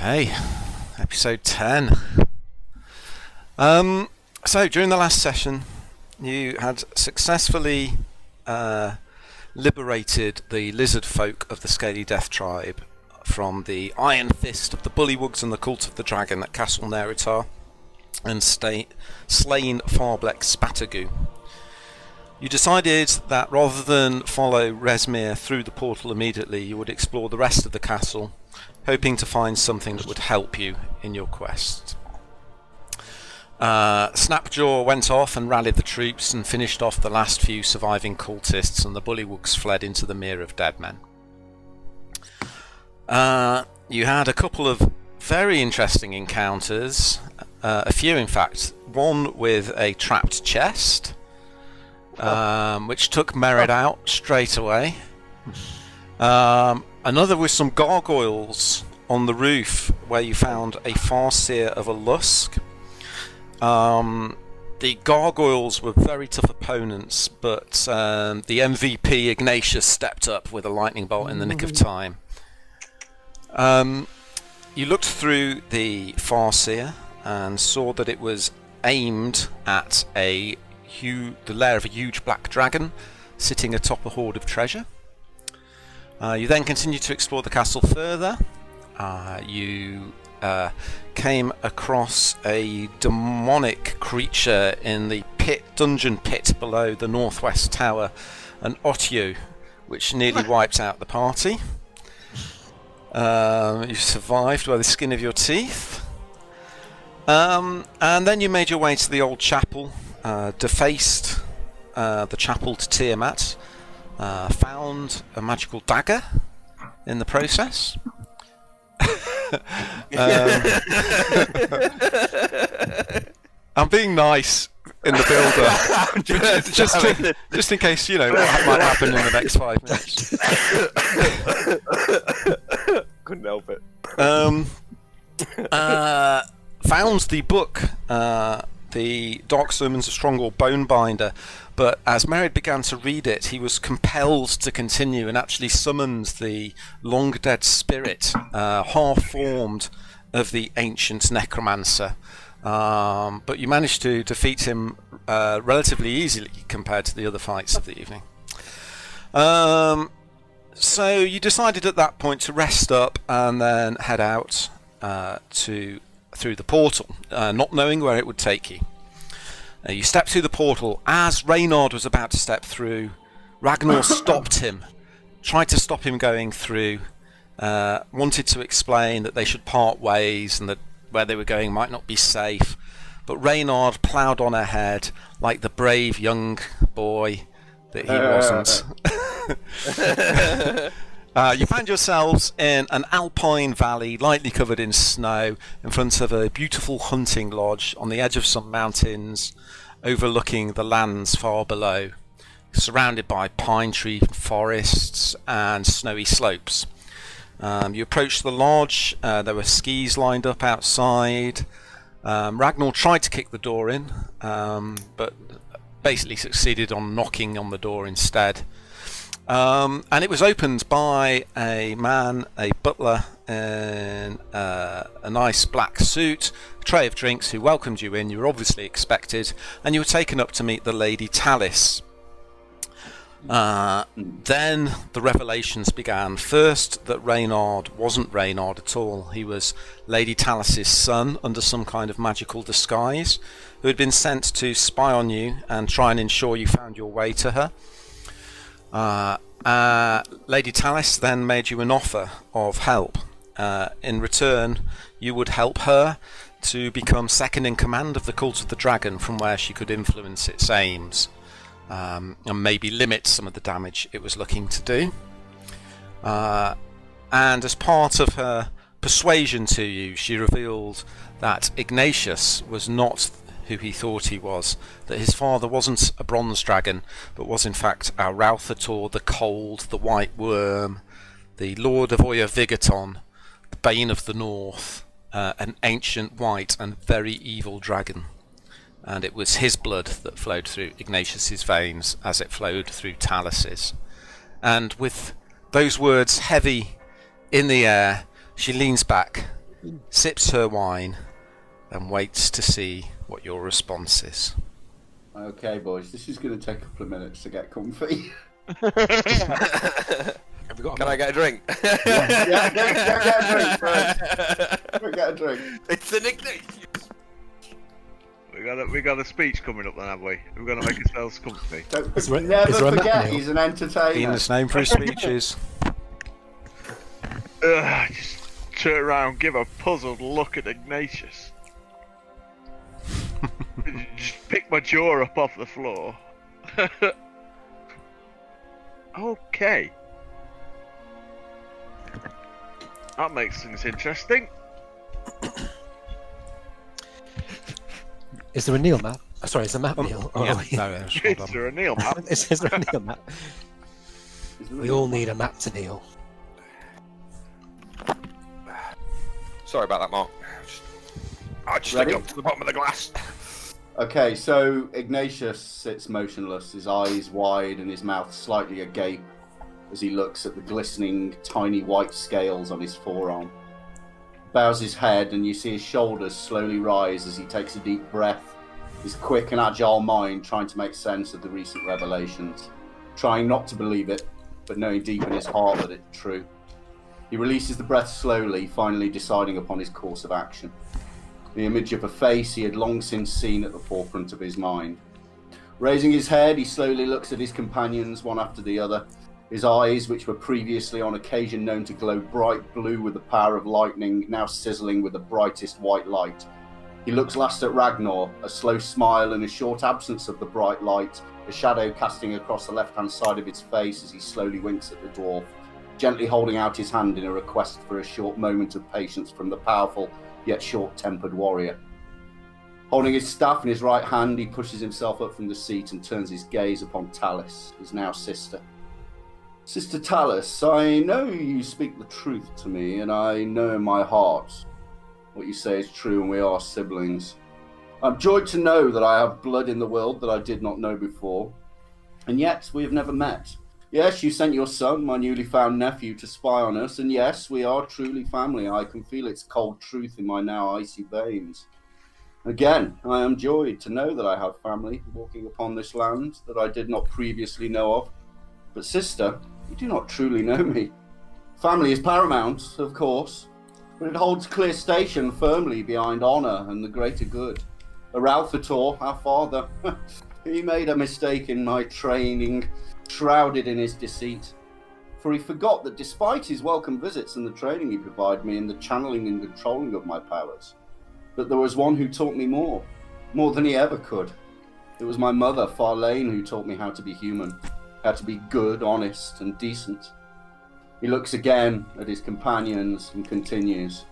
Okay, episode 10. So during the last session, you had successfully liberated the lizard folk of the Scaly Death tribe from the iron fist of the Bullywugs and the Cult of the Dragon at Castle Neritar, and slain Farbleck Spatagu. You decided that rather than follow Resmir through the portal immediately, you would explore the rest of the castle, hoping to find something that would help you in your quest. Snapjaw went off and rallied the troops and finished off the last few surviving cultists, and the Bullywugs fled into the Mere of Dead Men. You had a couple of very interesting encounters, a few in fact. One with a trapped chest, which took Merritt out straight away. Another with some gargoyles on the roof, where you found a farseer of a lusk. The gargoyles were very tough opponents, but the MVP Ignatius stepped up with a lightning bolt in the nick of time. You looked through the farseer and saw that it was aimed at the lair of a huge black dragon sitting atop a hoard of treasure. You then continued to explore the castle further. You came across a demonic creature in the dungeon pit below the northwest tower, an Otio, which nearly wiped out the party. You survived by the skin of your teeth. And then you made your way to the old chapel, defaced the chapel to Tiamat, found a magical dagger in the process. I'm being nice in the build-up, just in case, what might happen in the next 5 minutes. Couldn't help it. Found the book, the Dark Sermons of Stronghold Bonebinder, but as Merritt began to read it, he was compelled to continue and actually summoned the long-dead spirit, half-formed, of the ancient necromancer. But you managed to defeat him relatively easily compared to the other fights of the evening. So you decided at that point to rest up and then head out through the portal, not knowing where it would take you. You stepped through the portal. As Reynard was about to step through, Ragnar stopped him, tried to stop him going through, wanted to explain that they should part ways and that where they were going might not be safe. But Reynard ploughed on ahead like the brave young boy that he wasn't. You found yourselves in an alpine valley, lightly covered in snow, in front of a beautiful hunting lodge on the edge of some mountains, overlooking the lands far below, surrounded by pine tree forests and snowy slopes. You approached the lodge. There were skis lined up outside. Ragnar tried to kick the door in, but basically succeeded on knocking on the door instead. And it was opened by a man, a butler, in a nice black suit, a tray of drinks, who welcomed you in. You were obviously expected, and you were taken up to meet the Lady Talis. Then the revelations began. First, that Reynard wasn't Reynard at all. He was Lady Talis's son, under some kind of magical disguise, who had been sent to spy on you and try and ensure you found your way to her. Lady Talis then made you an offer of help. In return, you would help her to become second in command of the Cult of the Dragon, from where she could influence its aims, and maybe limit some of the damage it was looking to do. And as part of her persuasion to you, she revealed that Ignatius was not who he thought he was, that his father wasn't a bronze dragon, but was in fact our Rauthator, the Cold, the White Worm, the Lord of Oya Vigaton, the Bane of the North, an ancient white and very evil dragon. And it was his blood that flowed through Ignatius's veins as it flowed through Talis's. And with those words heavy in the air, she leans back sips her wine, and waits to see what your response is. Okay, boys, this is going to take a couple of minutes to get comfy. Can I get a drink? Yeah, get a drink first. Get a drink. It's an Ignatius. We got a speech coming up then, have we? We're going to make ourselves comfy. Never forget, he's an entertainer. Ian's known for his speeches. Just turn around, give a puzzled look at Ignatius. Just pick my jaw up off the floor. Okay. That makes things interesting. Is there a Neil map? Sorry, is there a map, Neil? Yeah, no, Is there a Neil map? Is there a Neil map? We all need a map to Neil. Sorry about that, Mark. I'll just Ready? stick up to the bottom of the glass. Okay, so Ignatius sits motionless, his eyes wide and his mouth slightly agape as he looks at the glistening, tiny white scales on his forearm. Bows his head and you see his shoulders slowly rise as he takes a deep breath, his quick and agile mind trying to make sense of the recent revelations, trying not to believe it, but knowing deep in his heart that it's true. He releases the breath slowly, finally deciding upon his course of action. The image of a face he had long since seen at the forefront of his mind. Raising his head, he slowly looks at his companions, one after the other. His eyes, which were previously on occasion known to glow bright blue with the power of lightning, now sizzling with the brightest white light. He looks last at Ragnar, a slow smile and a short absence of the bright light, a shadow casting across the left-hand side of his face as he slowly winks at the dwarf, gently holding out his hand in a request for a short moment of patience from the powerful yet short-tempered warrior. Holding his staff in his right hand, he pushes himself up from the seat and turns his gaze upon Talis, his now sister. Sister Talis, I know you speak the truth to me, and I know in my heart what you say is true, and we are siblings. I'm joyed to know that I have blood in the world that I did not know before, and yet we have never met. Yes, you sent your son, my newly found nephew, to spy on us, and yes, we are truly family. I can feel its cold truth in my now icy veins. Again, I am joyed to know that I have family walking upon this land that I did not previously know of. But sister, you do not truly know me. Family is paramount, of course, but it holds clear station firmly behind honour and the greater good. Aralthator, our father, he made a mistake in my training, shrouded in his deceit. For he forgot that despite his welcome visits and the training he provided me in the channeling and controlling of my powers, that there was one who taught me more than he ever could. It was my mother, Farlane, who taught me how to be human, how to be good, honest, and decent. He looks again at his companions and continues.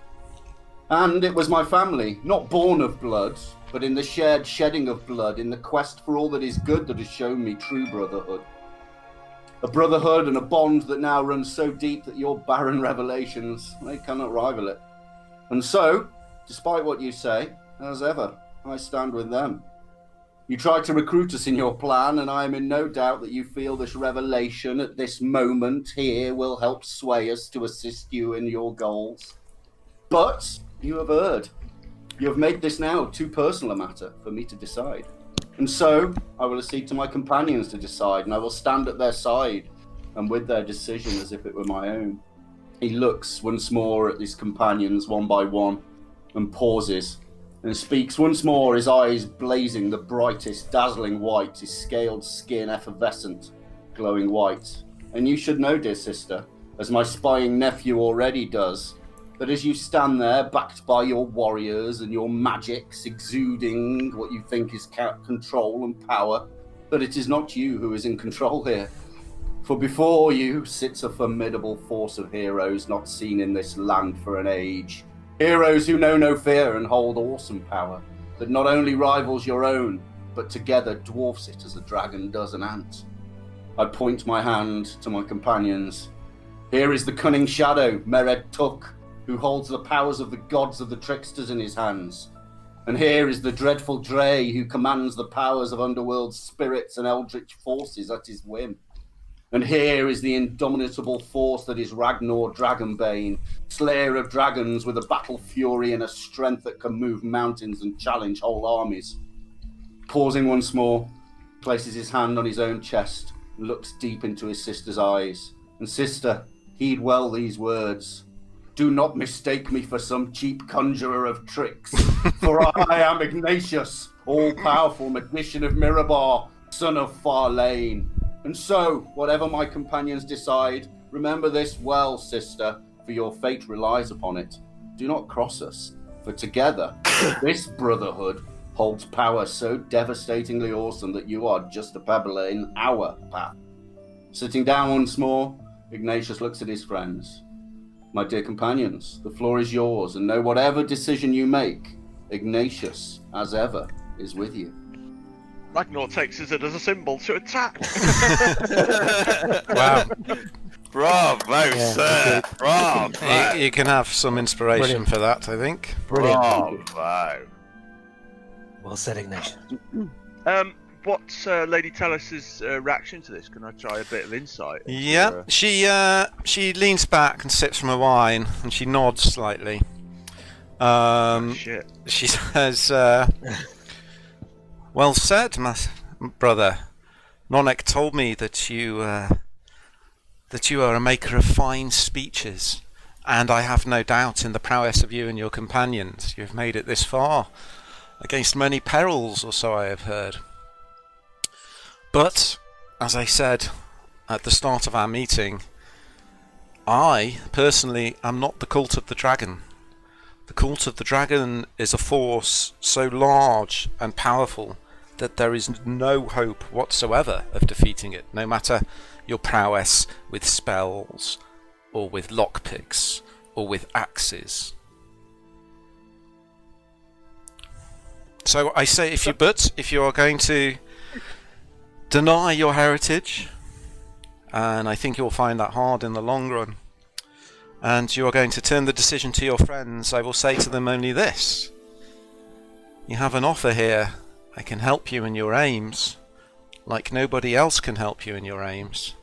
And it was my family, not born of blood, but in the shared shedding of blood, in the quest for all that is good that has shown me true brotherhood. A brotherhood and a bond that now runs so deep that your barren revelations, they cannot rival it. And so, despite what you say, as ever, I stand with them. You tried to recruit us in your plan, and I am in no doubt that you feel this revelation at this moment here will help sway us to assist you in your goals. But you have erred. You have made this now too personal a matter for me to decide. And so, I will accede to my companions to decide, and I will stand at their side and with their decision as if it were my own. He looks once more at his companions one by one and pauses and speaks once more, his eyes blazing the brightest, dazzling white, his scaled skin effervescent, glowing white. And you should know, dear sister, as my spying nephew already does, that as you stand there, backed by your warriors and your magics, exuding what you think is control and power, that it is not you who is in control here. For before you sits a formidable force of heroes not seen in this land for an age. Heroes who know no fear and hold awesome power, that not only rivals your own, but together dwarfs it as a dragon does an ant. I point my hand to my companions. Here is the cunning shadow, Mered Tuk, who holds the powers of the gods of the tricksters in his hands. And here is the dreadful Dre, who commands the powers of underworld spirits and eldritch forces at his whim. And here is the indomitable force that is Ragnar Dragonbane, slayer of dragons with a battle fury and a strength that can move mountains and challenge whole armies. Pausing once more, places his hand on his own chest and looks deep into his sister's eyes. And sister, heed well these words. Do not mistake me for some cheap conjurer of tricks, for I am Ignatius, all-powerful magician of Mirabar, son of Farlane. And so, whatever my companions decide, remember this well, sister, for your fate relies upon it. Do not cross us, for together, this brotherhood holds power so devastatingly awesome that you are just a pebble in our path. Sitting down once more, Ignatius looks at his friends. My dear companions, the floor is yours, and know whatever decision you make, Ignatius, as ever, is with you. Ragnar takes it as a symbol to attack. Wow. Bravo, sir. Bravo. You can have some inspiration Brilliant. for that, I think. Brilliant. Bravo. Well said, Ignatius. What's Lady Talis' reaction to this? Can I try a bit of insight? Yeah, she leans back and sips from her wine, and she nods slightly. Shit. She says, "Well said, my brother. Nonek told me that you are a maker of fine speeches, and I have no doubt in the prowess of you and your companions. You have made it this far, against many perils, or so I have heard. But, as I said at the start of our meeting, I, personally, am not the Cult of the Dragon. The Cult of the Dragon is a force so large and powerful that there is no hope whatsoever of defeating it, no matter your prowess with spells, or with lockpicks, or with axes. So I say, if you are going to deny your heritage, and I think you'll find that hard in the long run, and you are going to turn the decision to your friends, I will say to them only this. You have an offer here. I can help you in your aims, like nobody else can help you in your aims.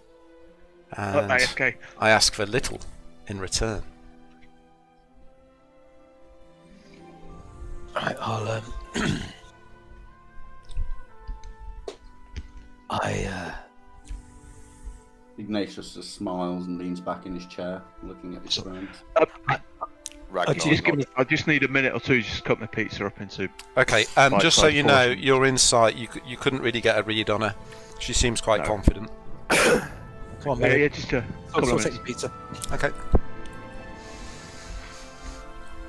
And Okay. I ask for little in return. Right, I'll Ignatius just smiles and leans back in his chair, looking at his friends. Ragnar. I just need a minute or two just to cut my pizza up into. Okay, and just so Bite-sized you know, portions. your insight, you couldn't really get a read on her. She seems quite No. confident. come on, Yeah, mate. just a I'll couple of take minutes. your pizza. Okay.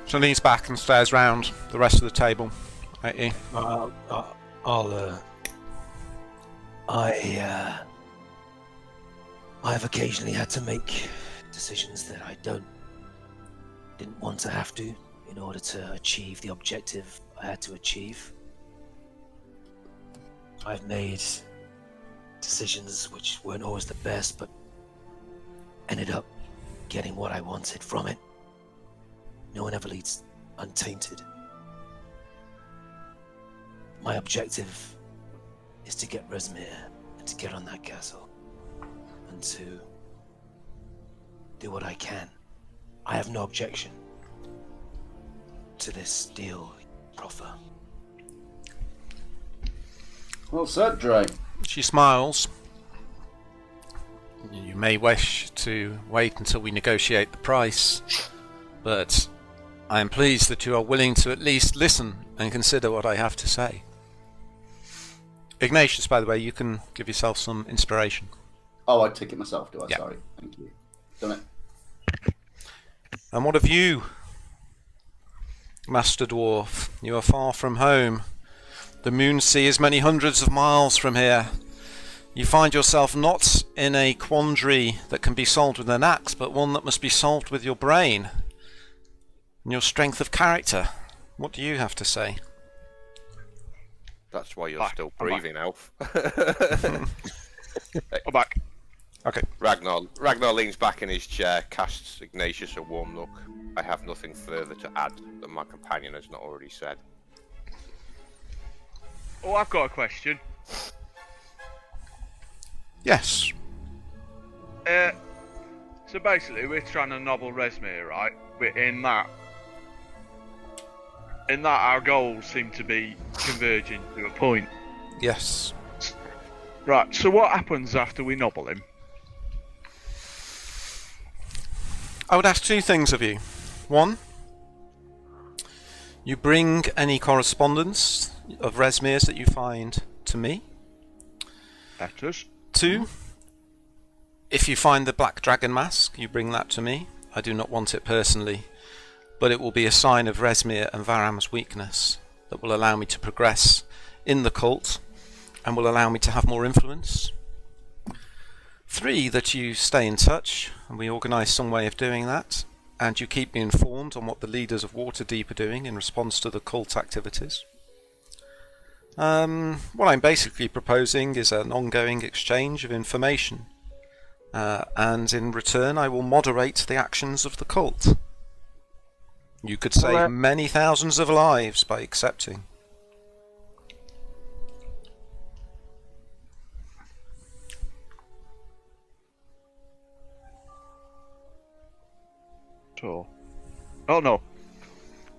She leans back and stares round the rest of the table at you. I've occasionally had to make decisions that I didn't want to have to in order to achieve the objective I had to achieve. I've made decisions which weren't always the best, but ended up getting what I wanted from it. No one ever leads untainted. My objective is to get Rezmir and to get on that castle and to do what I can. I have no objection to this deal proffer. Well said, Dre. She smiles. You may wish to wait until we negotiate the price, but I am pleased that you are willing to at least listen and consider what I have to say. Ignatius, by the way, you can give yourself some inspiration. Oh, I took it myself, do I? Yeah. Sorry. Thank you. Done it. And what of you, Master Dwarf? You are far from home. The Moon Sea is many hundreds of miles from here. You find yourself not in a quandary that can be solved with an axe, but one that must be solved with your brain and your strength of character. What do you have to say? That's why you're Back. still I'm back. breathing, Elf. I'm back. Okay. Ragnar leans back in his chair, casts Ignatius a warm look. I have nothing further to add that my companion has not already said. Oh, I've got a question. Yes. So basically, we're trying to nobble Resmir, right? But in that, our goals seem to be converging to a point. Yes. Right. So what happens after we nobble him? I would ask two things of you. One, you bring any correspondence of Resmir's that you find to me. Letters. Two, if you find the Black Dragon Mask, you bring that to me. I do not want it personally, but it will be a sign of Resmir and Varam's weakness that will allow me to progress in the cult and will allow me to have more influence. Three, that you stay in touch and we organise some way of doing that, and you keep me informed on what the leaders of Waterdeep are doing in response to the cult activities. What I'm basically proposing is an ongoing exchange of information, and in return I will moderate the actions of the cult. You could save many thousands of lives by accepting. Sure. Oh no.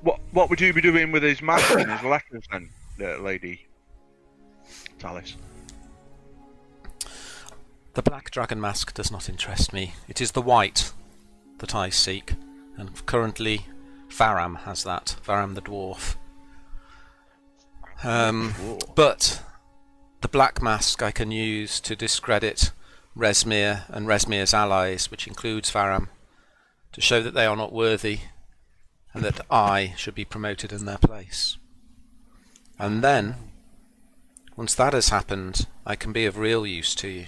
What would you be doing with his mask and his letters then, Lady Talis? The Black Dragon Mask does not interest me. It is the white that I seek, and currently Varam has that. Varam the Dwarf. But the Black Mask I can use to discredit Resmir and Resmir's allies, which includes Varam, to show that they are not worthy and that I should be promoted in their place. And then, once that has happened, I can be of real use to you,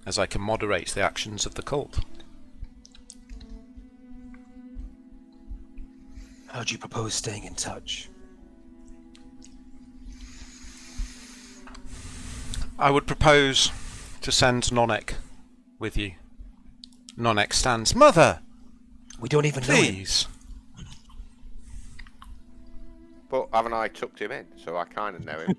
as I can moderate the actions of the cult. How do you propose staying in touch? I would propose to send Nonek with you. Nonek stands. Mother! We don't even know him. Please! But haven't I tucked him in, so I kind of know him.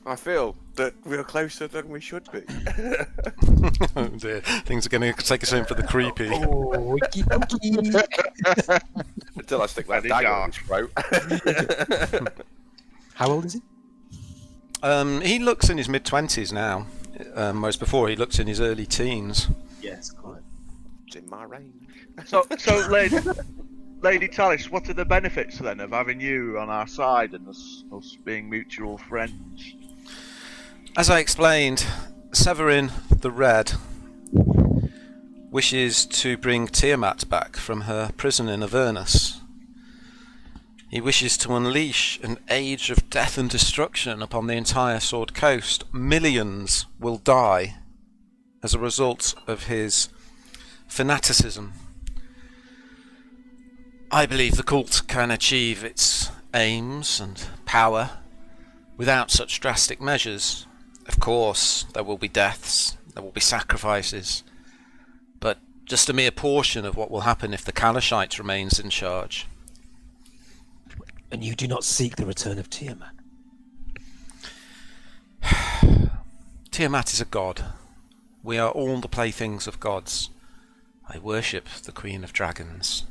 I feel that we're closer than we should be. Oh dear, things are going to take us in for the creepy. Oh, okie Until I stick that Very dagger dark. in his throat. How old is he? He looks in his mid-20s now, whereas before he looked in his early teens. Yes, quite. It's in my range. So Lady Talis, what are the benefits then of having you on our side and us being mutual friends? As I explained, Severin the Red wishes to bring Tiamat back from her prison in Avernus. He wishes to unleash an age of death and destruction upon the entire Sword Coast. Millions will die as a result of his fanaticism. I believe the cult can achieve its aims and power without such drastic measures. Of course, there will be deaths, there will be sacrifices, but just a mere portion of what will happen if the Kalashite remains in charge. And you do not seek the return of Tiamat? Tiamat is a god. We are all the playthings of gods. I worship the Queen of Dragons.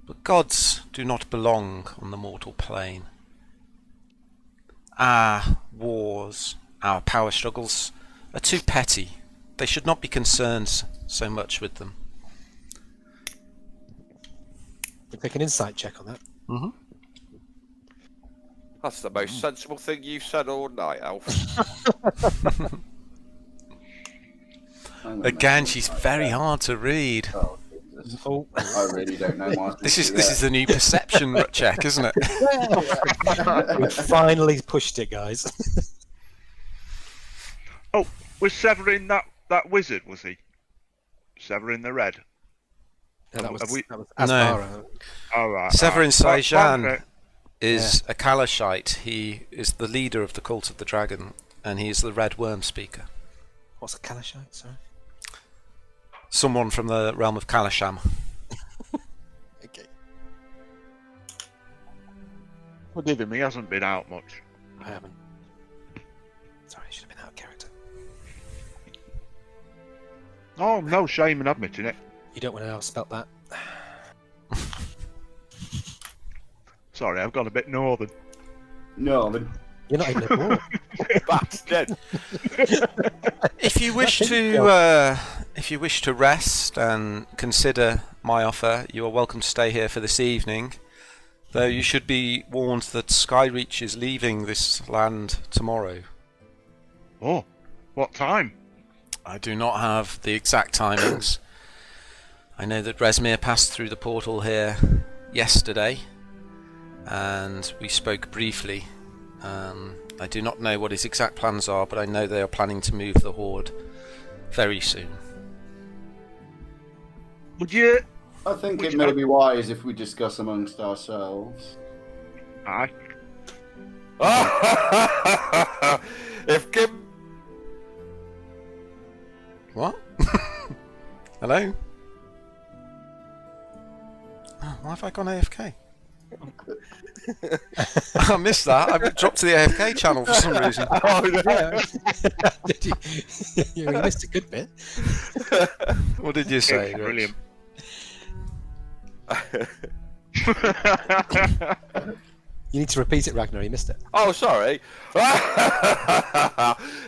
But gods do not belong on the mortal plane. Our wars, our power struggles are too petty. They should not be concerned so much with them. We'll take an insight check on that. Mm-hmm. That's the most sensible thing you've said all night, Alf. Again, she's very hard to read. Oh, Jesus. Oh. I really don't know why. This is the new perception check, isn't it? We finally pushed it, guys. Oh, was Severin that wizard, was he? Severin the Red? No, that was No. Asmara. All right. Severin right. Saijan is a Kalashite. He is the leader of the Cult of the Dragon, and he is the Red Worm Speaker. What's a Kalashite, sorry? Someone from the realm of Kalasham. Okay. Forgive him, he hasn't been out much. I haven't. Sorry, I should have been out of character. Oh, no shame in admitting it. You don't want to know how I spelt that? Sorry, I've got a bit northern. No, I mean, You're not even a boy. Bastard! If you wish to rest and consider my offer, you are welcome to stay here for this evening. Though you should be warned that Skyreach is leaving this land tomorrow. Oh, what time? I do not have the exact timings. I know that Resmir passed through the portal here yesterday, and we spoke briefly. I do not know what his exact plans are, but I know they are planning to move the Hoard very soon. Would you... I think it may be wise if we discuss amongst ourselves. Aye. If Kim... What? Hello? Oh, why have I gone AFK? I missed that. I dropped to the AFK channel for some reason. Oh, no. Did you? You missed a good bit. What did you say? Rich? Brilliant. You need to repeat it, Ragnar. You missed it. Oh, sorry.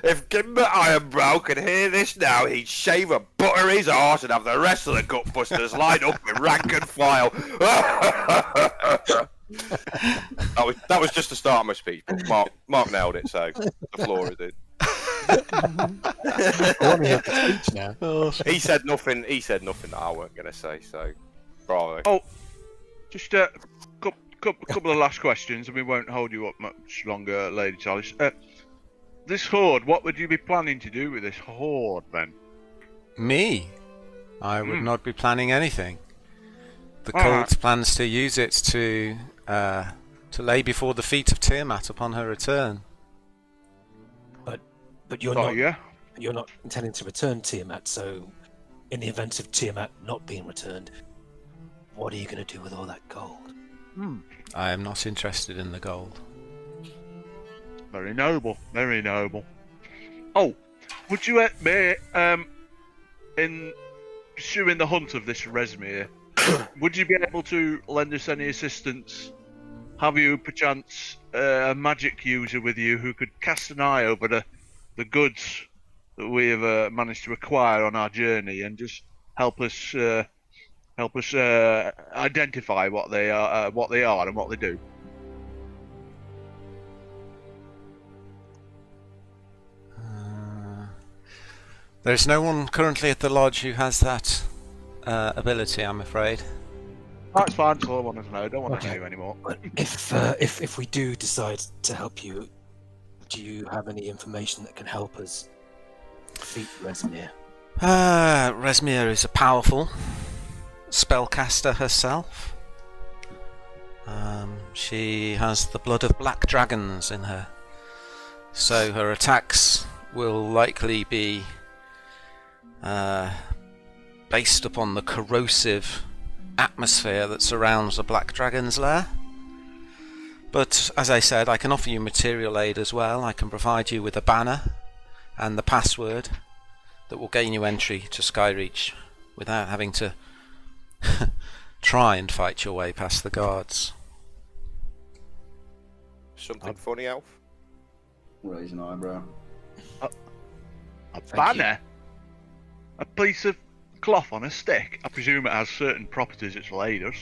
If Gimber Ironbrow could hear this now, he'd shave and butter his arse and have the rest of the Gutbusters lined up in rank and file. that was just the start of my speech, but Mark nailed it, so the floor is in. I want to hear the speech now. He said nothing that I weren't going to say, so bravo. Oh, just a couple of last questions, and we won't hold you up much longer, Lady Talis. This Hoard, what would you be planning to do with this Hoard, then? Me? I would not be planning anything. The cult plans to use it to lay before the feet of Tiamat upon her return. But you're Oh, not. yeah? You're not intending to return Tiamat. So, in the event of Tiamat not being returned, what are you going to do with all that gold? I am not interested in the gold. Very noble, very noble. Oh, would you admit, in pursuing the hunt of this Resmir, would you be able to lend us any assistance? Have you, perchance, a magic user with you who could cast an eye over the goods that we have managed to acquire on our journey and just help us identify what they are and what they do? There's no one currently at the lodge who has that ability, I'm afraid. That's fine. That's all I wanted to know. I don't want to know anymore. But if we do decide to help you, do you have any information that can help us defeat Resmir? Resmir is a powerful spellcaster herself. She has the blood of black dragons in her, so her attacks will likely be based upon the corrosive atmosphere that surrounds the black dragon's lair. But as I said, I can offer you material aid as well. I can provide you with a banner and the password that will gain you entry to Skyreach without having to try and fight your way past the guards. Something funny, Elf? Raise an eyebrow. A banner? A piece of cloth on a stick? I presume it has certain properties it's laid us.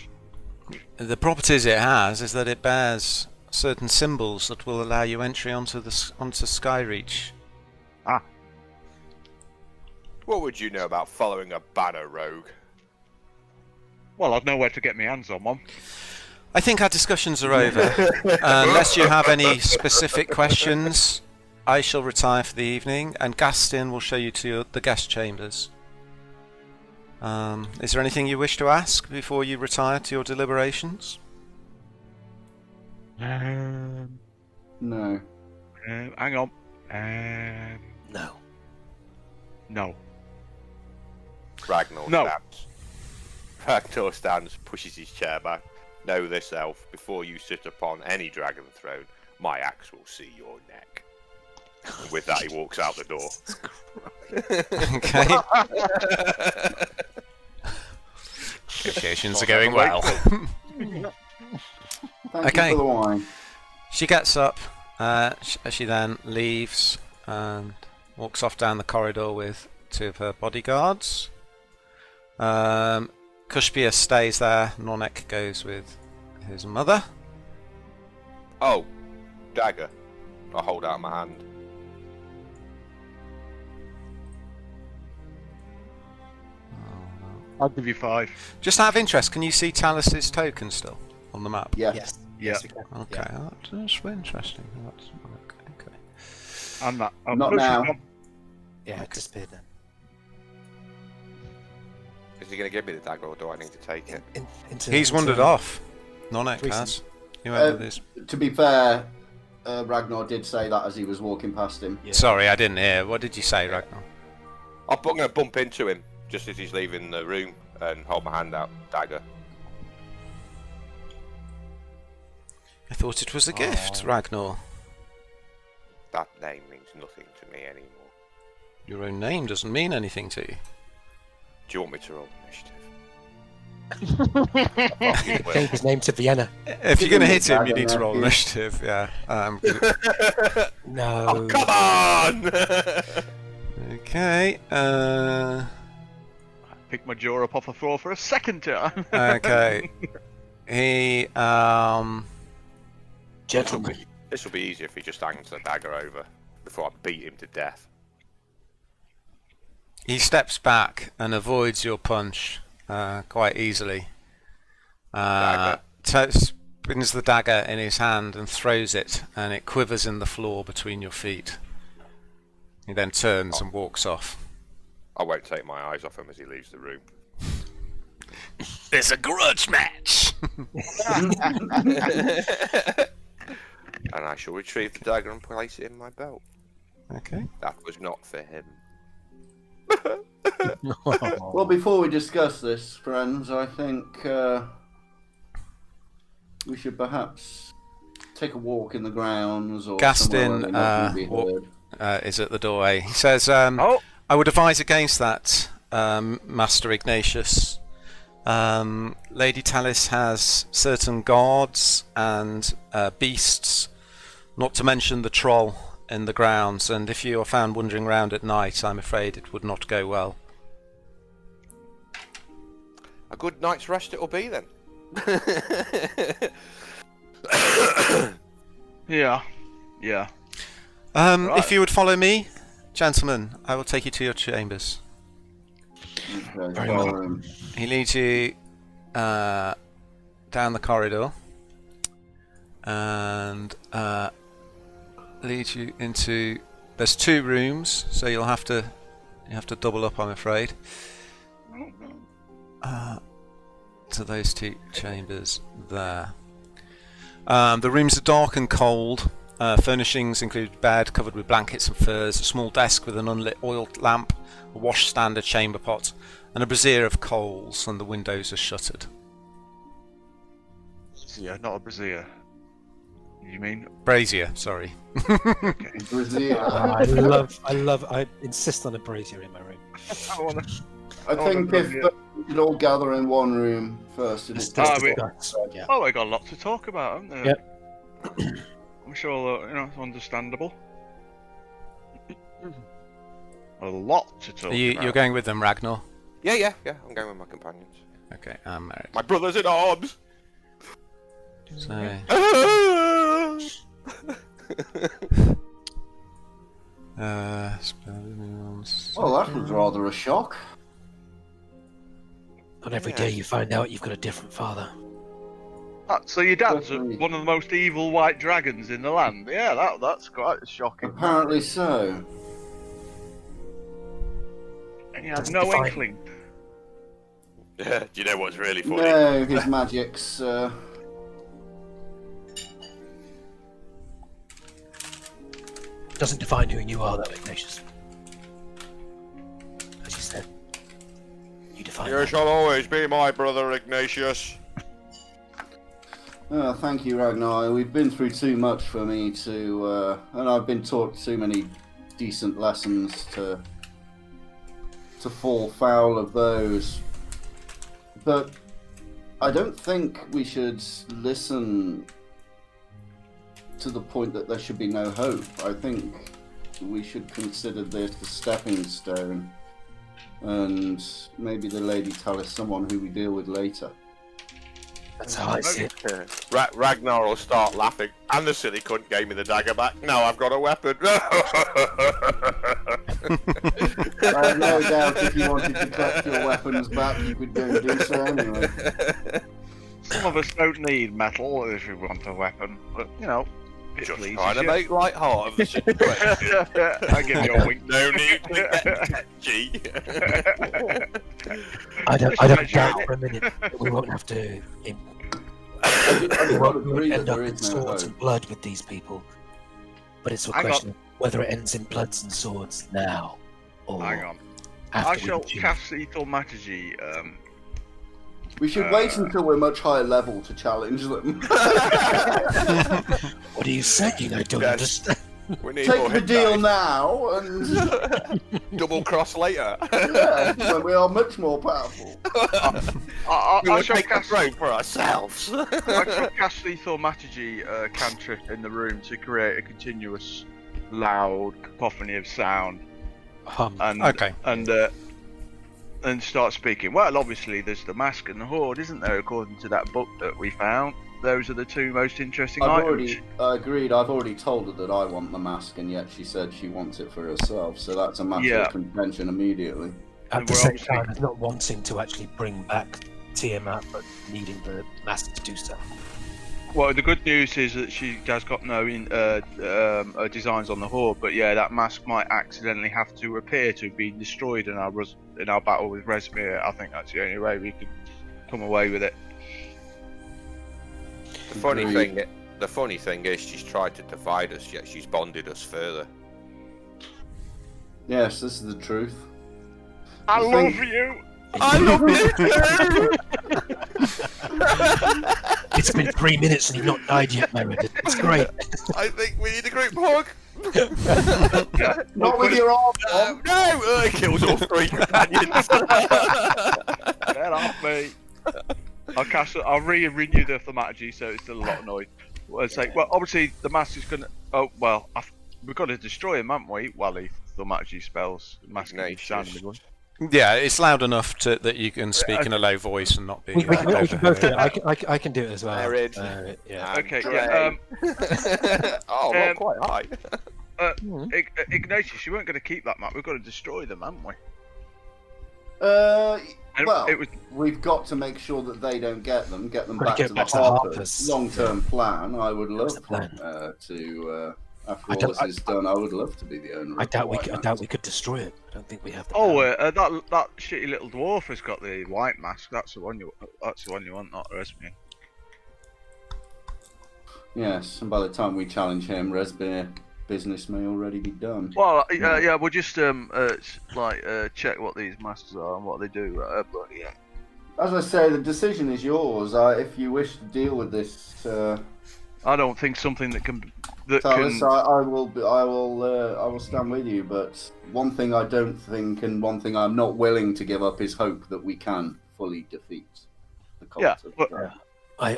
The properties it has is that it bears certain symbols that will allow you entry onto Skyreach. Ah. What would you know about following a banner, rogue? Well, I'd know where to get my hands on one. I think our discussions are over. Unless you have any specific questions, I shall retire for the evening, and Gaston will show you to the guest chambers. Is there anything you wish to ask before you retire to your deliberations? No. Hang on. No. No. Ragnar No. stands. Ragnar stands, pushes his chair back. Know this, elf. Before you sit upon any dragon throne, my axe will see your neck. And with that, he walks out the door. Okay. Negotiations are going well. Thank Okay. you for the wine. She gets up. She then leaves and walks off down the corridor with 2 of her bodyguards. Cushpia stays there. Nornek goes with his mother. Oh, dagger. I hold out my hand. I'll give you 5. Just out of interest, can you see Talis's token still on the map? Yeah. Yes. Yeah. Yes, we can. Okay, Yeah. that's interesting. Okay. I'm not. Not now. Yeah, it disappeared then. Is he going to give me the dagger, or do I need to take it? He's wandered off. Nornek Recent. has. You went with his. To be fair, Ragnar did say that as he was walking past him. Yeah. Sorry, I didn't hear. What did you say, Ragnar? I'm going to bump into him just as he's leaving the room and hold my hand out. Dagger. I thought it was a gift, Ragnar. That name means nothing to me anymore. Your own name doesn't mean anything to you. Do you want me to roll initiative? Gave his name to Vienna. If you're going to hit him, you Dagger, need to roll Matthew. initiative. Yeah. No. Oh, come on! Okay. Pick my jaw up off the floor for a second time. Okay. He. Gentlemen. This will be easier if he just hangs the dagger over before I beat him to death. He steps back and avoids your punch quite easily. Spins the dagger in his hand and throws it, and it quivers in the floor between your feet. He then turns and walks off. I won't take my eyes off him as he leaves the room. There's a grudge match! And I shall retrieve the dagger and place it in my belt. Okay. That was not for him. Well, before we discuss this, friends, I think we should perhaps take a walk in the grounds or Gaston, somewhere where we're not going to be heard. is at the doorway. He says, Oh, I would advise against that, Master Ignatius. Lady Talis has certain guards and beasts, not to mention the troll in the grounds, and if you are found wandering around at night, I'm afraid it would not go well. A good night's rest it'll be then. yeah. Yeah. If you would follow me, gentlemen, I will take you to your chambers. Okay, Very well, well. He leads you down the corridor and leads you into. There's 2 rooms, so you have to double up, I'm afraid. To those 2 chambers there. The rooms are dark and cold. Furnishings include bed covered with blankets and furs, a small desk with an unlit oil lamp, a washstand, a chamber pot, and a brazier of coals, and the windows are shuttered. Yeah, not a brazier. You mean? Brazier, sorry. Brazil. I insist on a brazier in my room. I think if we could all gather in one room first to discuss. Yeah. Oh, I got a lot to talk about, haven't they? Yep. I'm sure it's understandable. A lot to talk about. You're going with them, Ragnar? Yeah, I'm going with my companions. Okay, I'm married. My brother's in arms! So, Well, that was rather a shock. And every day you find out you've got a different father. So your dad's Definitely. one of the most evil white dragons in the land. Yeah, that's quite shocking. Apparently so. And you have Doesn't no define- inkling. Do you know what's really funny? No, his magic's. Doesn't define who you are, though, Ignatius. As you said, you define You that. shall always be my brother, Ignatius. Thank you, Ragnar. We've been through too much for me to, and I've been taught too many decent lessons to fall foul of those. But I don't think we should listen to the point that there should be no hope. I think we should consider this a stepping stone, and maybe the Lady Talis someone who we deal with later. That's how I see it. Ragnar will start laughing, and the silly cunt gave me the dagger back. Now I've got a weapon. I have no doubt if you wanted to collect your weapons back, you could go and do so anyway. Some of us don't need metal if we want a weapon, but you know, it Just pleases trying to you. make light heart of the situation. I give you a wink. No need to get touchy. I don't Just doubt imagine for a minute that we won't have to. I We do won't agree that end up there in is no swords hope. and blood with these people. But it's a Hang on. question of whether it ends in bloods and swords now or Hang on. after I we shall achieve. cast Thaumaturgy. We should wait until we're much higher level to challenge them. What are you saying? I don't Yes. understand. We need more Take the hit deal dice. now, and Double cross later. yeah, when we are much more powerful. I We will shall take the cast. throne for ourselves. I shall cast the Thaumaturgy cantrip in the room to create a continuous, loud cacophony of sound, and Okay. and start speaking. Well, obviously, there's the mask and the Hoard, isn't there? According to that book that we found, those are the two most interesting items. Agreed. I've already told her that I want the mask, and yet she said she wants it for herself. So that's a matter Yeah. of contention immediately. At the We're same obviously- time as not wanting to actually bring back Tiamat, but needing the mask to do so. Well, the good news is that she has got no designs on the Hoard, but yeah, that mask might accidentally have to appear to have been destroyed in our battle with Rezmir. I think that's the only way we could come away with it. The funny thing is, she's tried to divide us, yet she's bonded us further. Yes, this is the truth. I The love thing- you. I love you too. It's been 3 minutes and you've not died yet, Meredith. It's great. I think we need a group hug. Not with your arm on. No, it kills all three companions. Get off me. I'll renew the Thaumaturgy so it's still a lot of noise. It's like, well, obviously the mask is gonna. Oh well, we've got to destroy him, haven't we? While the Thaumaturgy spells, the mask can be sounding the gun. Yeah, it's loud enough that you can speak in a low voice and not be. We can both do it. I can do it as well. Merid. Yeah. Okay, yeah. Oh, not quite high. Ignatius, you weren't going to keep that map. We've got to destroy them, haven't we? And Well, it was. we've got to make sure that they don't get them Gotta back get to back the to the Harpers. Harpers. Long-term plan. I would love the plan. to. After I all don't- this is done, I would love to be the owner. I of doubt the we. White I doubt we could destroy it. I don't think we have the. Oh, power. that shitty little dwarf has got the white mask. That's the one you. That's the one you want, not Rezmir. Yes, and by the time we challenge him, Rezmir business may already be done. Well, yeah, we'll just check what these masks are and what they do. But yeah. As I say, the decision is yours. If you wish to deal with this, I don't think something that can. Talis, I will stand with you. But one thing I don't think, and one thing I'm not willing to give up, is hope that we can fully defeat the cult. Yeah, of but- Scarab. I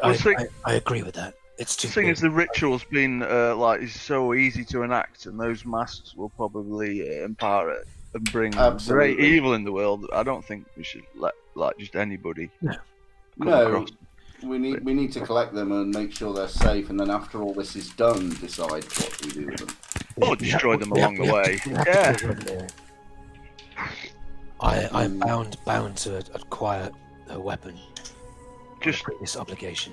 agree with that. It's too. The thing big. is, the ritual's been is so easy to enact, and those masks will probably empower it and bring Absolutely. great evil in the world. I don't think we should let just anybody. No. come No, across. we need to collect them and make sure they're safe, and then after all this is done, decide what we do with them. Or destroy them We have- along we the have way. to- we have to Yeah. do it there. I'm bound to acquire her weapon. Just this obligation.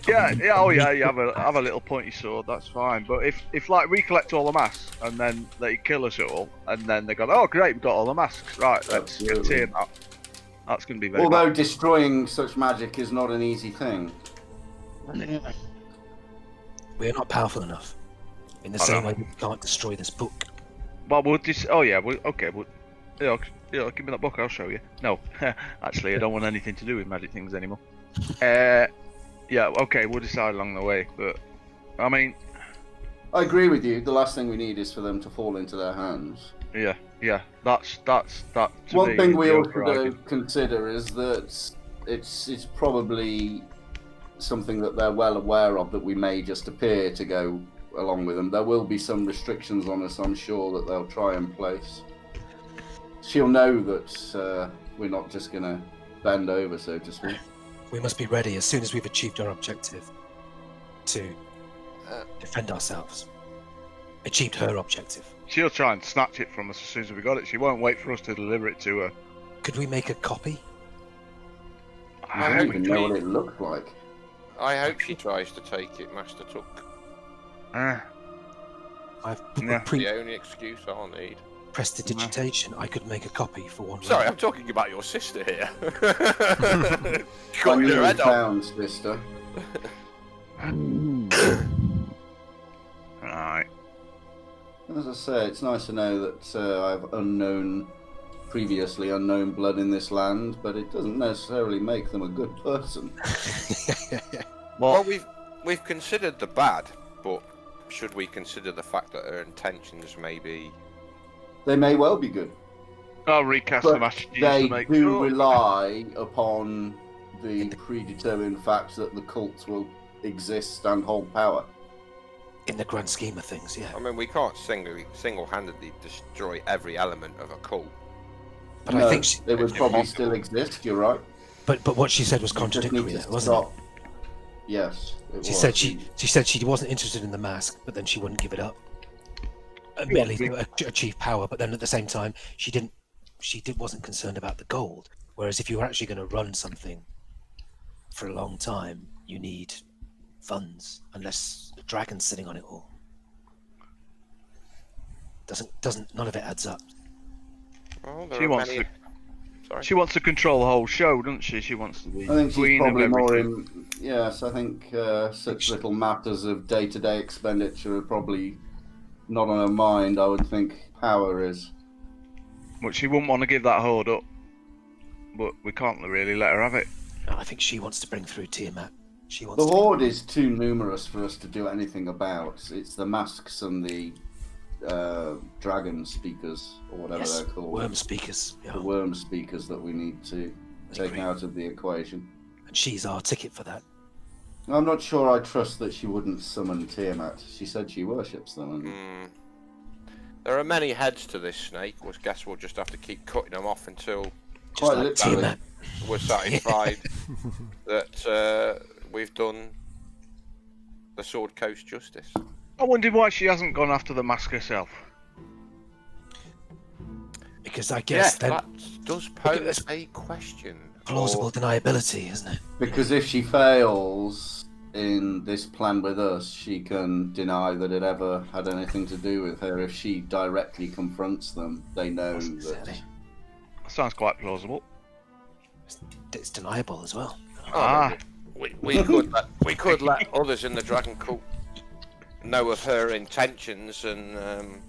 yeah. Oh yeah. You have a little pointy sword. That's fine. But if like we collect all the masks and then they kill us all, and then they go, oh great, we've got all the masks. Right, let's Absolutely. continue that. That's going to be very. Although bad. destroying such magic is not an easy thing. We are not powerful enough. In the I same know. way we can't destroy this book. Well, we'll just. Oh yeah. Okay. Give me that book. I'll show you. No, actually, I don't want anything to do with magic things anymore. Yeah, okay, we'll decide along the way. But I mean, I agree with you. The last thing we need is for them to fall into their hands. yeah, that's that. To One me thing is we the also overriding. do consider is that it's probably something that they're well aware of, that we may just appear to go along with them. There will be some restrictions on us, I'm sure, that they'll try and place. She'll know that we're not just going to bend over, so to speak. We must be ready as soon as we've achieved our objective to defend ourselves. Achieved her objective. She'll try and snatch it from us as soon as we got it. She won't wait for us to deliver it to her. Could we make a copy? I don't even know what it looked like. I hope she tries to take it, Master Tuck. I've Yeah. The only excuse I'll need. prestidigitation. I could make a copy for one. Sorry, round. I'm talking about your sister here. I Cutting knew her it head off. found, sister. Right. As I say, it's nice to know that I have previously unknown blood in this land, but it doesn't necessarily make them a good person. Well, we've considered the bad, but should we consider the fact that her intentions may be... They may well be good, I'll recast the but Master Chief they to make do sure. rely upon the predetermined fact that the cult will exist and hold power. In the grand scheme of things, yeah. I mean, we can't single-handedly destroy every element of a cult. But No, I think they would it's probably impossible. still exist. You're right. but what she said was We just need contradictory, to there, wasn't stop. Yes, it it? was. She said she wasn't interested in the mask, but then she wouldn't give it up. Merely to achieve power, but then at the same time, wasn't concerned about the gold. Whereas if you were actually going to run something for a long time, you need funds, unless the dragon's sitting on it all. None of it adds up. Well, there She are wants many... to. Sorry. She wants to control the whole show, doesn't she? She wants to be I think she's queen probably of more everything. in. Yes, I think such little matters of day-to-day expenditure are probably not on her mind. I would think power is. But she wouldn't want to give that hoard up. But we can't really let her have it. No, I think she wants to bring through Tiamat. She The wants to. Hoard is too numerous for us to do anything about. It's the masks and the dragon speakers, or whatever Yes, they're called. worm speakers. Yeah. The worm speakers that we need to take agree. out of the equation. And she's our ticket for that. I'm not sure I trust that she wouldn't summon Tiamat. She said she worships them. And There are many heads to this snake. I guess we'll just have to keep cutting them off until quite like literally. Tiamat. we're satisfied that we've done the Sword Coast justice. I wondered why she hasn't gone after the mask herself. Because I Yes, guess then that does pose that's a question. plausible Or- deniability, isn't it? Because if she fails in this plan with us, she can deny that it ever had anything to do with her. If she directly confronts them, they know that. Exactly. Sounds quite plausible. It's deniable as well. Ah. We could let others in the Dragon Cult know of her intentions and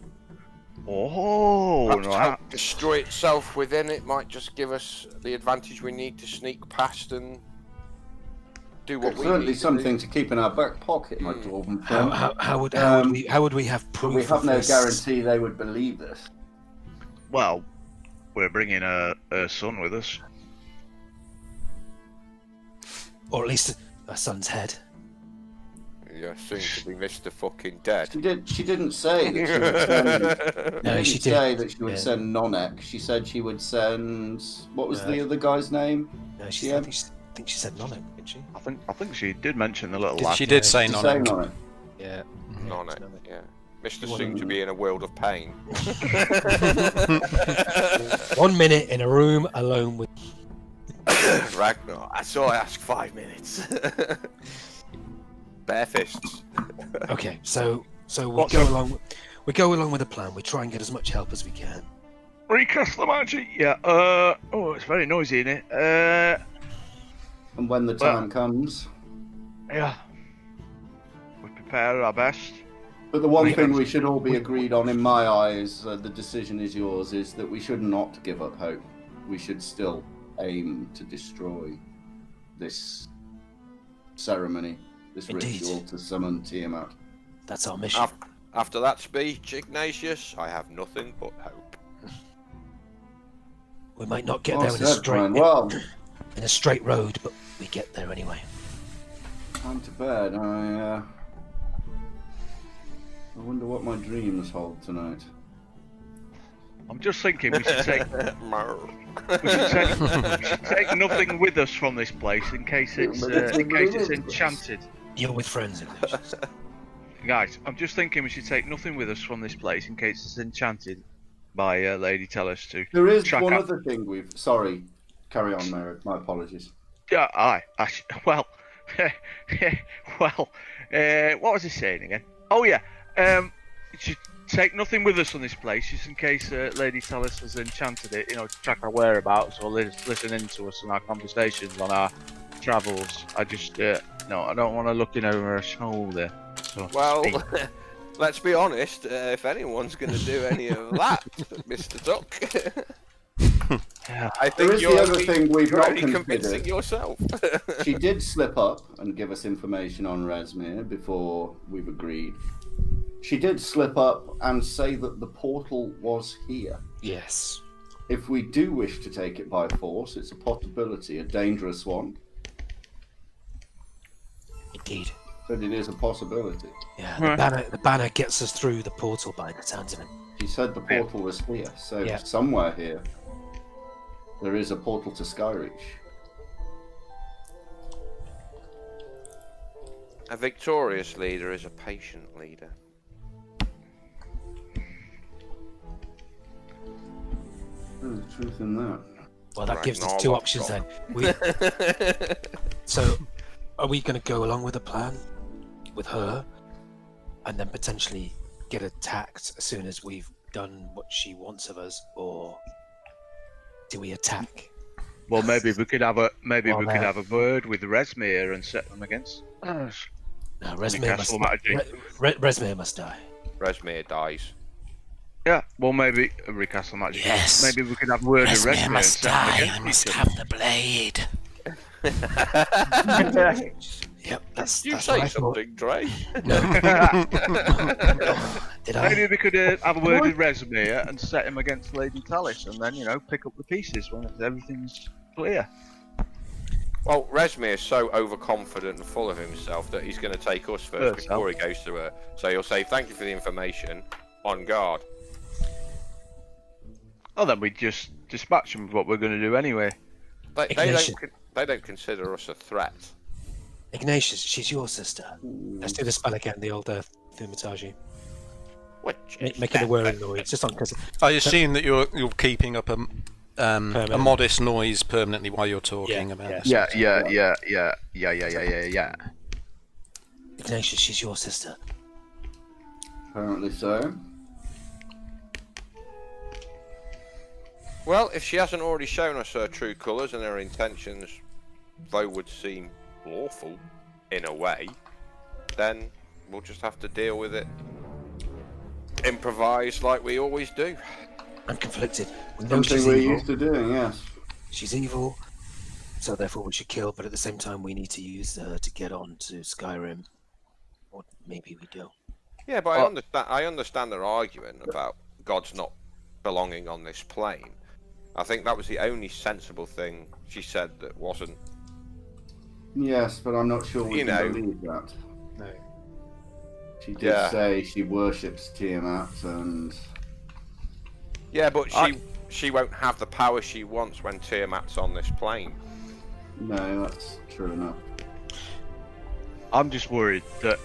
Oh, perhaps right. help destroy itself within. It might just give us the advantage we need to sneak past and do what It's we certainly need to something to keep in our back pocket, my dwarven friend. How would we have But proof? we have of no this? guarantee they would believe this. Well, we're bringing her son with us. Or at least her son's head. You're soon to be Mr. Fucking Dead. She didn't say that she would send. No, she didn't say did. that she would Yeah. send Nonek. She said she would send. What was No. the other guy's name? No, I Yeah. think she said Nonek, didn't she? I think she did mention the little lad. She did say Did she none. say of it. Nonek? Yeah. Not it. Yeah. Mr. What Soon a- to be in a world of pain. 1 minute in a room alone with. Ragnar, I saw I asked 5 minutes. Bare fists. Okay, so we What's go up? along. We go along with the plan. We try and get as much help as we can. Recast the magic. Yeah. Oh, it's very noisy in it. And when the Well- time comes. Yeah. We prepare our best. But the one We- thing we should all be agreed on, in my eyes, the decision is yours, is that we should not give up hope. We should still aim to destroy this ceremony, this Indeed. ritual to summon Tiamat. That's our mission. After that speech, Ignatius, I have nothing but hope. We might not get Well there in a said, straight Brian. Well, in a straight road, but we get there anyway. time to bed. I wonder what my dreams hold tonight. I'm just thinking we should take Marr. we should take nothing with us from this place in case it's enchanted. You're with friends, Ignatius. Guys, I'm just thinking we should take nothing with us from this place in case it's enchanted by Lady Talis to There is track one up. other thing we've. Sorry, carry on, Merrick. My apologies. Yeah, well, what was he saying again? Oh yeah, we should take nothing with us from this place just in case Lady Talis has enchanted it. You know, to track our whereabouts or listen in to us and our conversations on our travels. I just no, I don't want to look in over her shoulder. So to Well, speak. let's be honest. If anyone's going to do any of that, Mr. Duck, Yeah. I There think is you're the other only, thing we've you're not only convincing considered. yourself. She did slip up and give us information on Resmir before we've agreed. She did slip up and say that the portal was here. Yes. If we do wish to take it by force, it's a possibility, a dangerous one, Indeed. but it is a possibility. Yeah, Right. the banner gets us through the portal by the sounds of it. She said the portal was here, so Yeah. somewhere here there is a portal to Skyreach. A victorious leader is a patient leader. There's truth in that. Well, that gives us two options then. So, are we going to go along with the plan with her, and then potentially get attacked as soon as we've done what she wants of us, or do we attack? Well, maybe we could have a Well, have a word with Resmir and set them against us. No, Resmir must, Castle magic. Resmir must die. Resmir dies. Yeah, well, maybe Recastle Magic. Yes. Maybe we could have a word with Resmir and must set them die. I against must each have the blade. Yep, that's You what say I thought. something, Dre. Did I? Maybe we could have a word with Resmir and set him against Lady Talis, and then pick up the pieces when everything's clear. Well, Resmir is so overconfident and full of himself that he's going to take us first First, before he goes to her. So he'll say, "Thank you for the information. On guard." Oh, then we just dispatch them with what we're going to do anyway. Ignatius. They don't consider us a threat. Ignatius, she's your sister. Let's do the spell again, the old thaumaturgy. Which Making a whirring noise, just on because I assume that you're keeping up a Permanent. modest noise permanently while you're talking Yeah, about yeah. this. Yeah. Ignatius, she's your sister. Apparently so. Well, if she hasn't already shown us her true colours and her intentions, though would seem lawful in a way, then we'll just have to deal with it. Improvise like we always do. I'm conflicted. We know Something she's we're evil. used to doing, yes. She's evil, so therefore we should kill. But at the same time, we need to use her to get on to Skyrim, or maybe we don't. Yeah, but I understand their argument about gods not belonging on this plane. I think that was the only sensible thing she said that wasn't. Yes, but I'm not sure we You can know. believe that. No. She did Yeah. say she worships Tiamat, and Yeah, but she won't have the power she wants when Tiamat's on this plane. no, that's true enough. I'm just worried that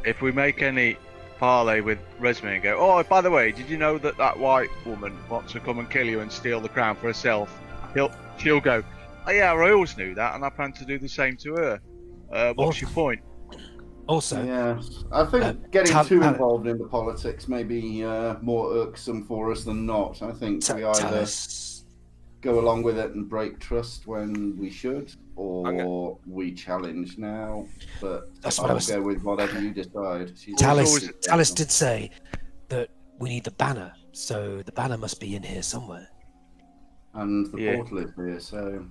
if we make any parley with Resmir and go, oh, by the way, did you know that white woman wants to come and kill you and steal the crown for herself? She'll go, oh yeah, I always knew that, and I plan to do the same to her. What's your point? Also, Yes, I think getting Tal- too Tal- involved in the politics may be more irksome for us than not. I think we either Talis, go along with it and break trust when we should, Okay. or we challenge now. But That's what I I'll was- go with whatever you decide. Talis did say that we need the banner, so the banner must be in here somewhere. and the Yeah. portal is here, so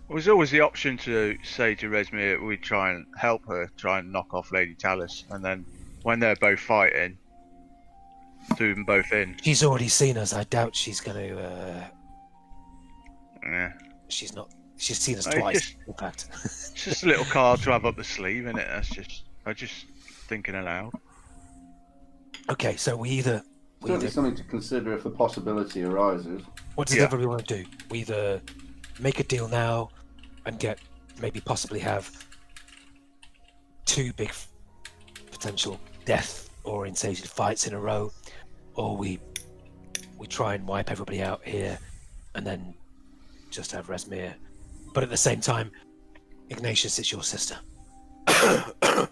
There's always the option to say to Resmir we try and help her, try and knock off Lady Talis, and then when they're both fighting, do them both in. She's already seen us. I doubt she's going to. Yeah. She's not. She's seen us It's twice, in fact. It's just a little card to have up the sleeve, isn't it? I'm just thinking aloud. Okay, so we either. Certainly something to consider if the possibility arises. What does everybody want to do? We either make a deal now and maybe possibly have 2 big potential death-orientated fights in a row, or we try and wipe everybody out here and then just have Resmir. But at the same time, Ignatius, it's your sister.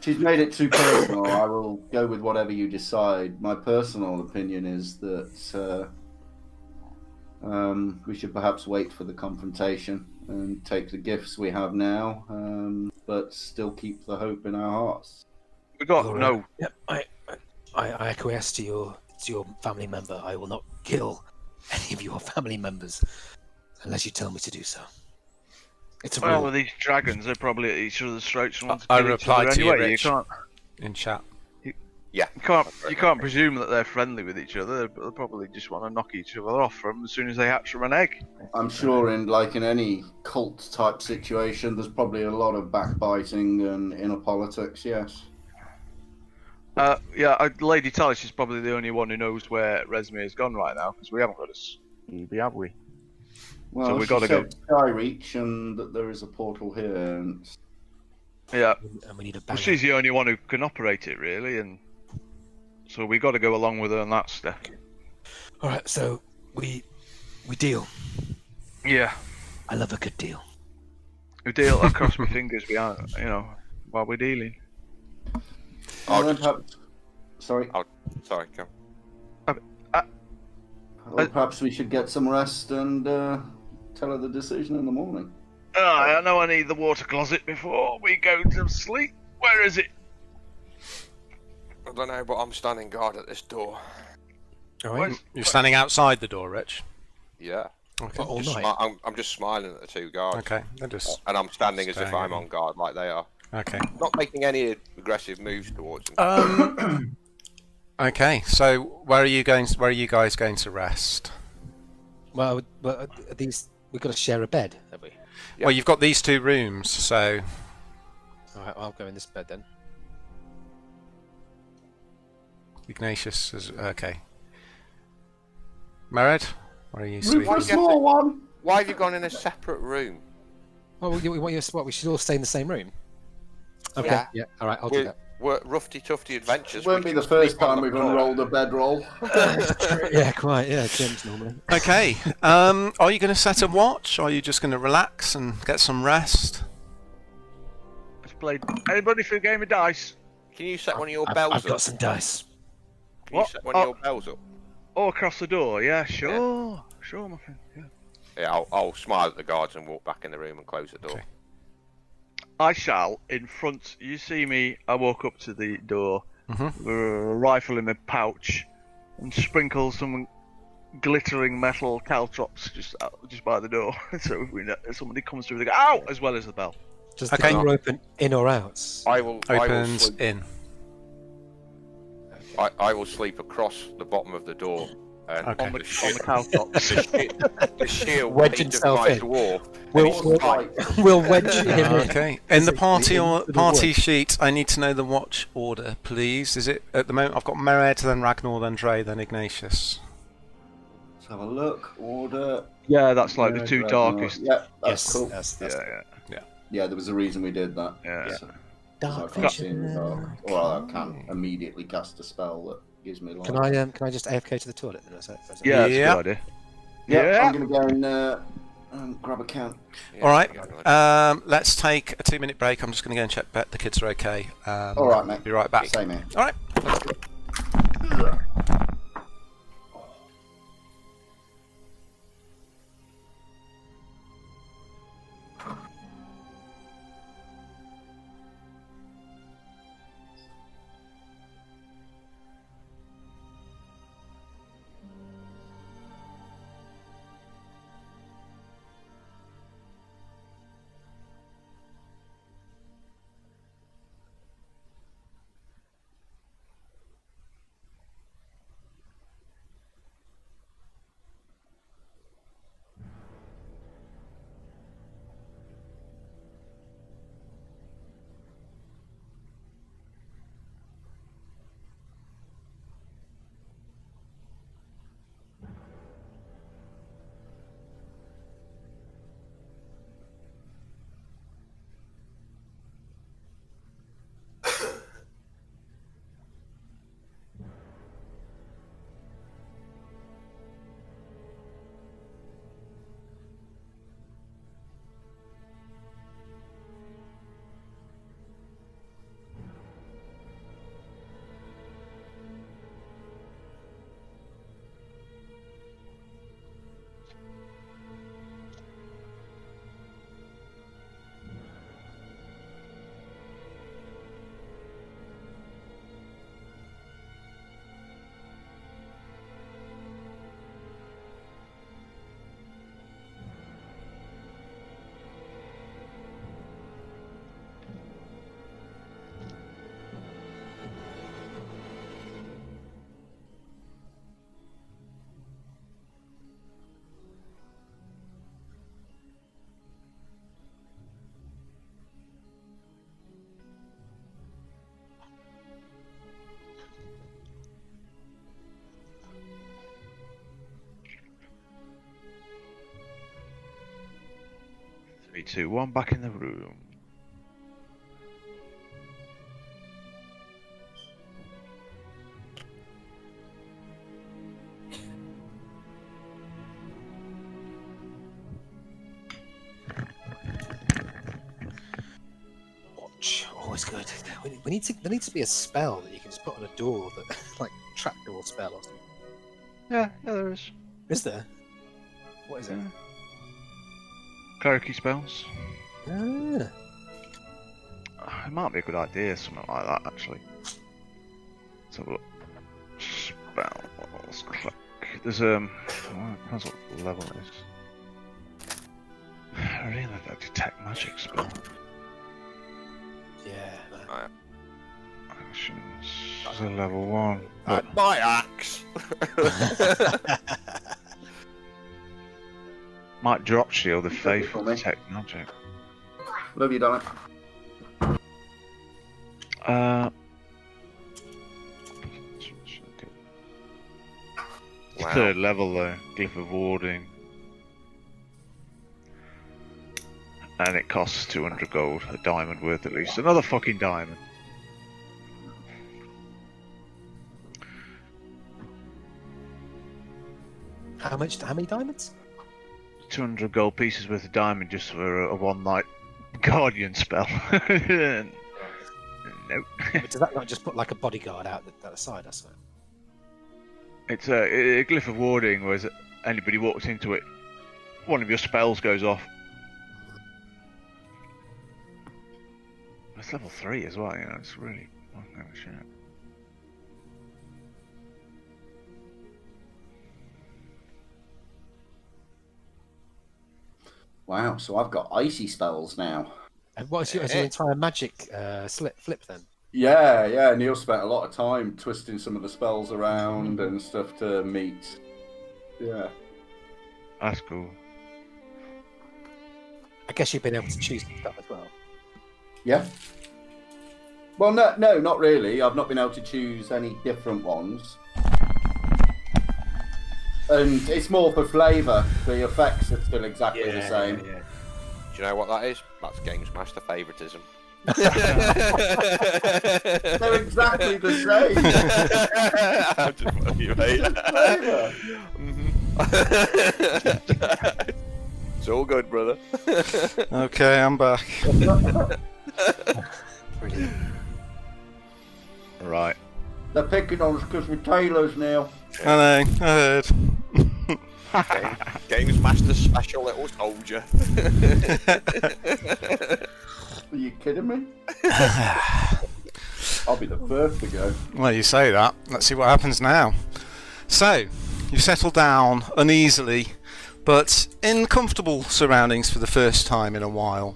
She's made it too personal. I will go with whatever you decide. My personal opinion is that we should perhaps wait for the confrontation and take the gifts we have now, but still keep the hope in our hearts. We got Laura, no. Yep, I acquiesce to your family member. I will not kill any of your family members unless you tell me to do so. It's a Well, rule. with these dragons, they're probably at each other's throats and want to I kill each replied other to you, anyway. Rich. You can't. In chat. Yeah. You can't presume that they're friendly with each other. They'll probably just want to knock each other off from as soon as they hatch from an egg. I'm sure in any cult type situation, there's probably a lot of backbiting and inner politics. Yes. Lady Talis is probably the only one who knows where Resmir's gone right now because we haven't got a Scooby, have we? Well, So we she gotta go. said Skyreach and that there is a portal here. And Yeah. And we need a Well, banger. she's the only one who can operate it, really, and so we got to go along with her on that step. All right, so we deal. Yeah. I love a good deal. We deal. I cross my fingers behind, while we're dealing. then perhaps, sorry. Sorry, come. Well, perhaps we should get some rest and tell her the decision in the morning. I know I need the water closet before we go to sleep. Where is it? I don't know, but I'm standing guard at this door. All right. You're standing outside the door, Rich. Yeah. Okay. All Just night. I'm just smiling at the 2 guards. Okay. They're just. And I'm standing as if Staring I'm at on you. guard like they are. Okay. Not making any aggressive moves towards them. Okay. So where are you going? Where are you guys going to rest? Well, are these we've got to share a bed, have we? Yeah. Well, you've got these 2 rooms, so All right, I'll go in this bed then. Ignatius is okay. Mered, where are you Room sleeping? for a small one. Why have you gone in a separate room? Oh, we should all stay in the same room. Okay. Yeah. Yeah. All right, I'll do that. We're roughy-tufty adventures. It won't We be can the first sleep on time the we've floor. unrolled a bedroll. Yeah, quite. Yeah, Jim's normally. Okay. Are you going to set a watch? Or are you just going to relax and get some rest? Let's play. Anybody for a game of dice? Can you set one of your bells I've got up? some dice. Can you What? set one of your bells up? Or across the door? Yeah, sure. Sure, my friend. Yeah. Yeah, I'll smile at the guards and walk back in the room and close the door. Okay. I shall, in front. You see me, I walk up to the door with a rifle in my pouch and sprinkle some glittering metal caltrops just by the door. So if somebody comes through, they go, ow! As well as the bell. Does the Okay. door open in or out? I will Opens sleep, in. I will sleep across the bottom of the door. And Okay. On the sheer, caltrops. the sheer Wedge weight himself of my in. dwarf. We'll wedge him in. Okay. In the party into the party wood. sheet, I need to know the watch order, please. Is it at the moment? I've got Mered, then Ragnar, then Dre, then Ignatius. Let's have a look. Order. Yeah, that's like the 2 darkest. Yeah, that's Yes, cool. that's Yeah, there was a reason we did that. Yeah. So dark I can't see in the vision. dark. Well, I can immediately cast a spell that gives me light. Can I just AFK to the toilet? Then? Is that That's Yeah. a good idea. Yeah, I'm going to go and grab a can. All right. Let's take a 2-minute break. I'm just going to go and check that the kids are okay. All right, mate. Be right back. Same here. All right. Three, two, one. Back in the room. Watch, always good. We need to. There needs to be a spell that you can just put on a door that, like, trapdoor spell or something. Yeah, there is. Is there? What is it? Clericy spells. Ah. It might be a good idea, something like that, actually. Let's have a look. Spells. Click. There's well, it depends what level it is. I really like that detect magic spell. Yeah. Right. Actions. There's a level 1. My axe! Might drop shield if Lovely faith for me. detect magic. Love you, darling. It's Wow. 3rd level though, glyph of warding. And it costs 200 gold, a diamond worth at least. Another fucking diamond. How much? How many diamonds? 200 gold pieces worth of diamond just for a one night guardian spell. Nope. But does that not just put like a bodyguard out the side? I suppose. It's a glyph of warding, whereas anybody walks into it, one of your spells goes off. It's level 3 as well, you know, it's really fucking shit. Wow, so I've got icy spells now. And what's your entire magic flip then? Yeah, Neil spent a lot of time twisting some of the spells around and stuff to meet. Yeah. That's cool. I guess you've been able to choose some stuff as well. Yeah. Well, no, not really. I've not been able to choose any different ones. And it's more for flavour. The effects are still exactly the same. Do you know what that is? That's Games Master favouritism. They're exactly the same. I'm just fucking you, mate. Flavour. It's all good, brother. Okay, I'm back. Brilliant. Right. They're picking on us because we're tailors now. I know, I heard. Games Master special little soldier. Are you kidding me? I'll be the first to go. Well, you say that. Let's see what happens now. So, you settle down uneasily, but in comfortable surroundings for the first time in a while.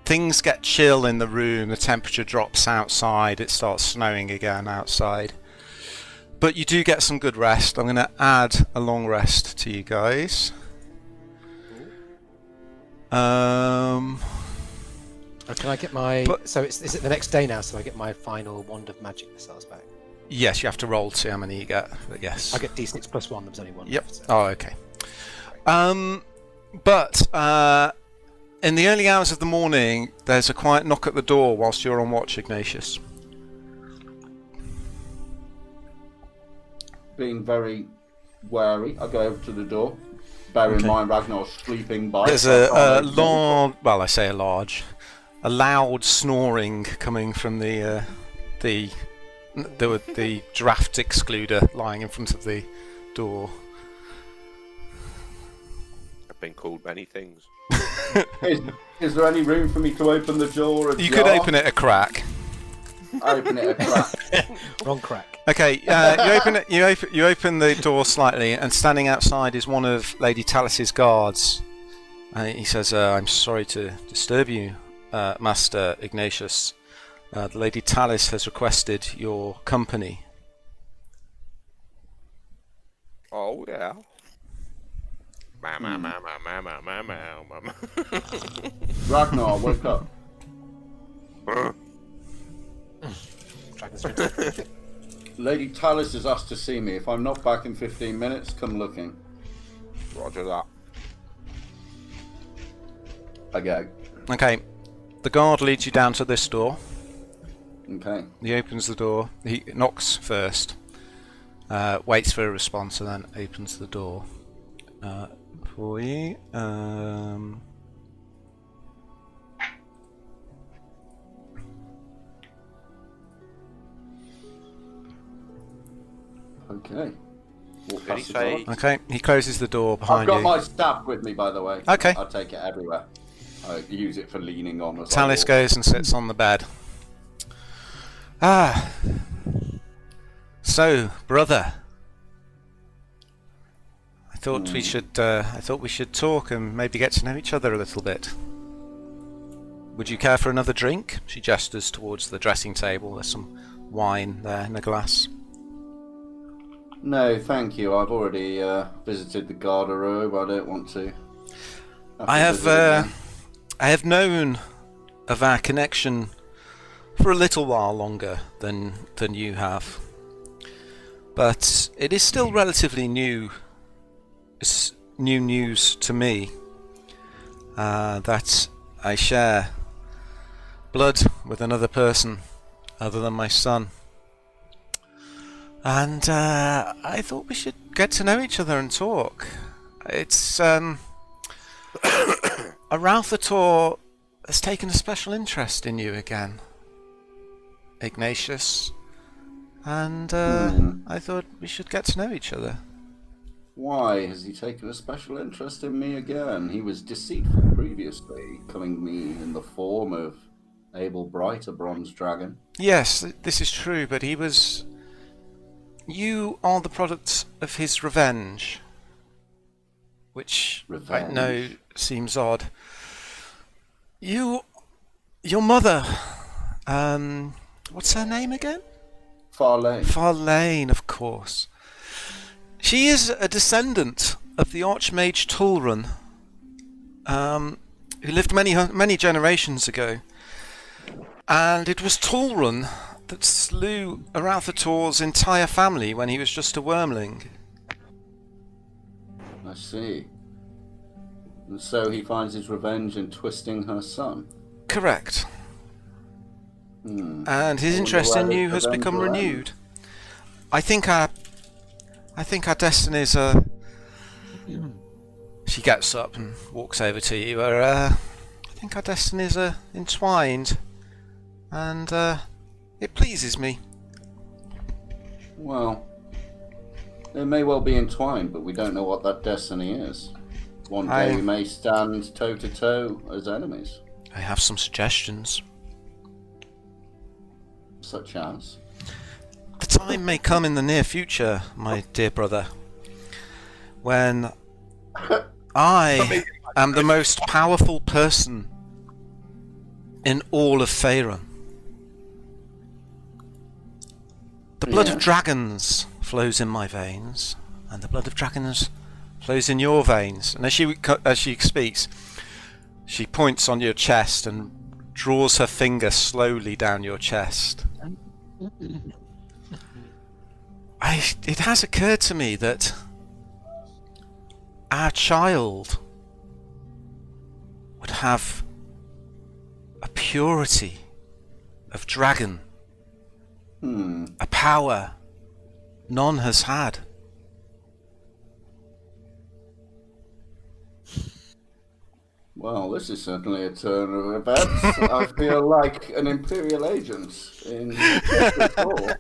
Things get chill in the room, the temperature drops outside, it starts snowing again outside. But you do get some good rest. I'm going to add a long rest to you guys. Oh, can I get my? So is it the next day now? So I get my final wand of magic missiles back. Yes, you have to roll to see how many you get, but yes. I get D6 plus 1. There was only one. Yep. left, so. Oh, okay. But in the early hours of the morning, there's a quiet knock at the door whilst you're on watch, Ignatius. Being very wary, I go over to the door. Bear in mind Ragnar's sleeping by. There's a large, well, I say a loud snoring coming from the draft excluder lying in front of the door. I've been called many things. Is there any room for me to open the door? You could open it a crack. Open it a crack. Wrong crack. Okay, you open it. You open the door slightly, and standing outside is one of Lady Talis's guards. He says, "I'm sorry to disturb you, Master Ignatius. Lady Talis has requested your company." Oh yeah. Mama. Ragnar, wake up. Dragon's fantastic. Lady Talis has asked to see me. If I'm not back in 15 minutes, come looking. Roger that. I go. Okay. The guard leads you down to this door. Okay. He opens the door. He knocks first. Waits for a response and then opens the door for you. Okay. Walk Did he past the say- door. Okay, he closes the door I've behind got you. my staff with me, by the way. Okay. I'll take it everywhere. I use it for leaning on as I Talis walk. goes and sits on the bed. Ah. So, brother. I thought we should talk and maybe get to know each other a little bit. Would you care for another drink? She gestures towards the dressing table. There's some wine there in a glass. No, thank you. I've already visited the garderobe. I don't want to. I have known of our connection for a little while longer than you have, but it is still relatively new. It's new news to me that I share blood with another person other than my son. And I thought we should get to know each other and talk. It's Aralthator has taken a special interest in you again, Ignatius, and I thought we should get to know each other. Why has he taken a special interest in me again? He was deceitful previously, coming me in the form of Abel Bright, a bronze dragon. Yes, this is true, but he was... You are the product of his revenge, which I know seems odd. Your mother, what's her name again? Farlane. Farlane, of course. She is a descendant of the Archmage Tulrun, who lived many generations ago. And it was Tulrun that slew Aralthator's entire family when he was just a wormling. I see. And so he finds his revenge in twisting her son. Correct. And his interest in you has become renewed. I think our destinies are... She gets up and walks over to you. I think our destinies are entwined, and it pleases me. Well, they may well be entwined, but we don't know what that destiny is. One day we may stand toe to toe as enemies. I have some suggestions. Such as? The time may come in the near future, my dear brother, when I am the most powerful person in all of Faerun. The blood of dragons flows in my veins, and the blood of dragons flows in your veins. And as she speaks, she points on your chest and draws her finger slowly down your chest. It has occurred to me that our child would have a purity of dragon, a power none has had. Well, this is certainly a turn of events. I feel like an Imperial agent in Discord.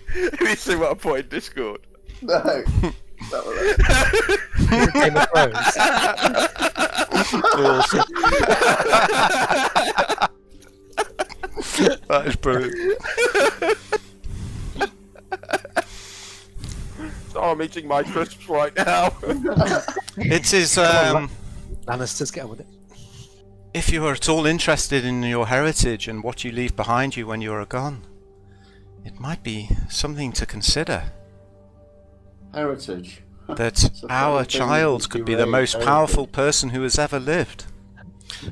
Have you seen what I put in Discord? No. That was it. Game of Thrones. That is brilliant. So I'm eating my crisps right now. It is, Lannisters, get on with it. if you are at all interested in your heritage and what you leave behind you when you are gone, it might be something to consider. Heritage. That our child could be the most powerful person who has ever lived.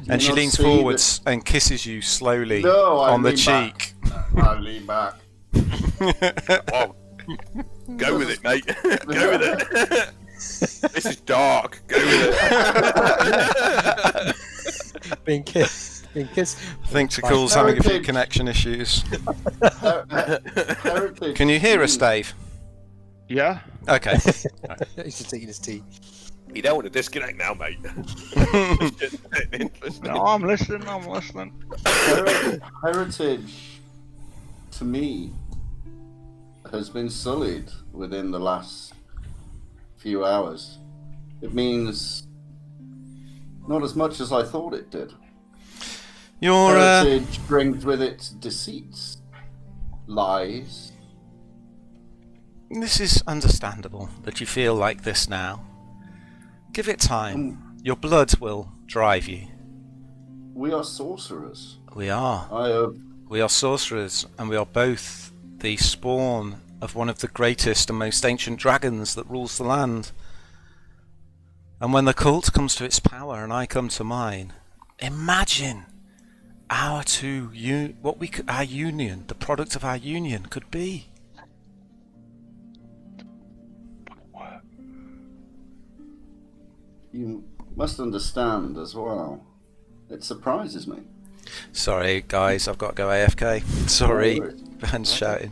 And she not leans see forwards and kisses you slowly No, I on the lean cheek. I lean back. Wow. Go with it, mate. Go with it. This is dark. Go with it. Being kissed. I think Tickle's having a few connection issues. Heritage. Can you hear us, Dave? Yeah. Okay. He's just taking his tea. You don't want to disconnect now, mate. No, I'm listening. Heritage, to me, has been sullied within the last few hours. It means not as much as I thought it did. Your Heritage brings with it deceits, lies. this is understandable that you feel like this now. Give it time. Your blood will drive you. We are sorcerers. We are. We are sorcerers, and we are both the spawn of one of the greatest and most ancient dragons that rules the land. And when the cult comes to its power and I come to mine, imagine our our union, the product of our union could be. You must understand as well. It surprises me. Sorry, guys, I've got to go AFK. Sorry, Ben's shouting.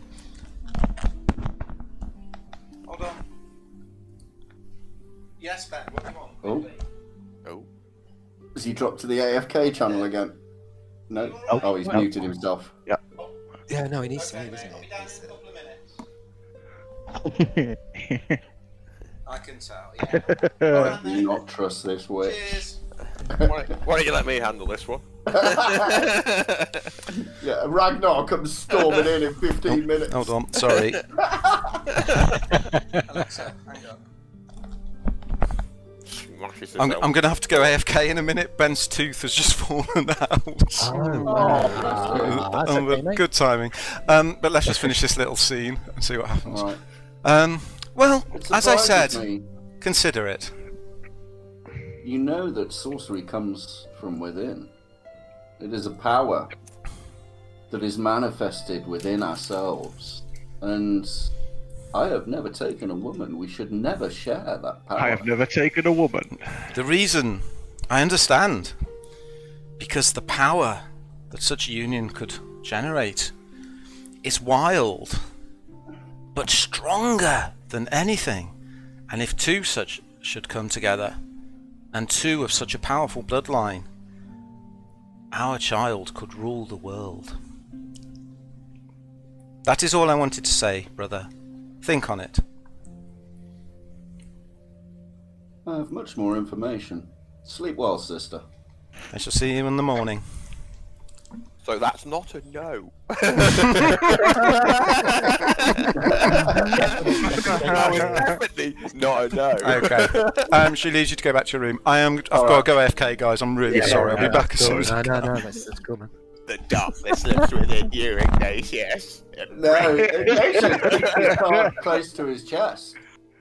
Hold on. Yes, Ben, what do you want? Oh. Oh. Has he dropped to the AFK channel again? No? Oh, he's muted himself. Yeah, no, he needs to, doesn't he? I can tell, yeah. I do not trust this witch. Cheers. Why don't you let me handle this one? Yeah, Ragnar comes storming in 15 minutes. Hold on, sorry. Alexa, hang up. I'm going to have to go AFK in a minute. Ben's tooth has just fallen out. That's okay, mate. Good timing. But let's just finish this little scene and see what happens. Right. Well, It as I surprises said, me. consider it. You know that sorcery comes from within. It is a power that is manifested within ourselves. And I have never taken a woman. We should never share that power. I have never taken a woman. The reason, I understand, because the power that such a union could generate is wild, but stronger than anything. And if two such should come together, and two of such a powerful bloodline, our child could rule the world. That is all I wanted to say, brother. Think on it. I have much more information. Sleep well, sister. I shall see you in the morning. So that's not a no. Definitely not a no. Okay. She leaves you to go back to your room. I've got to go AFK, guys. I'm really sorry. I'll be back as soon as I can. No, that's cool, man. The darkness lives within you, Ignatius. No, Ignatius keeps his card close to his chest.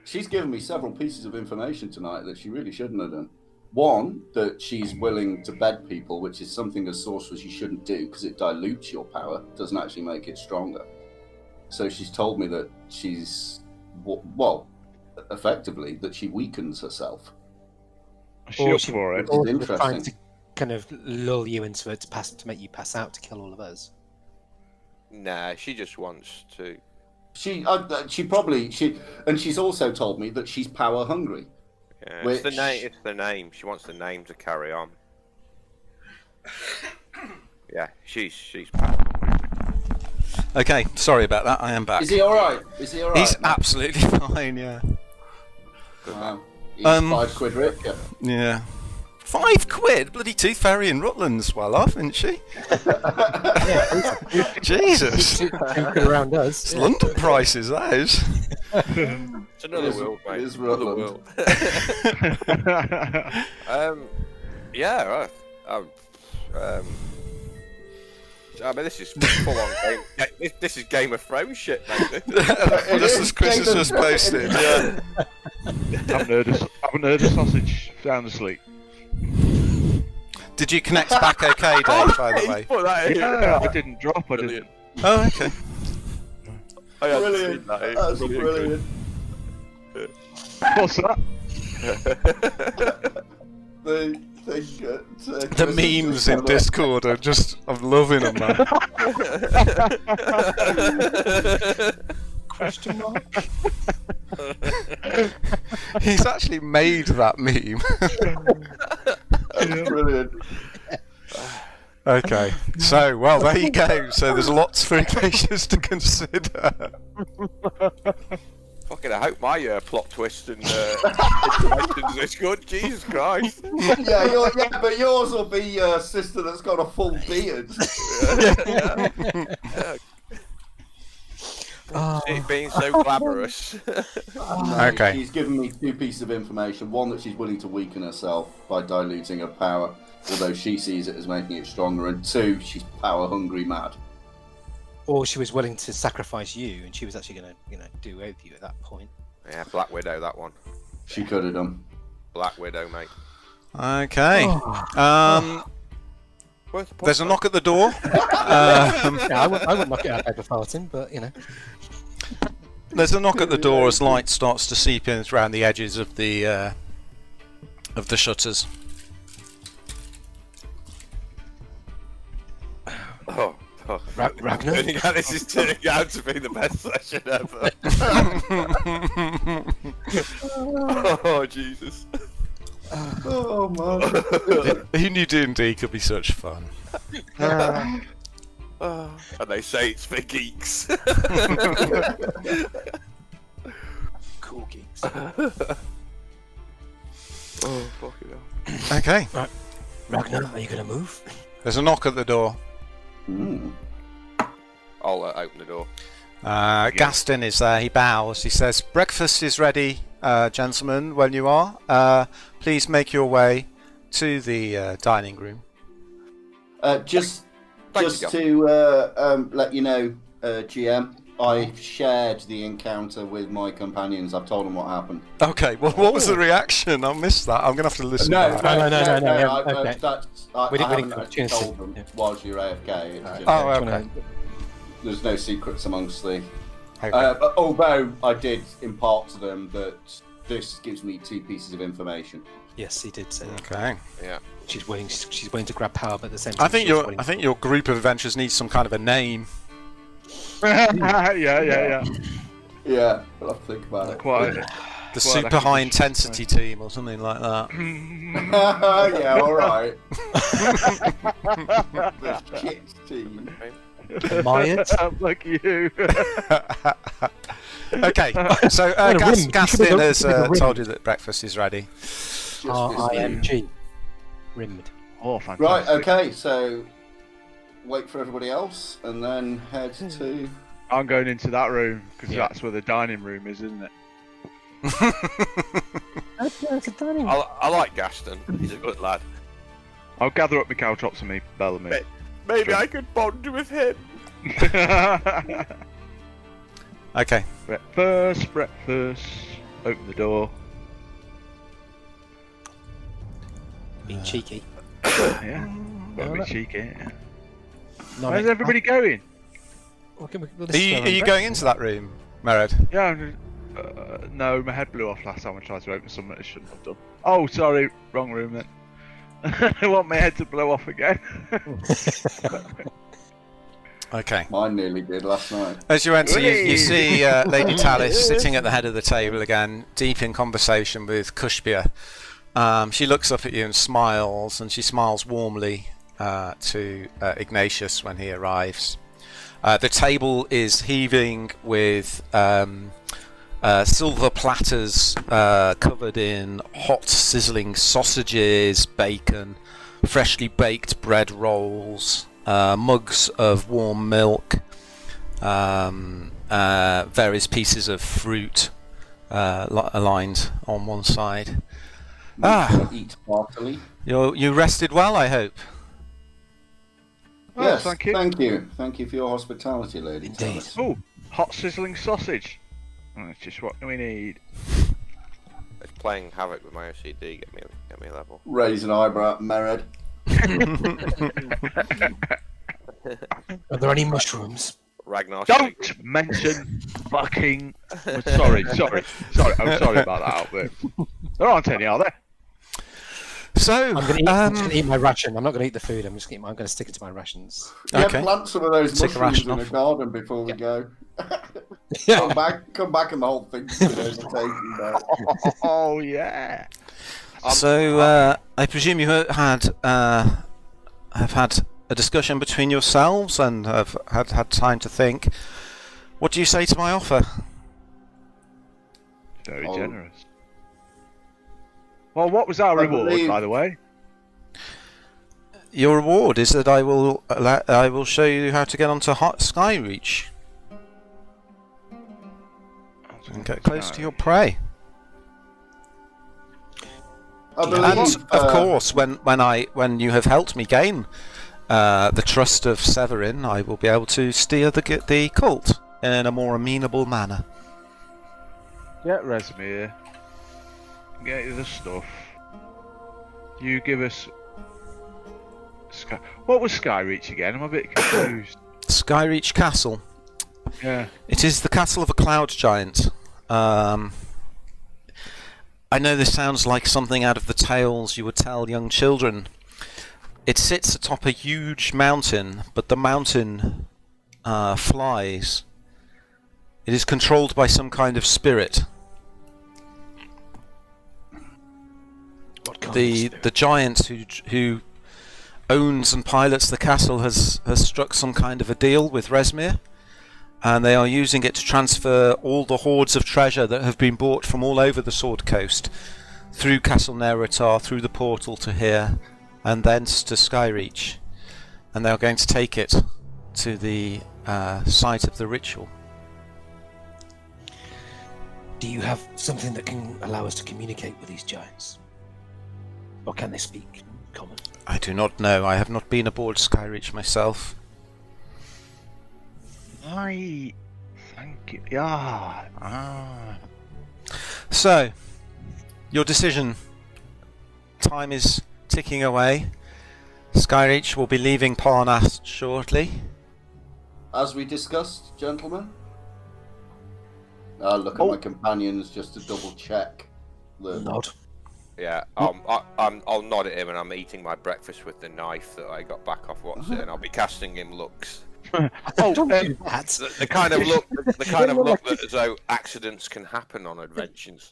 She's given me several pieces of information tonight that she really shouldn't have done. One, that she's willing to bed people, which is something as sorcerers you shouldn't do because it dilutes your power, doesn't actually make it stronger. So she's told me that she's, well, effectively, that she weakens herself. She up for it. Or- Or Interesting. trying to kind of lull you into it to make you pass out to kill all of us. Nah, she just wants to. She's also told me that she's power hungry. Yeah, Which- it's the name. She wants the name to carry on. Yeah, she's Okay, sorry about that. I am back. Is he all right? Is he all right? He's absolutely fine, yeah. Wow. He's £5 rich. Yeah. Yeah. £5? Bloody Tooth Fairy in Rutland's well off, isn't she? Jesus. Jumping around us. It's London prices, that is. It's another It is- world, mate. it is Another Rutland. world. Yeah, right. I mean, this is full on game. This is Game of Thrones shit, mate. Just as Chris has just posted. Yeah. haven't heard a sausage down the sleep. Did you connect back okay, Dave, by the way? Put that in. Yeah, I didn't drop. I Brilliant. didn't. Oh, okay. I hadn't Brilliant. seen that. That's brilliant. What's that? The memes in Discord are just, I'm loving them, man. Question mark? He's actually made that meme. Brilliant. Okay, so, well, there you go. So there's lots for Ignatius to consider. Fucking, I hope my plot twist and information is good. Jesus Christ. Yeah, but yours will be your sister that's got a full beard. It being so glamorous. No, Okay. She's given me 2 pieces of information. One, that she's willing to weaken herself by diluting her power, although she sees it as making it stronger. And 2, she's power hungry mad. Or she was willing to sacrifice you, and she was actually going to, do with you at that point. Yeah, Black Widow, that one. She could have done. Black Widow, mate. Okay. Where's the There's a knock at the door. Yeah, I wouldn't knock it out over farting, but There's a knock at the door as light starts to seep in around the edges of the shutters. Oh. Ragnar? This is turning out to be the best session ever. Oh, Jesus. Oh, man. Who knew D&D could be such fun? And they say it's for geeks. Cool geeks. Oh, fucking hell. Okay. Ragnar, are you going to move? There's a knock at the door. I'll open the door. Gaston is there. He bows. He says, "Breakfast is ready, gentlemen. When you are, please make your way to the dining room." Just Thank you. to let you know, GM, I shared the encounter with my companions. I've told them what happened. Okay. Well, what was the reaction? I missed that. I'm gonna have to listen. No, back. No, I okay. haven't We actually didn't told them yeah. whilst you're AFK. It's just- Oh, okay. There's no secrets amongst the... Okay. although I did impart to them that this gives me 2 pieces of information. Yes, he did say that. Okay. Yeah. She's willing to grab power, but at the same time, I think your group of adventurers needs some kind of a name. yeah. Yeah, I'll have to think about it. Quite. The super high intensity team or something like that. Yeah, alright. The kids team. Mired. Like you. Okay, so a rim. You Gaston should has have a rim. told you that breakfast is ready. Just this RIMG. Rimmed. Oh, fantastic. Right, okay, so wait for everybody else and then head to... I'm going into that room because Yeah. that's where the dining room is, isn't it? It's a dining room. I like Gaston. He's a good lad. I'll gather up my caltrops and me Bellamy. Maybe I could bond with him. Okay. breakfast. Open the door. Being cheeky. Yeah. Gotta be look. cheeky. No, Where's everybody going? Are you going into that room, Mered? Yeah. No, my head blew off last time I tried to open something I shouldn't have done. Oh, sorry, wrong room then. I want my head to blow off again. Okay. Mine nearly did last night. As you enter, you Whee! see Lady Talis sitting at the head of the table again, deep in conversation with Cushbia. She looks up at you and smiles, and she smiles warmly to Ignatius when he arrives. The table is heaving with silver platters covered in hot, sizzling sausages, bacon, freshly baked bread rolls, mugs of warm milk, various pieces of fruit aligned on one side. Eat heartily. You rested well, I hope. Oh, Yes, thank you. Thank you for your hospitality, Lady Indeed. Talis. Oh, hot sizzling sausage. Oh, that's just what we need. It's playing havoc with my OCD. Get me a level. Raise an eyebrow at Mered. Are there any mushrooms? Ragnar. shakes. Don't mention fucking. Sorry. I'm sorry about that, Albert. There aren't any, are there? So, I'm going to eat my ration. I'm not going to eat the food. I'm going to stick it to my rations. Yeah, Okay. plant some of those Take a mushrooms ration in the off. garden before we go. Come back, and the whole thing's been overtaken by. Oh yeah. So I presume you have had a discussion between yourselves and have had time to think. What do you say to my offer? Very Oh. generous. Well, what was our I reward, believe- by the way? Your reward is that I will show you how to get onto Skyreach and get close to your prey. I And believe, of course, when you have helped me gain the trust of Severin, I will be able to steer the cult in a more amenable manner. Get Resmir. Get you the stuff. You give us. What was Skyreach again? I'm a bit confused. Skyreach Castle. Yeah. It is the castle of a cloud giant. I know this sounds like something out of the tales you would tell young children. It sits atop a huge mountain, but the mountain flies. It is controlled by some kind of spirit. What kind of The spirit? giant who owns and pilots the castle has struck some kind of a deal with Resmir, and they are using it to transfer all the hoards of treasure that have been brought from all over the Sword Coast through Castle Neretar, through the portal to here, and thence to Skyreach. And they are going to take it to the site of the ritual. Do you have something that can allow us to communicate with these giants? Or can they speak common? I do not know. I have not been aboard Skyreach myself. Thank you. Yeah. Ah. So, your decision. Time is ticking away. Skyreach will be leaving Parnas shortly. as we discussed, gentlemen. I look at my companions just to double check. Nod. Yeah, I'll nod at him, and I'm eating my breakfast with the knife that I got back off what's it, and I'll be casting him looks. Don't do that. The kind of look, that as though accidents can happen on adventures.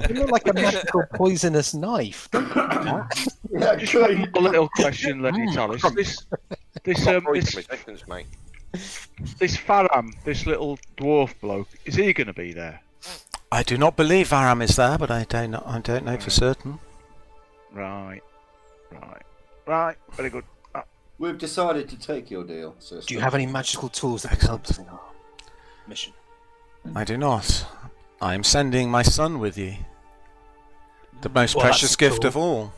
You look like a magical poisonous knife. Don't do that. Yeah, Just a little question, Lady Talis. This Mate. Faram, this little dwarf bloke, is he going to be there? I do not believe Varam is there, but I don't know for certain. Right. Very good. we've decided to take your deal, sister. Do you have any magical tools that can help us in our mission? I do not. I am sending my son with you. The most Well, precious that's gift cool. of all.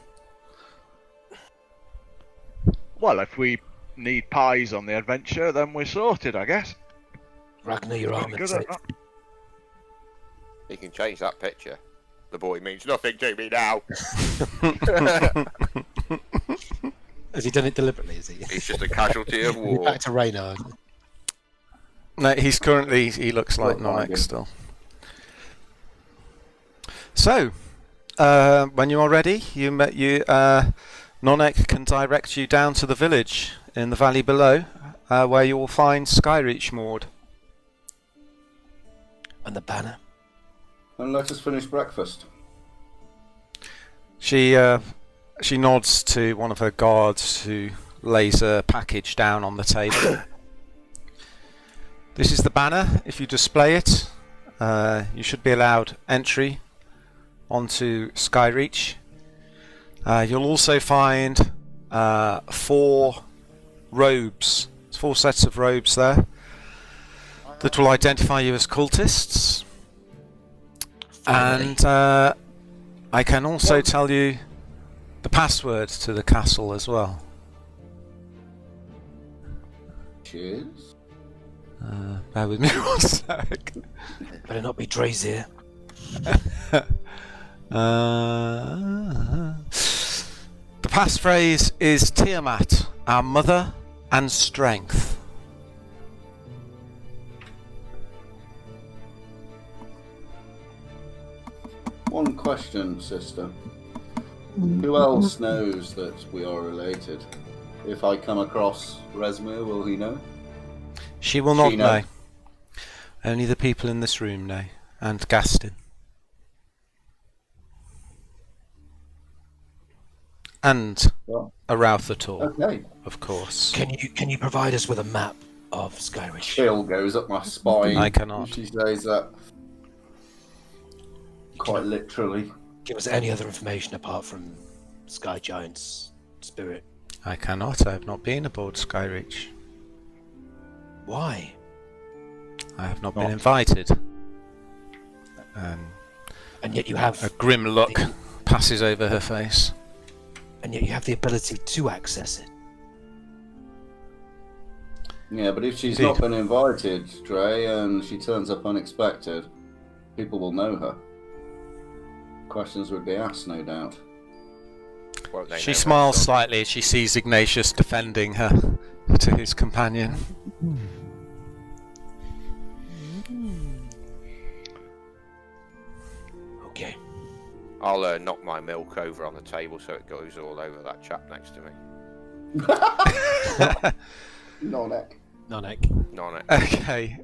Well, if we need pies on the adventure, then we're sorted, I guess. Ragnar, your Very arm good is at that. He can change that picture. The boy means nothing to me now. Has he done it deliberately, is he? He's just a casualty of war. Back to Reynard. No, he looks like Not like him. Nonek still. So, when you are ready, Nonek can direct you down to the village in the valley below, where you will find Skyreach moored. And the banner. And let us finish breakfast. She nods to one of her guards who lays a package down on the table. This is the banner. If you display it, you should be allowed entry onto Skyreach. You'll also find 4 robes, 4 sets of robes there that will identify you as cultists. Finally. And I can also tell you the password to the castle as well. Cheers. Bear with me one sec. Better not be Drazir. The passphrase is Tiamat, our mother and strength. One question, sister. Who else knows that we are related? If I come across Resmir, will he know? She will not She know. knows. Only the people in this room know. And Gaston. And Well, Arauthator, okay. of course. Can you provide us with a map of Skyreach? Chill goes up my spine. I cannot. She says that quite literally. Give us any other information apart from Sky Giant's spirit. I cannot. I have not been aboard Skyreach. Why? I have not been invited. And yet you have A grim look passes over her face. and yet you have the ability to access it. Yeah, but if she's Indeed. not been invited, Dre, and she turns up unexpected, people will know her. Questions would be asked, no doubt. Won't they She know smiles that? slightly as she sees Ignatius defending her to his companion. Okay. I'll knock my milk over on the table so it goes all over that chap next to me. Nonek. Nonek. Not it. Okay.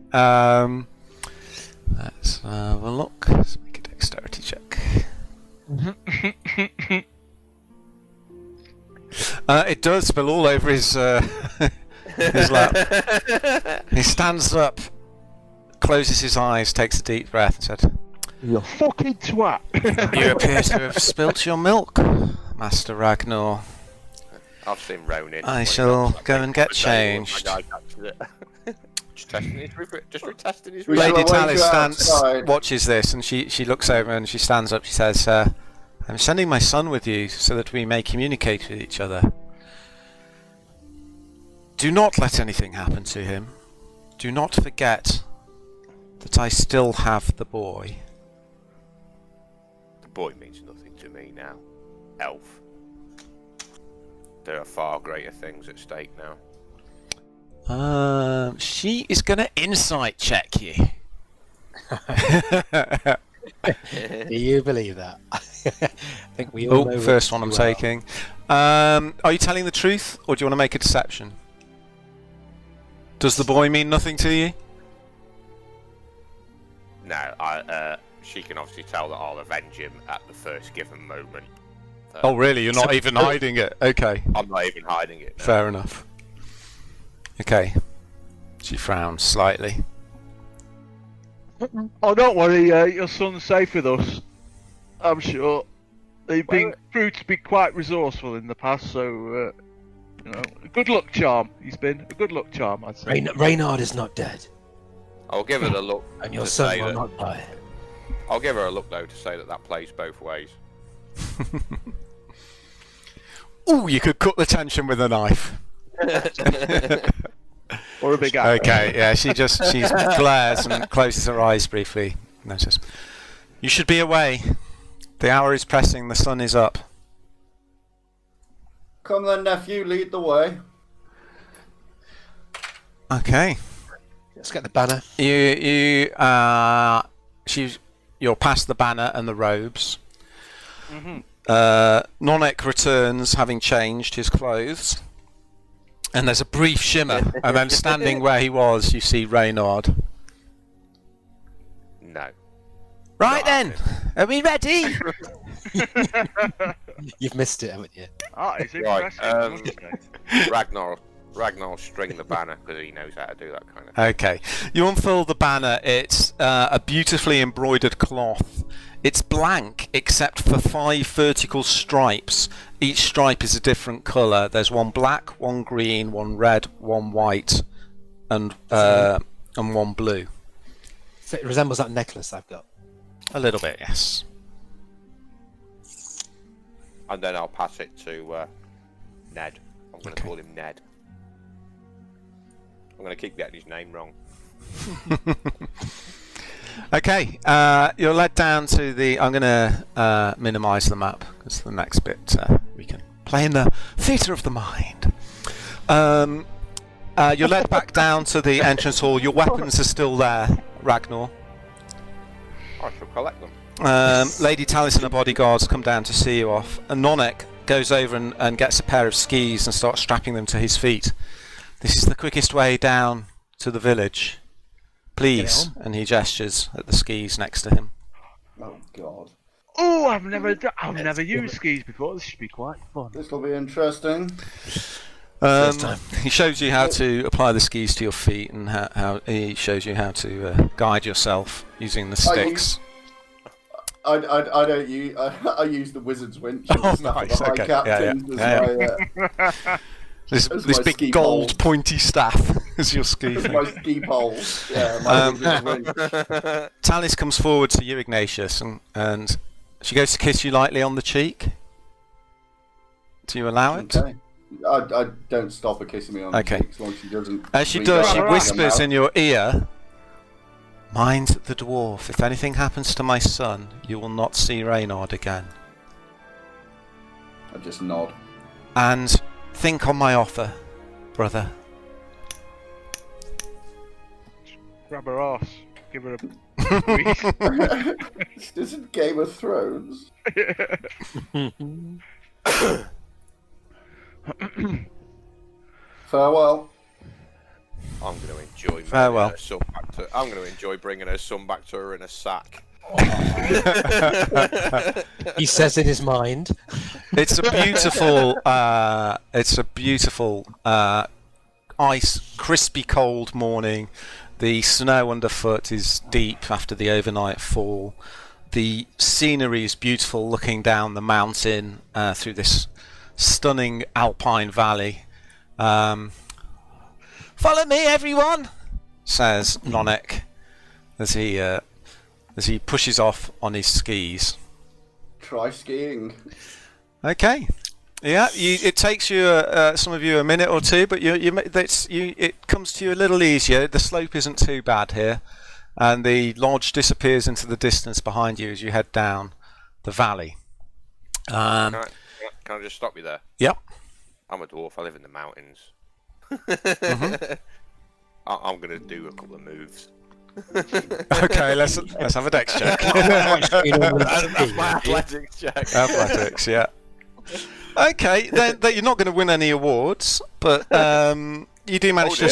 Let's have a look. Let's make a dexterity check. It does spill all over his his lap. He stands up, closes his eyes, takes a deep breath, and said, You fucking twat! "You appear to have spilt your milk, Master Ragnar. I've seen Ronin. I when he shall does that go thing and on get the table, changed." my guy catches it. Just testing his just retesting his We shall Lady await Talis you outside. watches this, and she looks over and she stands up. She says, "I'm sending my son with you so that we may communicate with each other. Do not let anything happen to him. Do not forget that I still have the boy." The boy means nothing to me now. Elf. There are far greater things at stake now. She is going to insight check you. Do you believe that? I think we all know. Oh, first what one I'm you are. taking. Are you telling the truth, or do you want to make a deception? Does the boy mean nothing to you? No, she can obviously tell that I'll avenge him at the first given moment. So Oh, really? You're not even hiding it? Okay, I'm not even hiding it. No. fair enough. Okay. She frowns slightly. Oh, don't worry, your son's safe with us. I'm sure. They've been proved to be quite resourceful in the past, so, you know, a good luck charm. He's been a good luck charm, I'd say. Reynard is not dead, I'll give her the look. and your to son say will that- not die. I'll give her a look though to say that plays both ways. Ooh, you could cut the tension with a knife. Or a big apple. Okay, yeah, she glares and closes her eyes briefly. Notice. You should be away. The hour is pressing, the sun is up. Come then, nephew, lead the way. Okay. Let's get the banner. You're past the banner and the robes. Mhm. Nonek returns, having changed his clothes. And there's a brief shimmer, and then standing where he was, you see Reynard. No. Right Not then, are we ready? You've missed it, haven't you? Ah, it's Right, impressive. wasn't it? Ragnar string the banner because he knows how to do that kind of. Okay, you unfurl the banner. It's a beautifully embroidered cloth. It's blank except for 5 vertical stripes. Each stripe is a different colour. There's one black, one green, one red, one white, and one blue. So it resembles that necklace I've got. A little bit, yes. And then I'll pass it to Ned. I'm going to call him Ned. I'm going to keep getting his name wrong. Okay, you're led down to the... I'm going to minimise the map, because the next bit we can play in the theatre of the mind. You're led back down to the entrance hall. Your weapons are still there, Ragnar. I shall collect them. Lady Talis and her bodyguards come down to see you off, and Nonek goes over and gets a pair of skis and starts strapping them to his feet. This is the quickest way down to the village. Please. And he gestures at the skis next to him. Oh God. Oh, I've never used skis before. This should be quite fun. This will be interesting. He shows you how to apply the skis to your feet, and how he shows you how to guide yourself using the sticks. I don't use. I use the wizard's winch. And Oh, stuff nice. at the Okay. high captains Yeah. This as big my ski gold poles. pointy staff is your ski as thing. my ski poles. Yeah, my wizard's winch. Talis comes forward to you, Ignatius, and she goes to kiss you lightly on the cheek. Do you allow it? Okay. I don't stop her kissing me on Okay. the cheek as long as she doesn't. As she breathe does, out she of her whispers mouth. in your ear, "Mind the dwarf. If anything happens to my son, you will not see Reynard again. I just nod. And think on my offer, brother." Grab her ass. Give her a squeeze. This isn't Game of Thrones. Farewell. I'm going to enjoy. Farewell. I'm going to enjoy bringing her son back to her in a sack. He says in his mind. It's a beautiful, ice, crispy cold morning. The snow underfoot is deep after the overnight fall. The scenery is beautiful, looking down the mountain through this stunning alpine valley. Follow me, everyone, says Nonek as he pushes off on his skis. Try skiing. Okay. Yeah, it takes you some of you a minute or two, but it comes to you a little easier. The slope isn't too bad here, and the lodge disappears into the distance behind you as you head down the valley. Can I just stop you there? Yep. I'm a dwarf. I live in the mountains. Mm-hmm. I'm going to do a couple of moves. Okay, let's have a dex check. That's my athletics check. Athletics, yeah. Okay, then you're not going to win any awards, but you do manage to.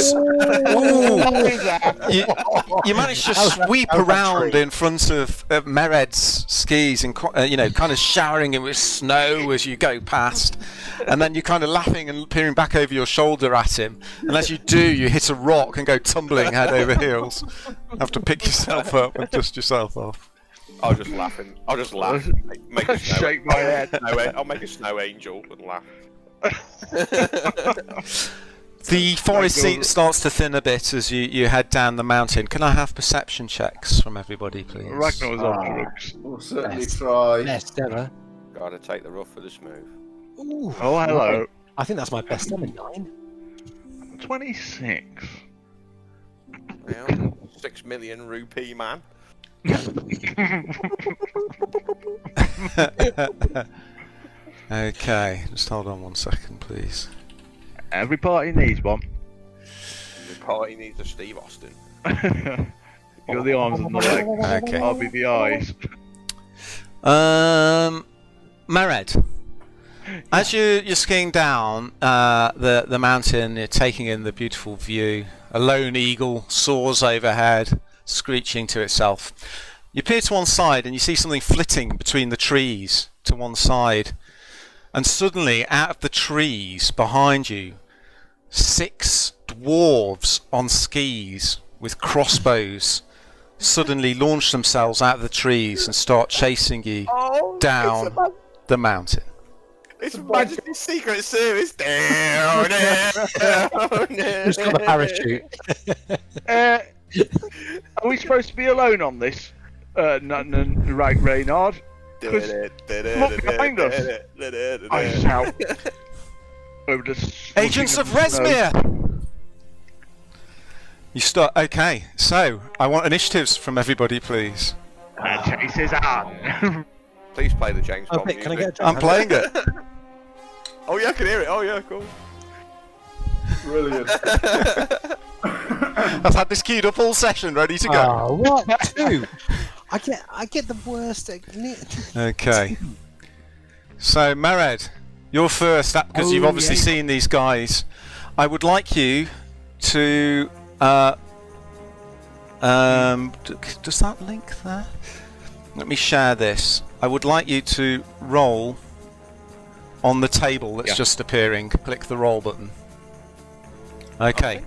You manage to sweep around in front of Mered's skis and kind of showering it with snow as you go past, and then you're kind of laughing and peering back over your shoulder at him. And as you do, you hit a rock and go tumbling head over heels. Have to pick yourself up and dust yourself off. I'll just laugh. Make a snow, Shake my head. I'll make a snow angel and laugh. The forest starts to thin a bit as you head down the mountain. Can I have perception checks from everybody, please? Ragnar's on drugs. We'll certainly Best. try. Best ever. Gotta take the rough for the smooth. Ooh, Oh, hello. I think that's my best ever 9. 26. Well, 6 million rupee, man. Okay, just hold on 1 second, please. Every party needs one. The party needs a Steve Austin. You're the arms and the legs. Okay. I'll be the eyes. Mered, as you're skiing down the mountain, you're taking in the beautiful view. A lone eagle soars overhead, screeching to itself. You peer to one side and you see something flitting between the trees to one side. And suddenly, out of the trees behind you, 6 dwarves on skis with crossbows suddenly launch themselves out of the trees and start chasing you down the mountain. It's Majesty's Secret Service. Down, down, Who's got the parachute? Are we supposed to be alone on this? Right, Reynard? Look behind us. I shout. Over the Agents of Resmere! You start. Okay, so I want initiatives from everybody, please. And chases on. Please play the James Oh, Bond Vic, can I music. get a I'm playing it. Oh yeah, I can hear it. Oh yeah, cool. Brilliant. I've had this queued up all session, ready to go. Oh, what? 2? I get the worst. Okay. So, Mered, you're first up because you've obviously seen these guys. I would like you to. Does that link there? Let me share this. I would like you to roll on the table that's just appearing. Click the roll button. Okay.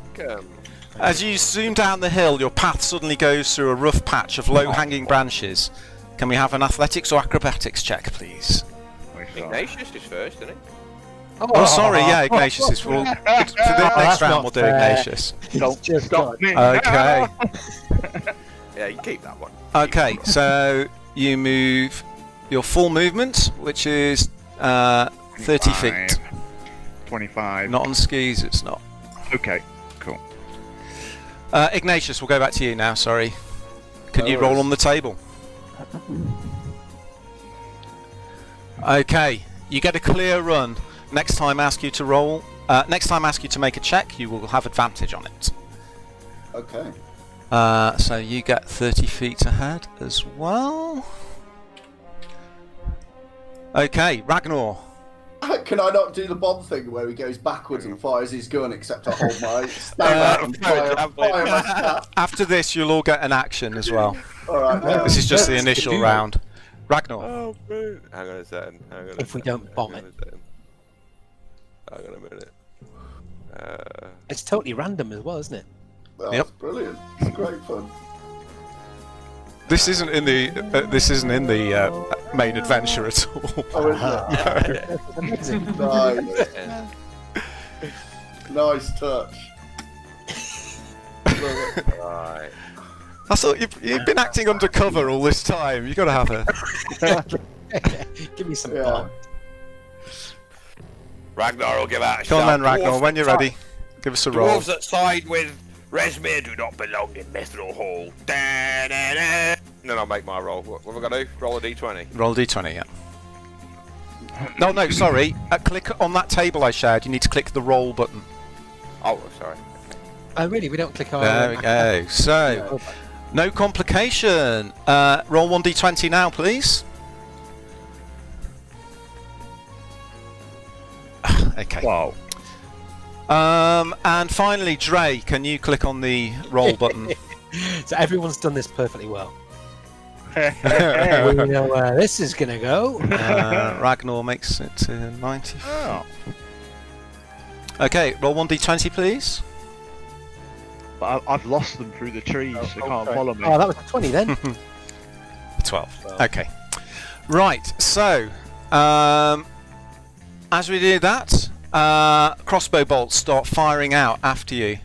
As you zoom down the hill, your path suddenly goes through a rough patch of low-hanging branches. Can we have an athletics or acrobatics check, please? Ignatius is first, isn't he? Oh, sorry, yeah, Ignatius is. For the next round, we'll do Ignatius. Stop me. Okay. Yeah, you keep that one. Okay, so you move your full movement, which is 30 feet. 25. Not on skis, it's not. Okay, cool. Ignatius, we'll go back to you now, sorry. Can you roll on the table? Okay, you get a clear run. Next time I ask you to roll, next time I ask you to make a check, you will have advantage on it. Okay. So you get 30 feet ahead as well. Okay, Ragnar. Can I not do the bomb thing where he goes backwards and fires his gun, except I hold my staff and fire my staff? After this, you'll all get an action as well. Alright. This is just the initial round. Ragnar. Oh, brilliant. Hang on a second. If we don't bomb it. Hang on a minute. It's totally random as well, isn't it? That's brilliant. It's great fun. This isn't in the main adventure at all. Oh, is it? Nice. Nice touch. Right. I thought you've been acting undercover all this time. You've got to have a. Give me some Yeah. bomb. Ragnar will give out a Come on shout. then, Ragnar. Dwarves When you're that ready, give us a roll. Dwarves that side with Resmir do not belong in Mithril Hall. Da-da-da. And then I'll make my roll. What have I got to do? Roll a d20. Roll d20, yeah. No, sorry. Click on that table I shared. You need to click the roll button. Oh, sorry. Oh, really? We don't click on. There we go. So, no complication. Roll 1d20 now, please. Okay. Wow. And finally, Dre, can you click on the roll button? So everyone's done this perfectly well. We know where this is gonna go. Ragnar makes it to 90. Oh. Okay, roll 1d20, please. But I've lost them through the trees. They can't follow me. Oh, that was a 20 then. 12. Okay. Right, so, as we do that, crossbow bolts start firing out after you.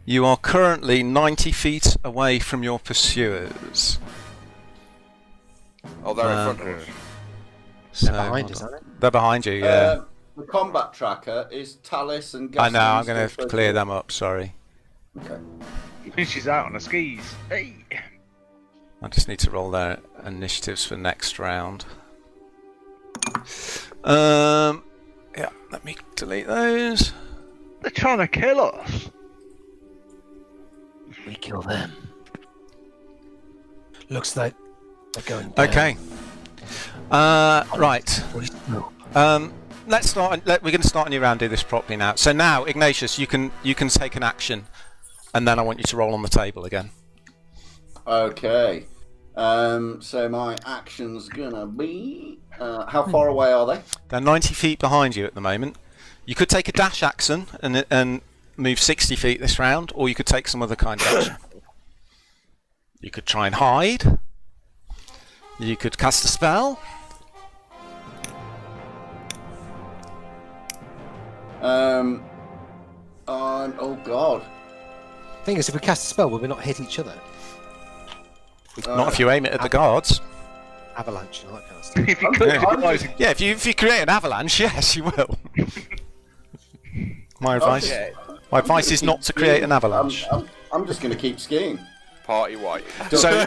You are currently 90 feet away from your pursuers. Oh, they're in front of us. So, They're behind us, aren't they? They're behind you, yeah. The combat tracker is Talis and I know, I'm Gaston going to still clear present? them up, sorry. Okay. She's out on the skis. Hey. I just need to roll their initiatives for next round. Yeah, let me delete those. They're trying to kill us. We kill them. Looks like they're going down. Okay. Right. Let's start. We're going to start a new round. Do this properly now. So now, Ignatius, you can take an action, and then I want you to roll on the table again. Okay. So my action's gonna be. How far away are they? They're 90 feet behind you at the moment. You could take a dash action and move 60 feet this round, or you could take some other kind of action. You could try and hide. You could cast a spell. Oh god. Thing is, if we cast a spell, will we not hit each other? Not if you aim it at the guards. Avalanche and all that kind of stuff. If you could, Yeah, if you create an avalanche, yes, you will. My advice. Okay. My advice is not to create an avalanche. I'm just gonna keep skiing. Party white. So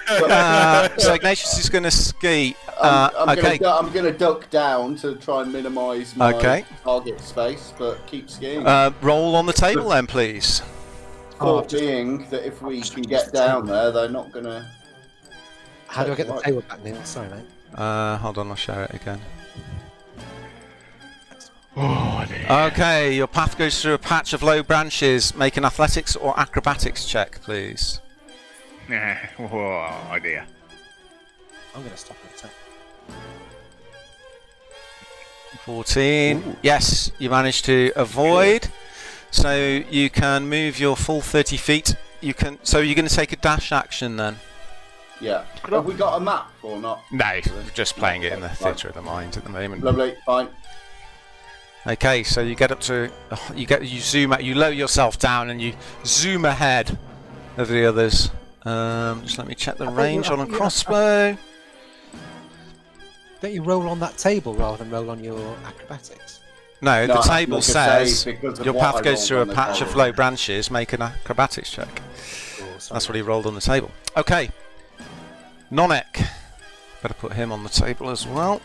Ignatius is going to ski. I'm Okay. gonna duck down to try and minimise my Okay. target space, but keep skiing. Roll on the table then, please. Thought being that if we can get down there, they're not gonna. How do I get the table back, Neil? Sorry, mate. Hold on, I'll share it again. Oh, dear. Okay, your path goes through a patch of low branches. Make an athletics or acrobatics check, please. Oh, dear. I'm going to stop an attack. 14. Ooh. Yes, you managed to avoid. So you can move your full 30 feet. So you're going to take a dash action then? Yeah. Have we got a map or not? No, we're just playing it in the theatre of the mind at the moment. Lovely. Fine. Okay, so you get up to, you zoom out, you lower yourself down, and you zoom ahead of the others. Just let me check the range on a crossbow. Don't you roll on that table rather than roll on your acrobatics? No, No, the I have to table make a says save because of your what path I goes rolled through a on the patch of table. low branches. Make an acrobatics check. Oh, sorry. That's what he rolled on the table. Okay, Nonek. Better put him on the table as well.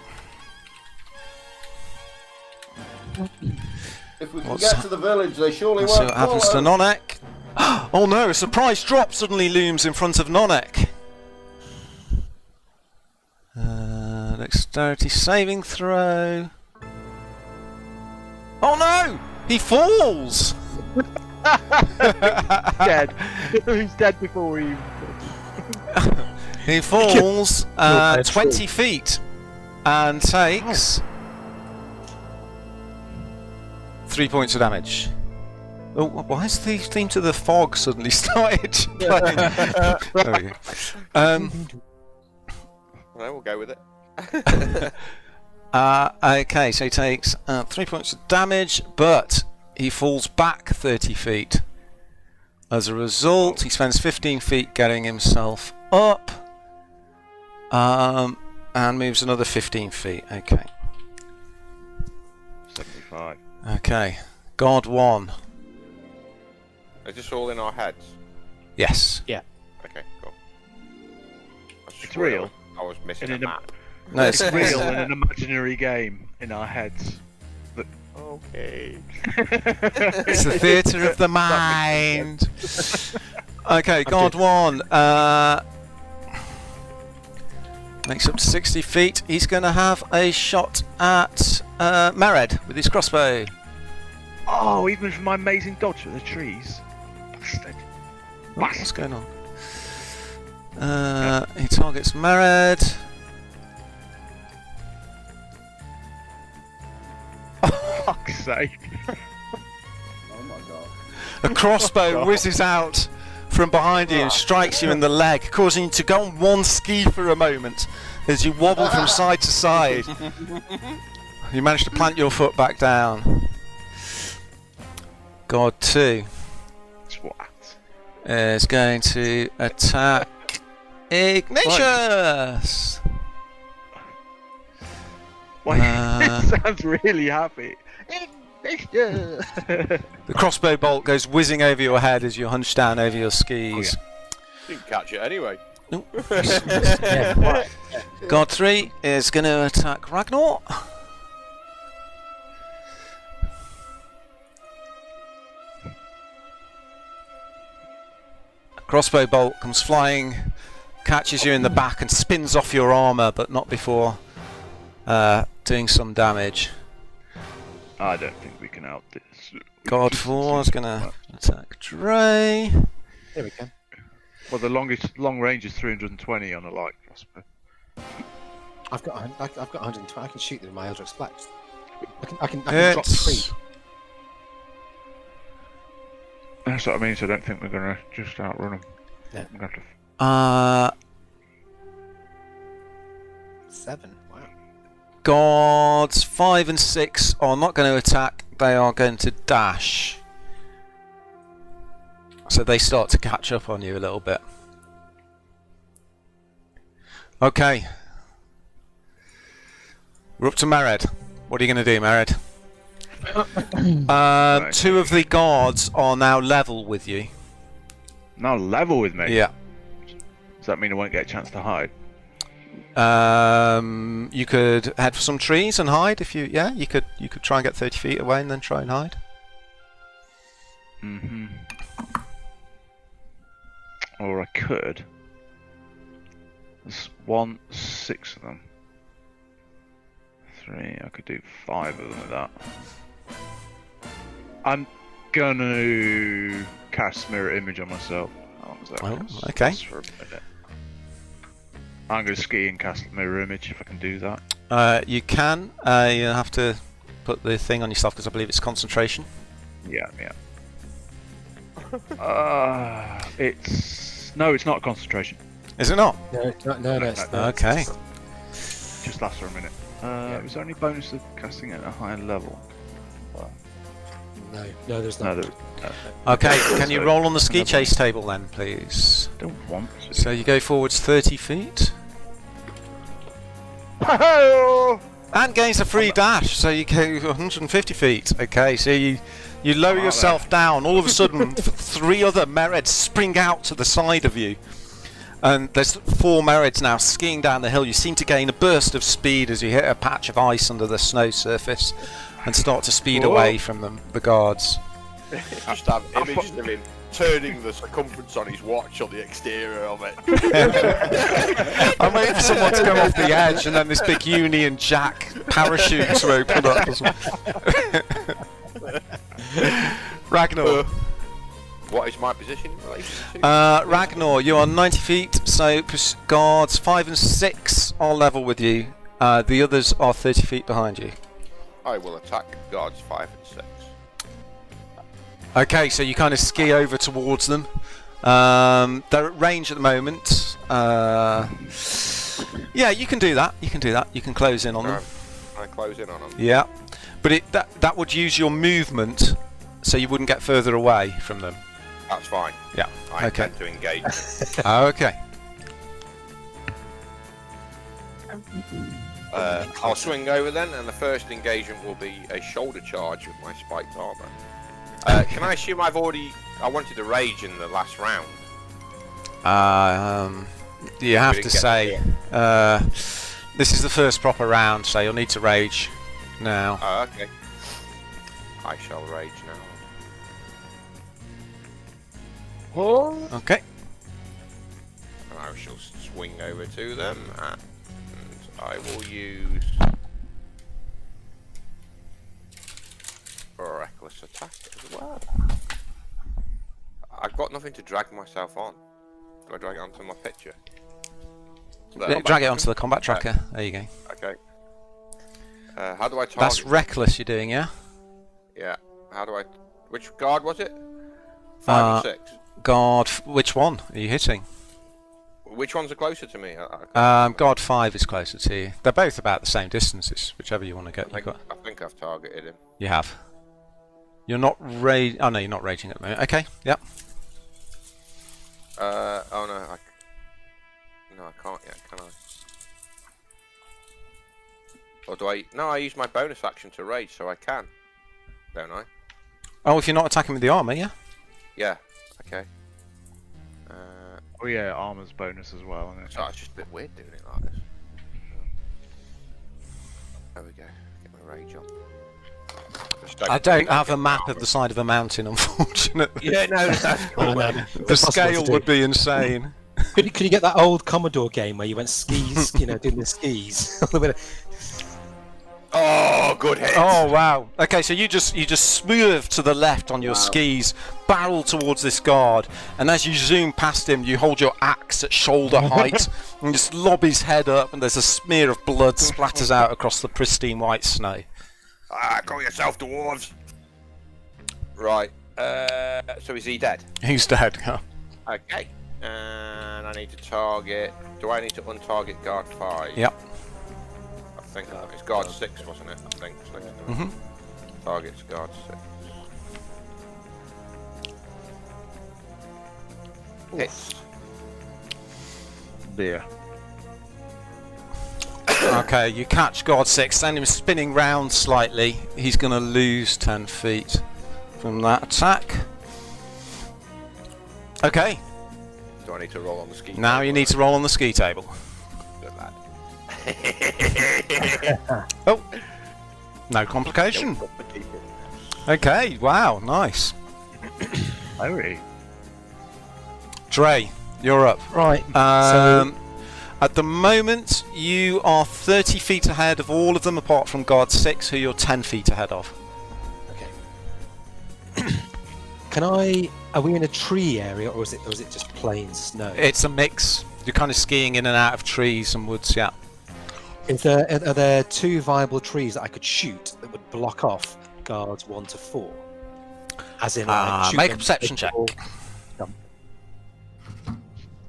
If we can What's get to the village, they surely Let's see won't what happens to follow. Nonek. Oh no, a surprise drop suddenly looms in front of Nonek. Dexterity saving throw. Oh no! He falls! Dead. He's dead before he... He falls No, 20 feet and takes 3 points of damage. Oh, why is the theme to the fog suddenly started playing? There we go. Well, we'll go with it. Okay, so he takes 3 points of damage, but he falls back 30 feet. As a result, he spends 15 feet getting himself up, and moves another 15 feet. Okay. 75. Okay. God 1. Is this all in our heads? Yes. Okay, cool. It's real. I was missing And a in a- map. No, It's real in an imaginary game in our heads. Okay. it's the theatre of the mind. Okay, God 1. Makes up to 60 feet. He's going to have a shot at Mered with his crossbow. Oh, even from my amazing dodge through the trees. Bastard. Oh, what's going on? He targets Mered. Fuck's sake. Oh my god. A crossbow whizzes out from behind you and strikes you in the leg, causing you to go on one ski for a moment as you wobble from side to side. You manage to plant your foot back down. God 2 Swat. is going to attack Ignatius. Why? It sounds really happy. The crossbow bolt goes whizzing over your head as you hunch down over your skis. Didn't catch it anyway. Nope. Yeah, right. God 3 is going to attack Ragnar. Crossbow bolt comes flying, catches you in the back and spins off your armour, but not before doing some damage. I don't think we can out this. God 4 is going to attack Dre. There we go. Well, the long range is 320 on a light crossbow. I've got 120. I can shoot them with my Eldritch Blast. I can drop 3. It's That's what I mean, so I don't think we're gonna just outrun them. Yeah. We're gonna have to 7. Wow. Gods 5 and 6 are not going to attack, they are going to dash. So they start to catch up on you a little bit. Okay. We're up to Mered. What are you going to do, Mered? Two of the guards are now level with you. now level with me. Yeah. Does that mean I won't get a chance to hide? You could head for some trees and hide if you. Yeah, you could try and get 30 feet away and then try and hide. Mm-hmm. Or I could. want 6 of them. 3, I could do 5 of them with that. I'm gonna cast mirror image on myself. How long does that cast? Okay. Just for a minute. I'm gonna ski and cast mirror image if I can do that. You can. You have to put the thing on yourself because I believe it's concentration. Yeah. It's not concentration. Is it not? No, it's not. No, it's not. Okay. Just lasts for a minute. Is there any bonus of casting at a higher level? No, there's No, not. Okay, can you So, roll on the ski another- chase table then, please? don't want to. So you go forwards 30 feet. Oh! And gains a free dash, so you go 150 feet. Okay, so you lower yourself down. All of a sudden, 3 other Mereds spring out to the side of you. And there's 4 Mereds now skiing down the hill. You seem to gain a burst of speed as you hit a patch of ice under the snow surface and start to speed away from them, the guards. Just have images of him turning the circumference on his watch on the exterior of it. I'm waiting for someone to go off the edge and then this big Union Jack parachute to open up. Ragnar. What is my position in relation to? Ragnar, you are 90 feet, so guards 5 and 6 are level with you. The others are 30 feet behind you. I will attack guards 5 and 6. Okay, so you kind of ski over towards them. They're at range at the moment. Yeah, you can do that. You can close in on them. I close in on them. Yeah, but that would use your movement, so you wouldn't get further away from them. That's fine. Yeah. I Okay. intend to engage. Okay. I'll swing over then, and the first engagement will be a shoulder charge with my spiked armor. Can I assume I wanted to rage in the last round? You have We to didn't get say, this is the first proper round, so you'll need to rage now. Oh, okay. I shall rage now. Okay. And I shall swing over to them, and I will use a reckless attack as well. I've got nothing to drag myself on. Do I drag it onto my picture? Drag it onto the combat tracker. There you go. Okay. How do I target? That's reckless you're doing, yeah? Yeah. How do I? Which guard was it? 5 and 6. Guard, which one are you hitting? Which ones are closer to me? Guard 5 is closer to you. They're both about the same distances, whichever you want to get. I think I've targeted him. You have. You're not raging. Oh no, you're not raging at the moment. Okay, yep. Oh no, no, I can't yet, can I? Or do I? No, I use my bonus action to rage, so I can, don't I? Oh, if you're not attacking with the armor, yeah. Yeah. Okay. Oh yeah, armor's bonus as well. Isn't it? So it's just a bit weird doing it like this. There we go. Get my rage on. I don't have a map of the side of a mountain, unfortunately. Yeah, no, that's cool. The scale would be insane. Could you get that old Commodore game where you went skis, doing the skis? Oh, good hit. Oh wow. Okay, so you just swerve to the left on your skis, barrel towards this guard, and as you zoom past him, you hold your axe at shoulder height and just lob his head up, and there's a smear of blood splatters out across the pristine white snow. Call yourself dwarves. Right. So is he dead? He's dead. Yeah. Okay. And I need to target. Do I need to untarget guard 5? Yep. I think it's guard 6, wasn't it? I think. Mhm. Target's guard 6. Hits. Dear. Okay, you catch guard 6, send him spinning round slightly. He's going to lose 10 feet from that attack. Okay, Do I need to roll on the ski? now you need to roll on the ski table. Good lad. Oh, no complication. Okay, wow, nice. Larry. Dre, you're up. Right. Um, At the moment, you are 30 feet ahead of all of them, apart from guard 6, who you're 10 feet ahead of. Okay. Are we in a tree area, or is it just plain snow? It's a mix. You're kind of skiing in and out of trees and woods, yeah. Are there 2 viable trees that I could shoot that would block off guards 1 to 4? As in, shoot make a them perception check. before-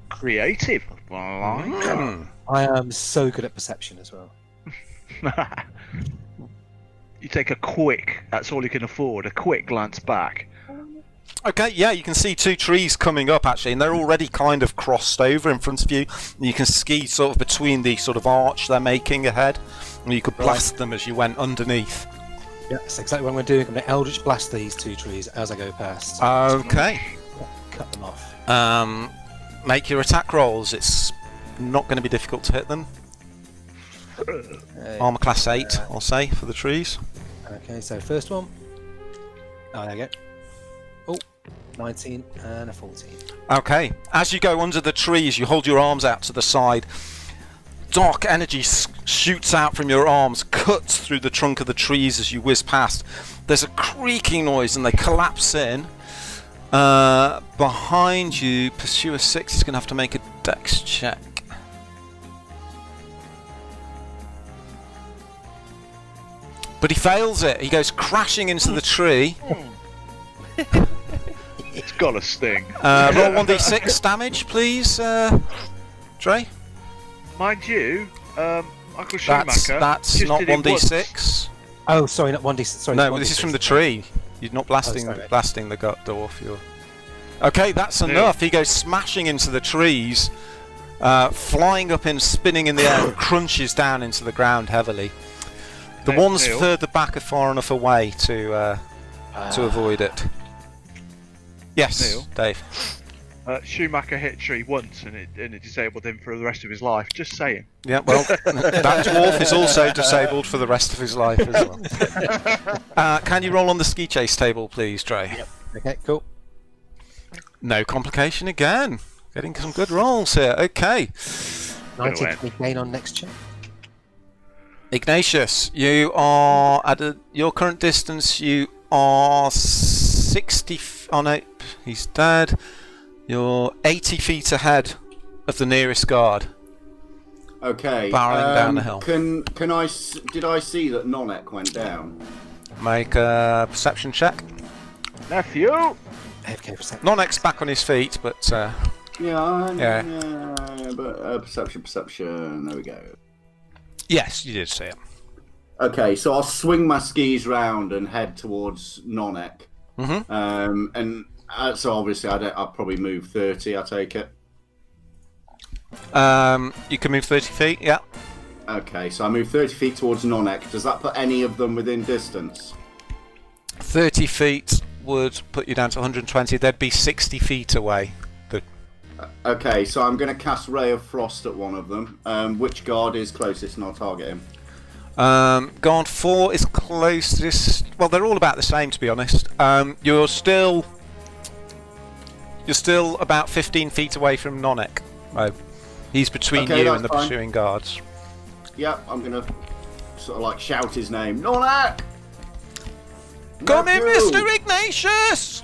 Creative. I am so good at perception as well. You take a quick, that's all you can afford, a quick glance back. Okay, yeah, you can see 2 trees coming up actually, and they're already kind of crossed over in front of you. You can ski sort of between the sort of arch they're making ahead, and you could blast them as you went underneath. Yeah, that's exactly what I'm going to do. I'm going to Eldritch Blast these 2 trees as I go past. Okay. Cut them off. Make your attack rolls. It's not going to be difficult to hit them. Armor class 8, I'll say, for the trees. Okay, so first one. Oh, there you go. Oh, 19 and a 14. Okay, as you go under the trees, you hold your arms out to the side. Dark energy shoots out from your arms, cuts through the trunk of the trees as you whiz past. There's a creaking noise and they collapse in. Behind you, Pursuer 6 is going to have to make a dex check. But he fails it. He goes crashing into the tree. It's got a sting. Roll 1d6 damage, please, Dre. Mind you, Uncle Schumacher. That's just not did it 1d6. Oh, sorry, not 1d6. Sorry, No, this is from the tree. You're not blasting the gut dwarf. Okay, that's enough. He goes smashing into the trees, flying up and spinning in the air, and crunches down into the ground heavily. The ones Neil. further back are far enough away to avoid it. Yes, Neil. Dave. Schumacher hit a tree once and it disabled him for the rest of his life. Just saying. Yeah, well, that dwarf is also disabled for the rest of his life as well. Can you roll on the ski chase table, please, Dre? Yep. Okay, cool. No complication again. Getting some good rolls here. Okay. 19 to gain on next check. Ignatius, you are at your current distance. You are 60. Oh no, he's dead. You're 80 feet ahead of the nearest guard. Okay. Barreling down the hill. Can I? Did I see that Nonek went down? Make a perception check. Nephew! AFK perception. Nonex's back on his feet, but Yeah. But perception. There we go. yes, you did see it. Okay, so I'll swing my skis round and head towards Nonek. Mm-hmm. So obviously I'll probably move 30. I take it. You can move 30 feet. Yeah. Okay, so I move 30 feet towards Nonek. Does that put any of them within distance? 30 feet would put you down to 120. They'd be 60 feet away. Okay, so I'm going to cast Ray of Frost at one of them. Which guard is closest, and I'll target him. Guard 4 is closest. Well, they're all about the same, to be honest. You're still about 15 feet away from Nonek. He's between you and the pursuing guards. Yeah, I'm going to sort of like shout his name. Nonek! Come in, Nephew! Mr. Ignatius!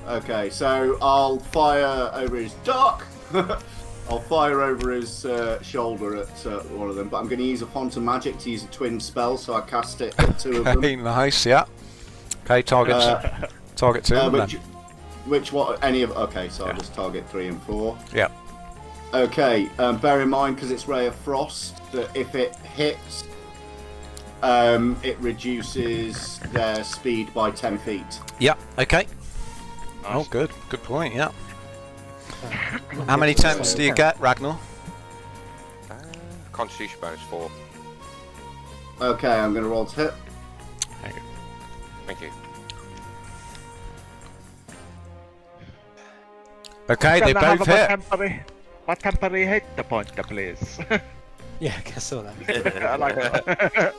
Okay, so I'll fire over his duck. I'll fire over his shoulder at one of them, but I'm going to use a font of magic to use a twin spell, so I cast it at 2 of them. Okay, nice, yeah. Okay, target 2 of them then. Which what? Any of? Okay, so I'll just target 3 and 4. Yeah. Okay, bear in mind because it's Ray of Frost that if it hits, it reduces their speed by 10 feet. Yeah, okay. Nice. Oh, good. Good point, yeah. How many attempts do you get, Ragnar? Constitution bonus 4. Okay, I'm going to roll to hit. Thank you. Okay, they Can I both have hit. a temporary hit the point, please. Yeah, I saw that. I like that.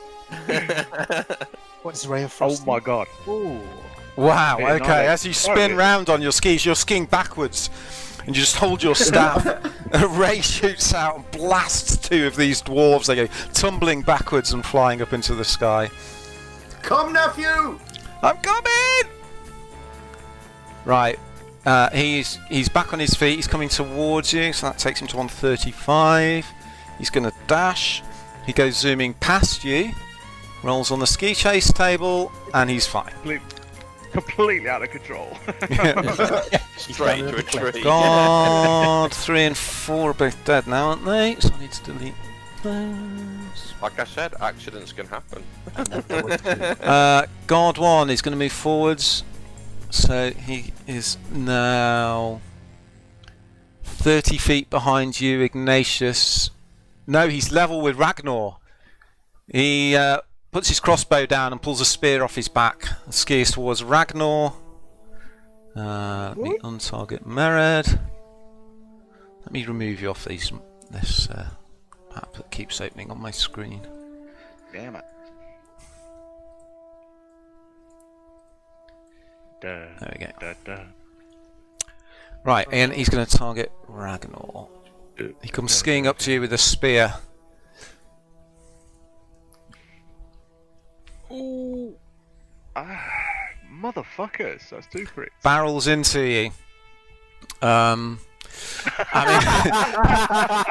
What's Ray of Oh Frost? my god. Ooh. Wow, Yeah, okay, nice. as you spin round on your skis, you're skiing backwards. and you just hold your staff, and a ray shoots out and blasts 2 of these dwarves. They go tumbling backwards and flying up into the sky. Come, nephew! I'm coming! Right. He's back on his feet. He's coming towards you, so that takes him to 135. He's going to dash. He goes zooming past you, rolls on the ski chase table, and he's fine. Completely out of control. Straight into a tree. God, 3 and 4 are both dead now, aren't they? So I need to delete those. Like I said, accidents can happen. God 1 is going to move forwards, so he is now 30 feet behind you, Ignatius. No, he's level with Ragnar. He puts his crossbow down and pulls a spear off his back and skiers towards Ragnar. Let me untarget Mered. Let me remove you off this map that keeps opening on my screen. Damn it. There we go. Da. Right, and he's going to target Ragnar. He comes skiing up to you with a spear. Ooh. Motherfuckers, that's 2 crits. Barrels into you. I mean,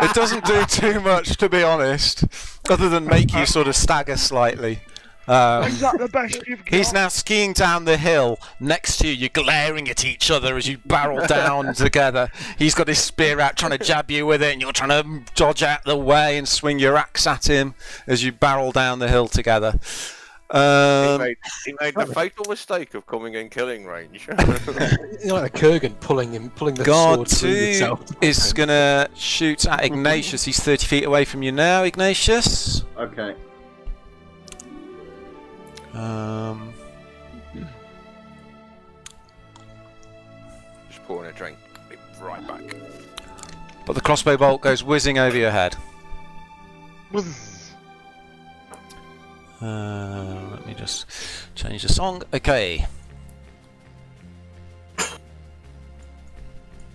it doesn't do too much, to be honest, other than make you sort of stagger slightly. Is that the best you've got? He's now skiing down the hill next to you. You're glaring at each other as you barrel down together. He's got his spear out trying to jab you with it, and you're trying to dodge out the way and swing your axe at him as you barrel down the hill together. He made the fatal mistake of coming in killing range. You know, like a Kurgan pulling the God sword through 2 itself. is going to shoot at Ignatius. He's 30 feet away from you now, Ignatius. Okay. Just pouring a drink. Be right back. But the crossbow bolt goes whizzing over your head. Let me just change the song. Okay.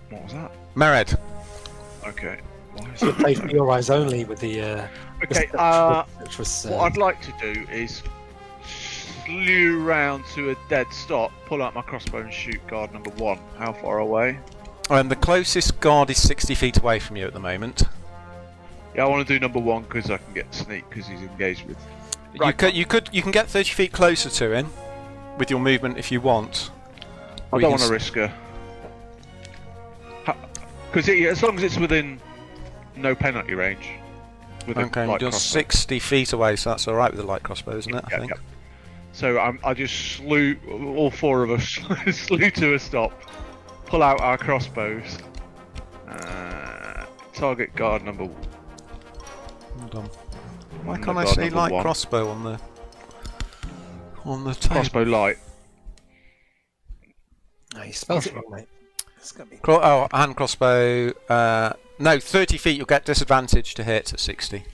What was that? Mered. Okay. Why is You it? played for your eyes only with the. Okay, which was. What I'd like to do is slew round to a dead stop, pull out my crossbow and shoot guard number 1. How far away? The closest guard is 60 feet away from you at the moment. Yeah, I want to do number 1 because I can get sneak because he's engaged with. You can get 30 feet closer to him with your movement if you want. I don't want to risk her. Because as long as it's within no penalty range. With Okay, a light you're crossbow. 60 feet away, so that's alright with the light crossbow, isn't it? I think. Yeah. So I just slew, all 4 of us slew to a stop, pull out our crossbows, target guard number 1. Hold on. Why And can't the I guard see number light 1. crossbow on the table? Crossbow light. No, you spelled it wrong, mate. It's gonna be. Hand crossbow. No, 30 feet. You'll get disadvantage to hit at 60.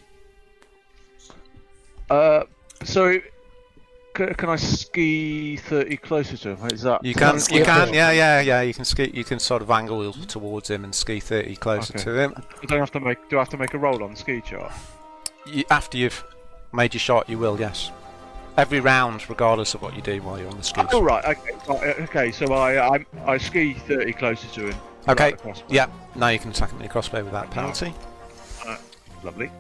So can I ski 30 closer to him? Is that You can. ski You can. uphill. Yeah. You can ski. You can sort of angle towards him and ski 30 closer Okay. to him. Do I have to make a roll on the ski chart? After you've made your shot, you will. Yes. Every round, regardless of what you do while you're on the skis. Oh right, okay. So I ski 30 closer to him. Okay. without the crossbow. Yeah. Now you can attack him with your crossbow without penalty. Lovely.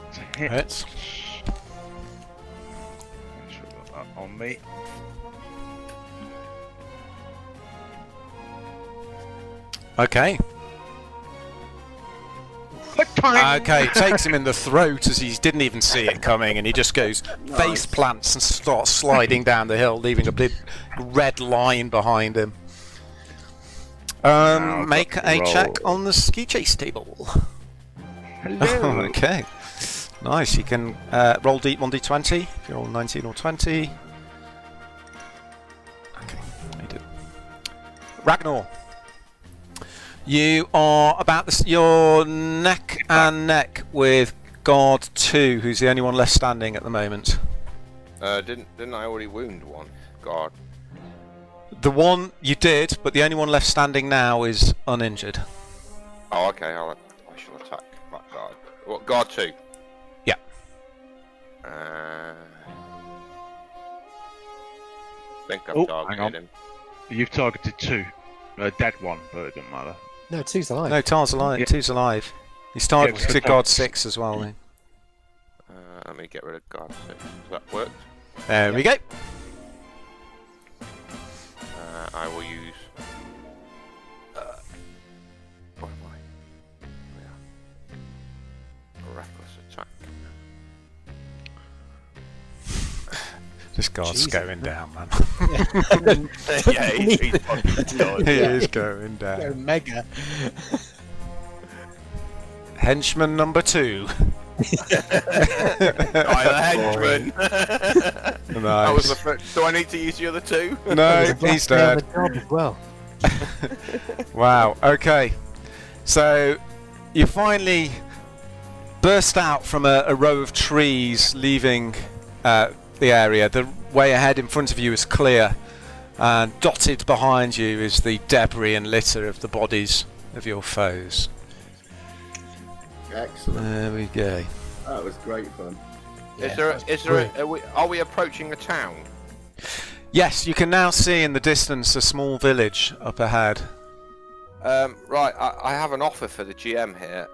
It's a hit. Hits. Make sure I've got that on me. Okay. Okay, takes him in the throat as he didn't even see it coming, and he just goes face plants and starts sliding down the hill, leaving a big red line behind him. I've Make got a to check roll. on the ski chase table. Hello. Okay, nice. You can roll 1d20 if you're on 19 or 20. Okay, you did. Ragnar. You are about your neck and neck with guard 2, who's the only one left standing at the moment. Didn't I already wound one? God. The one you did, but the only one left standing now is uninjured. Oh, okay. I shall attack that guard. What, guard 2? Yeah. I think I've Oh, targeted hang on. him. You've targeted 2. A dead one, but it doesn't matter. No, 2's alive. No, Tar's alive. Yeah. 2's alive. He's targeted Yeah, to but- guard 6 as well. Then. Let me get rid of guard 6. Has that worked? There we go. I will use. What am I? Yeah. Reckless attack. This guard's Jesus, going down, man. Yeah, he's fucking done. He is going down. Mega. Henchman number 2. I'm a henchman. That was the Nice. first. Do I need to use the other 2? No, he's dead. Job as well. Wow, okay. So, you finally burst out from a row of trees leaving the area. The way ahead in front of you is clear, and dotted behind you is the debris and litter of the bodies of your foes. Excellent. There we go. That was great fun. Are we approaching a town? Yes, you can now see in the distance a small village up ahead. Right, I have an offer for the GM here.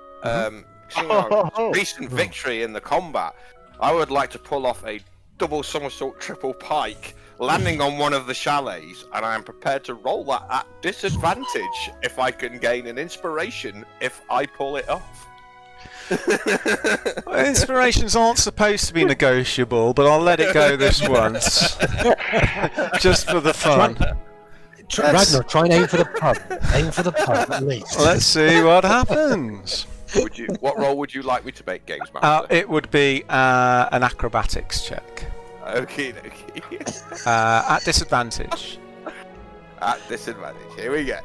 Seeing our recent victory in the combat, I would like to pull off a double somersault triple pike, landing on one of the chalets, and I am prepared to roll that at disadvantage if I can gain an inspiration if I pull it off. Well, inspirations aren't supposed to be negotiable, but I'll let it go this once. Just for the fun. Ragnar, try and aim for the pub. Aim for the pub, at least. Let's see what happens. What role would you like me to make, Games Master? It would be an acrobatics check. Okay. At disadvantage. At disadvantage. Here we go.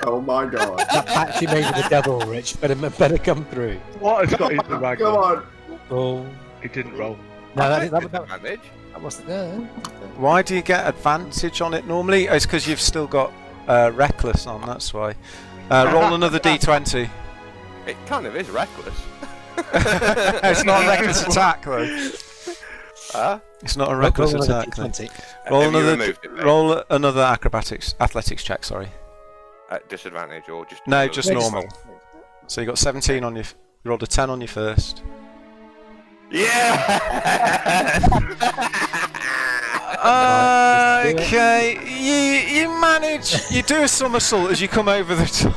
Oh my god. That patch you made with the devil, Rich, better come through. What has got into Come Ragnar? on. Oh. He didn't roll. No, that Disadvantage. wasn't there. Why do you get advantage on it normally? Oh, it's because you've still got reckless on, that's why. Roll another d20. It kind of is reckless. It's not a reckless attack, though. Huh? It's not a reckless Roll another attack. though. D20. Roll another athletics check, sorry. At disadvantage or just... No, just Next normal. So you got 17 on your... You rolled a 10 on your first. Yeah! Okay, you manage. You do a somersault as you come over the top.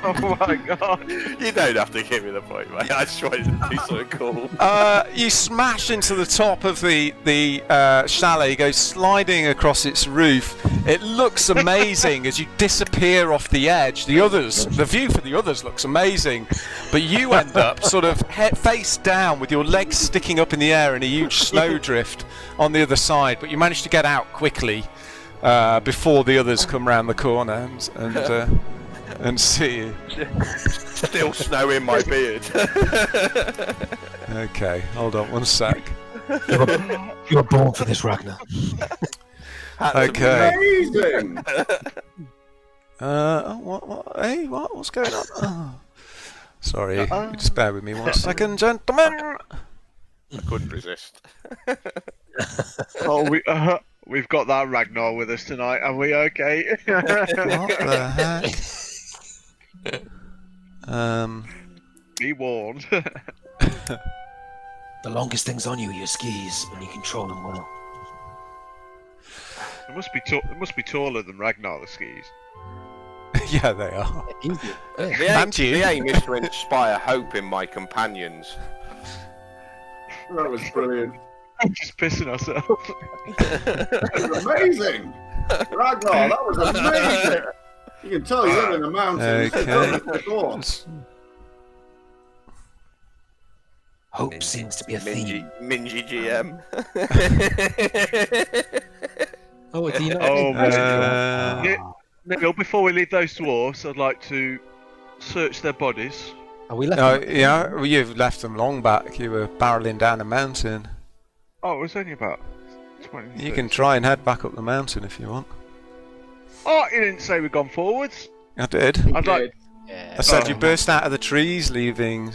Oh my god! You don't have to give me the point, mate. I just wanted to do something cool. You smash into the top of the chalet. You go sliding across its roof. It looks amazing as you disappear off the edge. The view for the others looks amazing, but you end up sort of face down with your legs sticking up in the air in a huge snowdrift on the other side. But you manage to get out quickly before the others come round the corner and see you. Still snow in my beard. Okay, hold on one sec. You were born for this, Ragnar. Okay. Amazing. Hey, what's going on? Oh. Sorry, just bear with me 1 second, gentlemen. I couldn't resist. Oh, we've got that Ragnar with us tonight. Are we okay? What the heck? Be warned. The longest thing's on you are your skis, when you control them well. It must be taller than Ragnar, the skis. Yeah, they are. Easy. And you. The aim is to inspire hope in my companions. That was brilliant. I'm just pissing ourselves. That was amazing. Ragnar, that was amazing. You can tell you live in the mountains. Okay. You've done it before. Hope seems to be a theme. Mingy GM. Oh, do you know? Oh, man. Uh, Neil, before we leave those dwarfs, I'd like to search their bodies. Are we left? No, yeah, well, you've left them long back. You were barreling down a mountain. Oh, it was only about 20. You can try and head back up the mountain if you want. Oh, you didn't say we'd gone forwards. I did. He I'd like- did. Yeah. I said Oh. you burst out of the trees, leaving.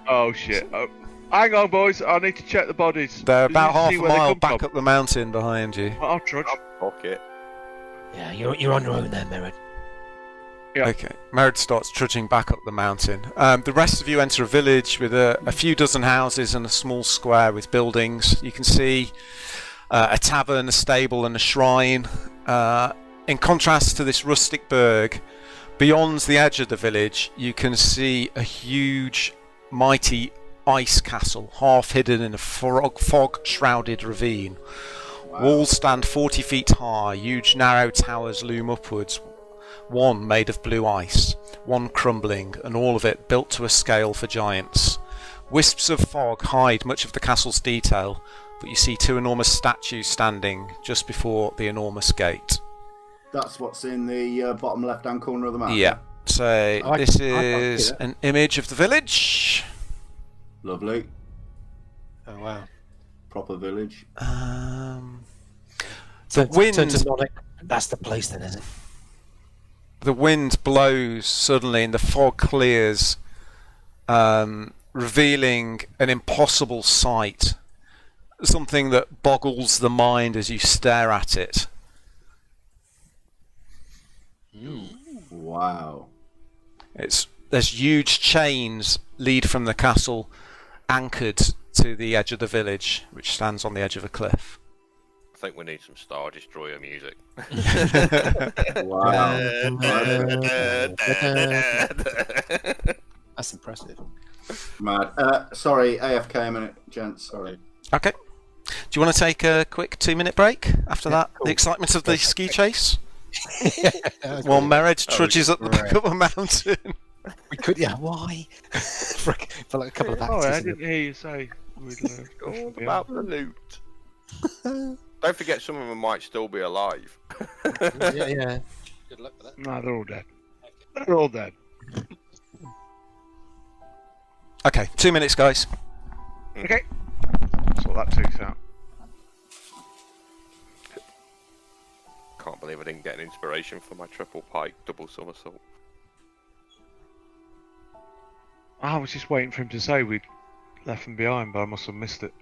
Oh shit! Oh. Hang on, boys. I need to check the bodies. They're Did about you half see a where they mile come back from? up the mountain behind you. I'll trudge. Fuck it. Yeah, you're on your own there, Merritt. Yeah. Okay, Merritt starts trudging back up the mountain. The rest of you enter a village with a few dozen houses and a small square with buildings. You can see a tavern, a stable, and a shrine. In contrast to this rustic burg, beyond the edge of the village, you can see a huge, mighty ice castle, half hidden in a fog-shrouded ravine. Walls stand 40 feet high, huge narrow towers loom upwards, one made of blue ice, one crumbling, and all of it built to a scale for giants. Wisps of fog hide much of the castle's detail, but you see two enormous statues standing just before the enormous gate. That's what's in the bottom left-hand corner of the map. Yeah, so I this can't see is that. an image of the village. Lovely. Oh wow. Proper village. The wind, Turn to Nonic. That's the place then, is it? the wind blows suddenly and the fog clears, revealing an impossible sight. Something that boggles the mind as you stare at it. Wow. There's huge chains lead from the castle, anchored to the edge of the village, which stands on the edge of a cliff. I think we need some Star Destroyer music. Wow. That's impressive. Mad. Sorry, AFK a minute, gents. Sorry. Okay. Do you want to take a quick 2-minute break after that? cool. The excitement of the ski chase? That was While brilliant. Merritt trudges up the back of a mountain. We could, yeah. Why? for like a couple of Oh, I actors. didn't hear you say we'd go All from about the loot. Don't forget, some of them might still be alive. yeah. Good luck with that. No, they're all dead. They're all dead. Okay, 2 minutes, guys. Okay. So that takes out. Can't believe I didn't get an inspiration for my triple pike double somersault. I was just waiting for him to say we'd left them behind, but I must have missed it.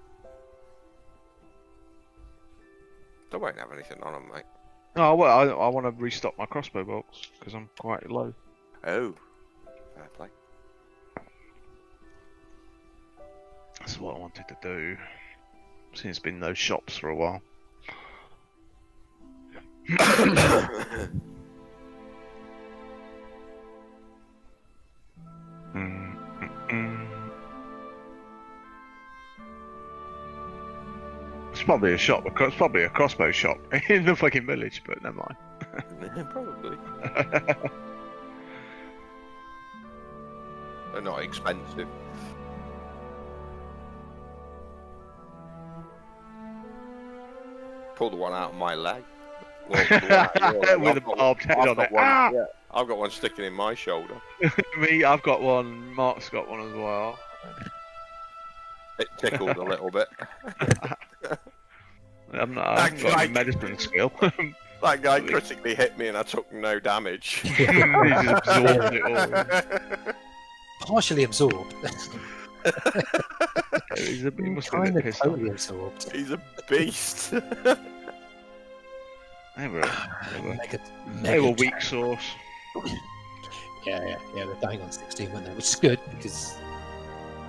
They won't have anything on them, mate. Oh, well, I want to restock my crossbow bolts because I'm quite low. Oh, fair play. That's what I wanted to do. Since it's been no shops for a while. It's probably a shop. It's probably a crossbow shop in the fucking village, but never mind. Probably. They're not expensive. Pull the one out of my leg. Well, the one out of your leg. With a I've got- barbed head I've on got it. one- Ah! yeah, I've got one sticking in my shoulder. Me, I've got one. Mark's got one as well. It tickled a little bit. I haven't got any medicine skill. That guy critically hit me and I took no damage. He just absorbed it all. Partially absorbed. He must be a Kind bit of pissed totally off. absorbed. He's a beast. They were Mega weak jack. sauce. Yeah. They're dying on 16, weren't they? Which is good because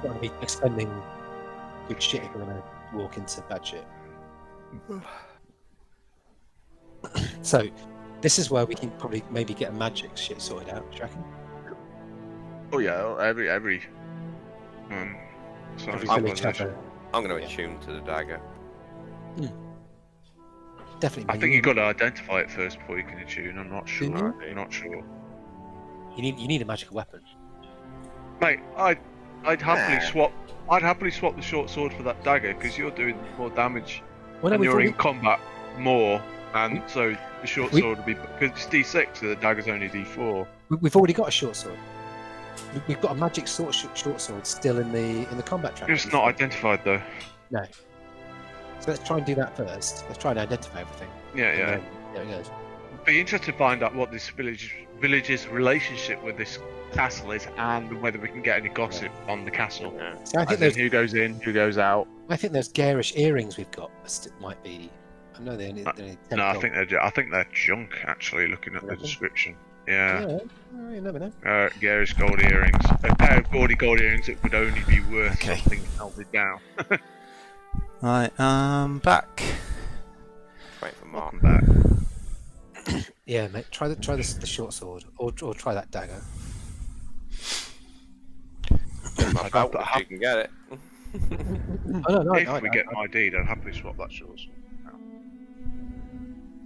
you want to be expending good shit if you're going to walk into bad shit. So, this is where we can probably maybe get a magic shit sorted out. Do you reckon? Oh yeah, every Every village have civilization. a- I'm going to attune to the dagger. Definitely. I man, think you've got to identify it first before you can attune. I'm not sure. you? I'm not sure. You need a magical weapon. Mate, I'd happily swap. I'd happily swap the short sword for that dagger because you're doing more damage Well, no, and we've you're in already- combat more, and so the short We- sword would be because it's D6, so the dagger's only D4. We've already got a short sword. We've got a magic short sword still in the combat track. It's not identified though. No. So let's try and do that first. Let's try and identify everything. Yeah, And yeah. then, there it goes. Be interested to find out what this village's relationship with this castle is, and whether we can get any gossip on the castle. So I As think in those, who goes in, who goes out. I think those garish earrings we've got might be. I know they only 10 No, I gold. think they're junk. Actually, looking at the Reckon? description. Yeah. Yeah, you never know. Garish gold earrings. A pair of gaudy gold earrings that would only be worth Okay. something melted down. Right, back. Wait for Mark. Welcome back. Yeah, mate. Try the short sword, or try that dagger. My belt if you can get it. Oh no, If we get my deed, I'll happily swap that short sword.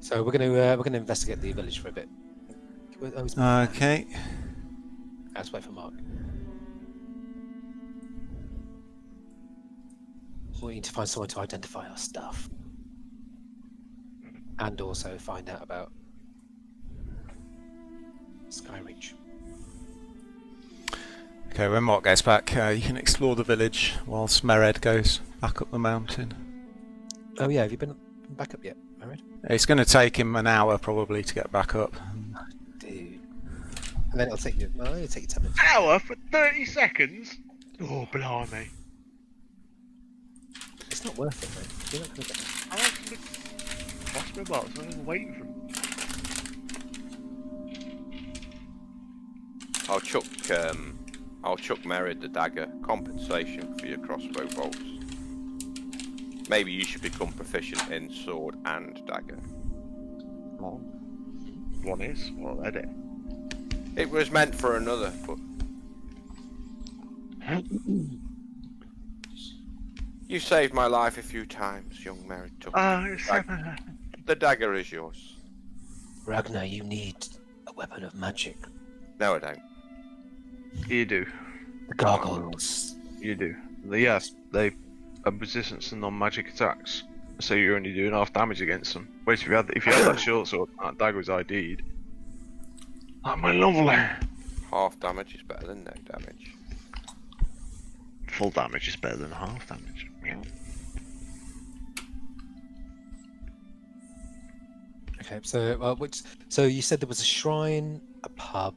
So we're gonna investigate the village for a bit. Oh, he's Okay. Let's wait for Mark. We need to find someone to identify our stuff, and also find out about Skyreach. Okay, when Mark goes back, you can explore the village whilst Mered goes back up the mountain. Oh yeah, have you been back up yet, Mered? It's going to take him an hour probably to get back up. Dude. And then it'll take you. Well, it'll take you 10 minutes. Hour for 30 seconds? Oh, blimey. It's not worth it, mate. You're not gonna get it. How long can it cost me about? So I'm waiting for him. I'll chuck Merid the dagger. Compensation for your crossbow bolts. Maybe you should become proficient in sword and dagger. One is already. It was meant for another, but you saved my life a few times, young Merid. The dagger is yours. Ragnar, you need a weapon of magic. No, I don't. You do. The gargoyles. You do. Yes, they are resistant to non-magic attacks, so you're only doing half damage against them. Wait, if you had that short sword, that dagger was ID'd. Oh, my lovely. Half damage is better than no damage. Full damage is better than half damage. Yeah. Okay, so so you said there was a shrine, a pub.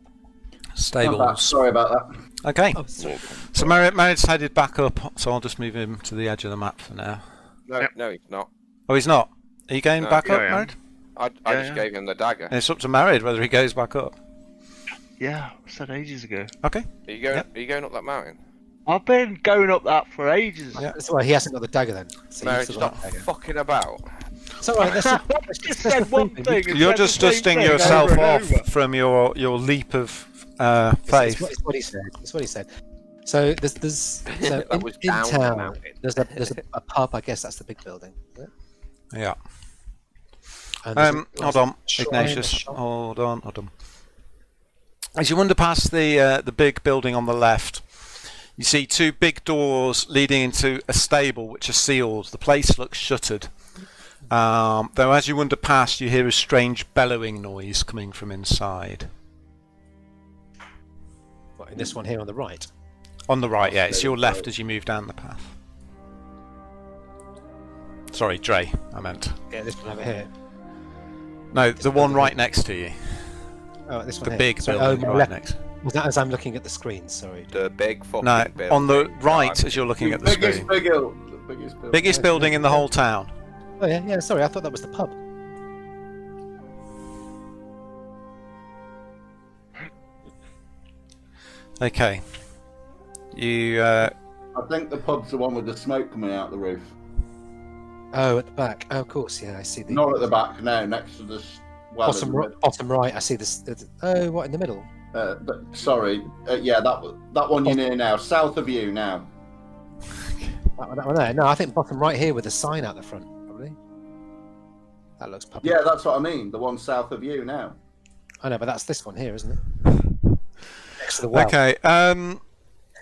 Stables. Sorry about that. Okay, Oh, sorry. so Mered's headed back up, so I'll just move him to the edge of the map for now. No, Yep. no, he's not. Oh, he's not? Are you going No, back yeah, up, I am. Mered? I Yeah, just yeah. gave him the dagger. It's up to Mered whether he goes back up. Yeah, I said ages ago. Okay. Are you going? Yep. Are you going up that mountain? I've been going up that for ages. Yeah. That's why he hasn't got the dagger then. So Merid, you've still stop got the dagger. fucking about. It's alright, let's I just said one thing. and You're said just the same dusting thing yourself over and off over. from your leap of faith. It's what he said. It's what he said. So there's so That was in down the town. mountain. There's a pub. I guess that's the big building. Is it? Yeah. And there's a- Hold on, shrine, a Ignatius. shop. Hold on. As you wander past the big building on the left, you see two big doors leading into a stable which are sealed. The place looks shuttered. Though as you wander past, you hear a strange bellowing noise coming from inside. What, in this one here on the right. On the right, yeah, it's your left as you move down the path. Sorry, Dre, I meant. Yeah, this one over here. No, the one right next to you. Oh, this one The here. big Sorry, building my right left. next. Was that as I'm looking at the screen? Sorry. The big fucking No, building. on the right God. as you're looking The at the biggest, screen. the biggest building. Biggest building in the whole town. Oh yeah. Sorry, I thought that was the pub. Okay. You, I think the pub's the one with the smoke coming out the roof. Oh, at the back. Oh, of course. Yeah, I see the. Not at the back, no, next to the well. bottom right. I see this. Oh, what in the middle? But sorry, yeah, that one you're near now, south of you now. That one there. No, I think bottom right here with a sign out the front. Probably. That looks public. Yeah, that's what I mean. The one south of you now. I know, but that's this one here, isn't it? Next to the well. okay.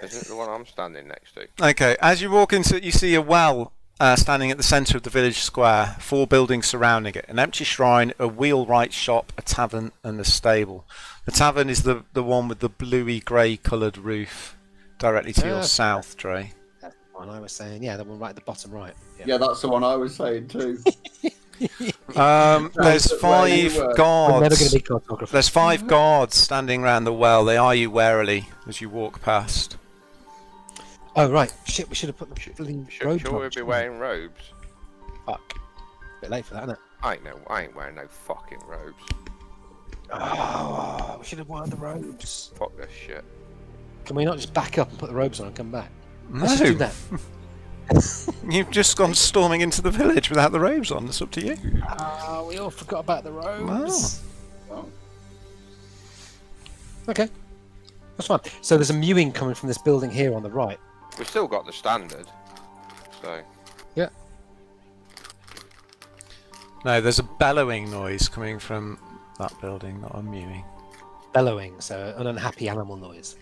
Isn't it the one I'm standing next to? Okay. As you walk into it, you see a well standing at the centre of the village square. 4 buildings surrounding it: an empty shrine, a wheelwright shop, a tavern, and a stable. The tavern is the one with the bluey grey coloured roof, directly to your Ah. south, Dre. That's one I was saying. Yeah, the one right at the bottom right. Yeah, that's the one I was saying too. There's where you 5 were. We're never guards. going to be cartographers. There's 5 guards standing around the well. They eye you warily as you walk past. Oh right, shit! We should have put the bloody robe. Should we be wearing robes? Fuck. Bit late for that, isn't it? I ain't wearing no fucking robes. Oh, we should have worn the robes. Fuck this shit. Can we not just back up and put the robes on and come back? No, Let's just do that. you've just gone storming into the village without the robes on. It's up to you. Oh, we all forgot about the robes. Oh. Okay, that's fine. So there's a mewing coming from this building here on the right. We've still got the standard. So. No, there's a bellowing noise coming from that building, not a mewing. Bellowing, so an unhappy animal noise.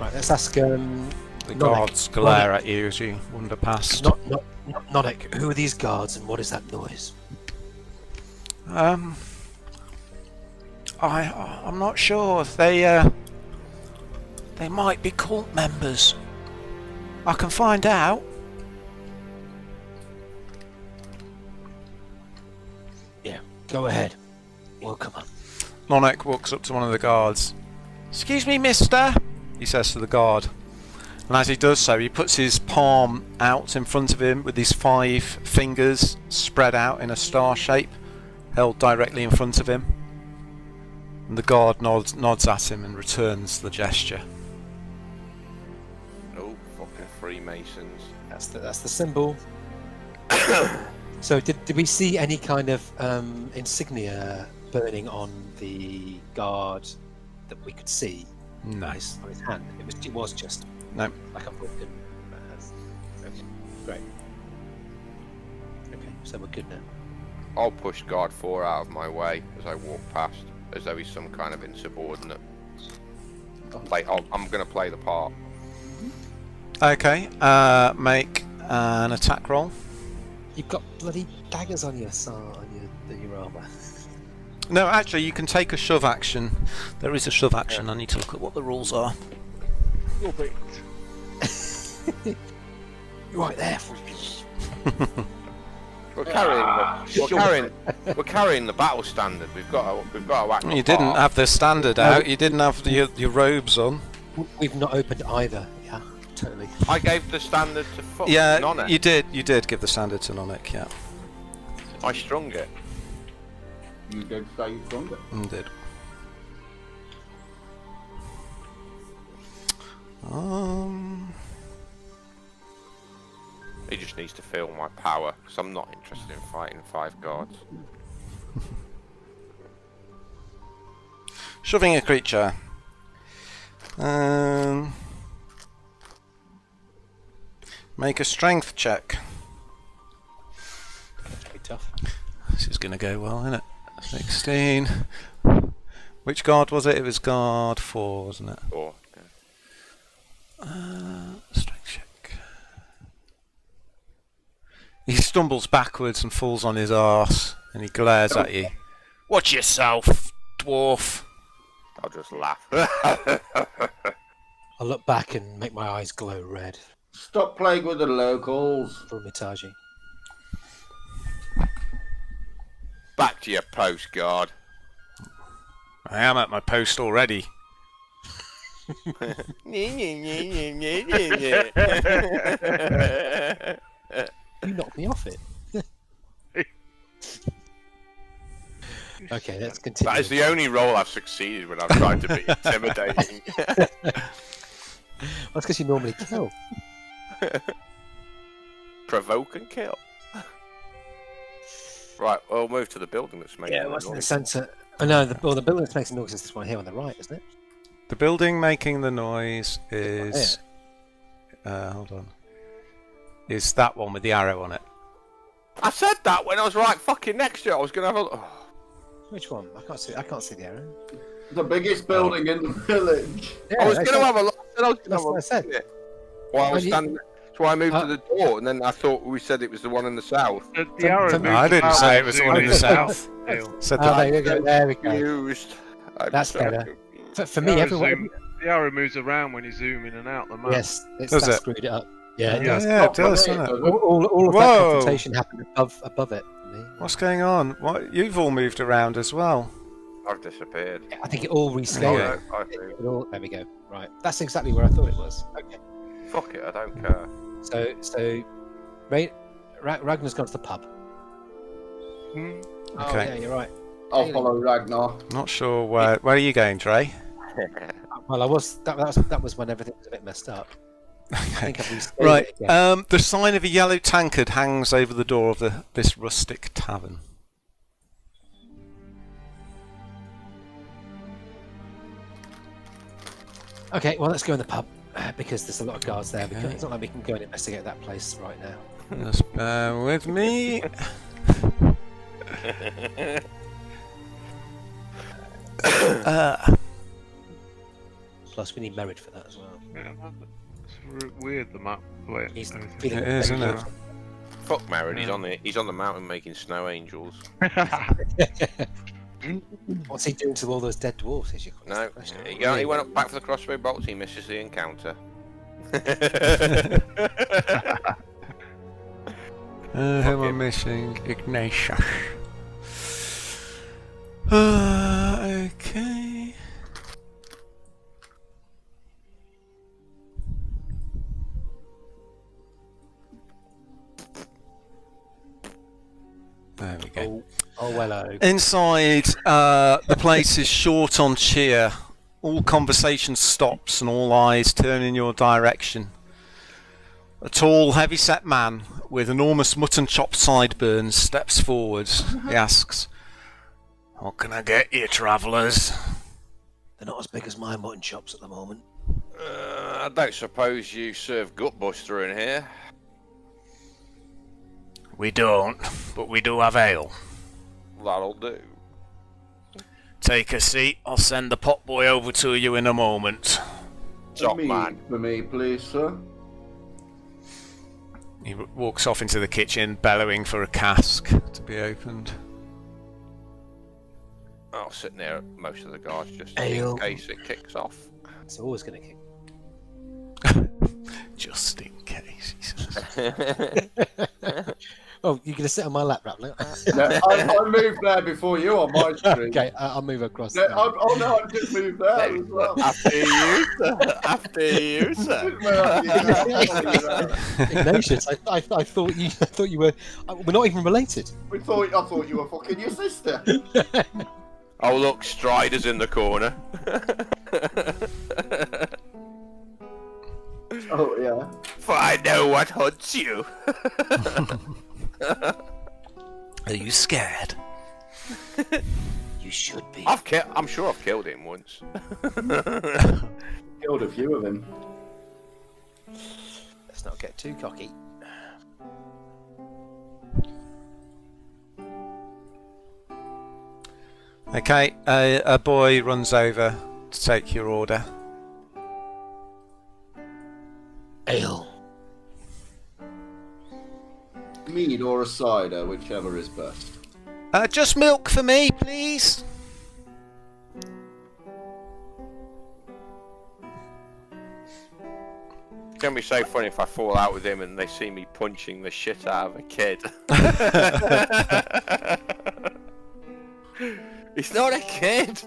Right, let's ask The Nodek. guards glare at you as you wander past. Nodek, who are these guards and what is that noise? I'm not sure. They might be cult members. I can find out. Yeah, go ahead. Well, come on. Nonek walks up to one of the guards. "Excuse me, mister," he says to the guard. And as he does so, he puts his palm out in front of him with his 5 fingers spread out in a star shape, held directly in front of him. And the guard nods at him and returns the gesture. Oh, fucking Freemasons. That's the symbol. So did we see any kind of insignia burning on the guard that we could see? No. On his hand. It was just No. like a broken. Okay, great. Okay, so we're good now. I'll push guard 4 out of my way as I walk past, as though he's some kind of insubordinate. I'm gonna play the part. Okay, make an attack roll. You've got bloody daggers on your your armor. No, actually, you can take a shove action. There is a shove action. I need to look at what the rules are. You're right there. We're carrying the battle standard. We've got to whack. You didn't have the standard out. You didn't have your robes on. We've not opened either. Yeah, totally. I gave the standard to Yeah, Nonek. you did. You did give the standard to Nonek. Yeah, I strung it. You did say you found it. you did. He just needs to feel my power, because I'm not interested in fighting 5 guards. Shoving a creature. Make a strength check. That'd be tough. This is going to go well, isn't it? 16. Which guard was it? It was guard 4, wasn't it? Or Strength check. He stumbles backwards and falls on his arse, and he glares at you. Watch yourself, dwarf. I'll just laugh. I'll look back and make my eyes glow red Stop playing with the locals. for Mitaji. Back to your post, guard. I am at my post already. You knocked me off it. Okay, let's continue. That is the only role I've succeeded when I've tried to be intimidating. That's because you normally kill. Provoke and kill. Right, we'll move to the building that's making Yeah, the what's in the noise. centre? Oh no, the building that's making noise is this one here on the right, isn't it? The building making the noise is... hold on. Is that one with the arrow on it. I said that when I was right fucking next to it. I was going to have a... Oh. Which one? I can't see the arrow. The biggest building in the village. I was going to have a look. That's what I said. While I was And you- standing there. So I moved to the door, and then I thought we said it was the one in the south. The arrow From- moved I didn't about say it was the one in the as south. well. Said Oh, that. there we go. There we go. Confused. That's better. For me, The arrow everyone. the arrow moves around when you zoom in and out the map. Yes, Does that it? screwed it up. Yeah, it Yeah, does. yeah, it does, It doesn't it? doesn't. All of that Whoa. confrontation happened above it. For me. What's going on? What? You've all moved around as well. I've disappeared. I think it all rescaled. Okay. I think. There we go. Right, that's exactly where I thought it was. Okay. Fuck it, I don't care. So, Ragnar's gone to the pub. Hmm. Oh, Okay. yeah, you're right. I'll follow Ragnar. Not sure where are you going, Dre? Well, that was when everything was a bit messed up. I think I've rescaled Right. it again. The sign of a yellow tankard hangs over the door of this rustic tavern. Okay, well, let's go in the pub because there's a lot of guards there. Because it's not like we can go and investigate that place right now. Just bear with me. Plus, we need merit for that as well. Yeah, it's weird the map. The way He's everything- feeling It is, isn't it? Fuck Marin, he's on the mountain making snow angels. What's he doing to all those dead dwarfs? Is your No, question? he went up back for the crossbow bolts. He misses the encounter. Who am I missing? Ignatius. Okay. There we go. Oh, hello. Inside, the place is short on cheer. All conversation stops and all eyes turn in your direction. A tall, heavy-set man with enormous mutton chop sideburns steps forward. He asks, "What can I get you, travellers?" They're not as big as my mutton chops at the moment. I don't suppose you serve Gutbuster in here. We don't, but we do have ale. That'll do. Take a seat. I'll send the potboy over to you in a moment. Top Mead man. for me, please, sir. He walks off into the kitchen, bellowing for a cask to be opened. I'll sit near most of the guards just Ale. in case it kicks off. It's always going to kick. Just in case, he says. Oh, you're going to sit on my lap, Rattler? No, I moved there before you on my screen. Okay, I'll move across. No, oh no, I just moved there as well. After you, sir. After you, sir. Ignatius, I thought you were. We're not even related. I thought you were fucking your sister. Oh look, Strider's in the corner. Oh yeah. For I know what hunts you. Are you scared? You should be. I'm sure I've killed him once. Killed a few of them. Let's not get too cocky. Okay, a boy runs over to take your order. Ale. Mead or a cider, whichever is best. Just milk for me, please. It's gonna be so funny if I fall out with him and they see me punching the shit out of a kid. He's not a kid.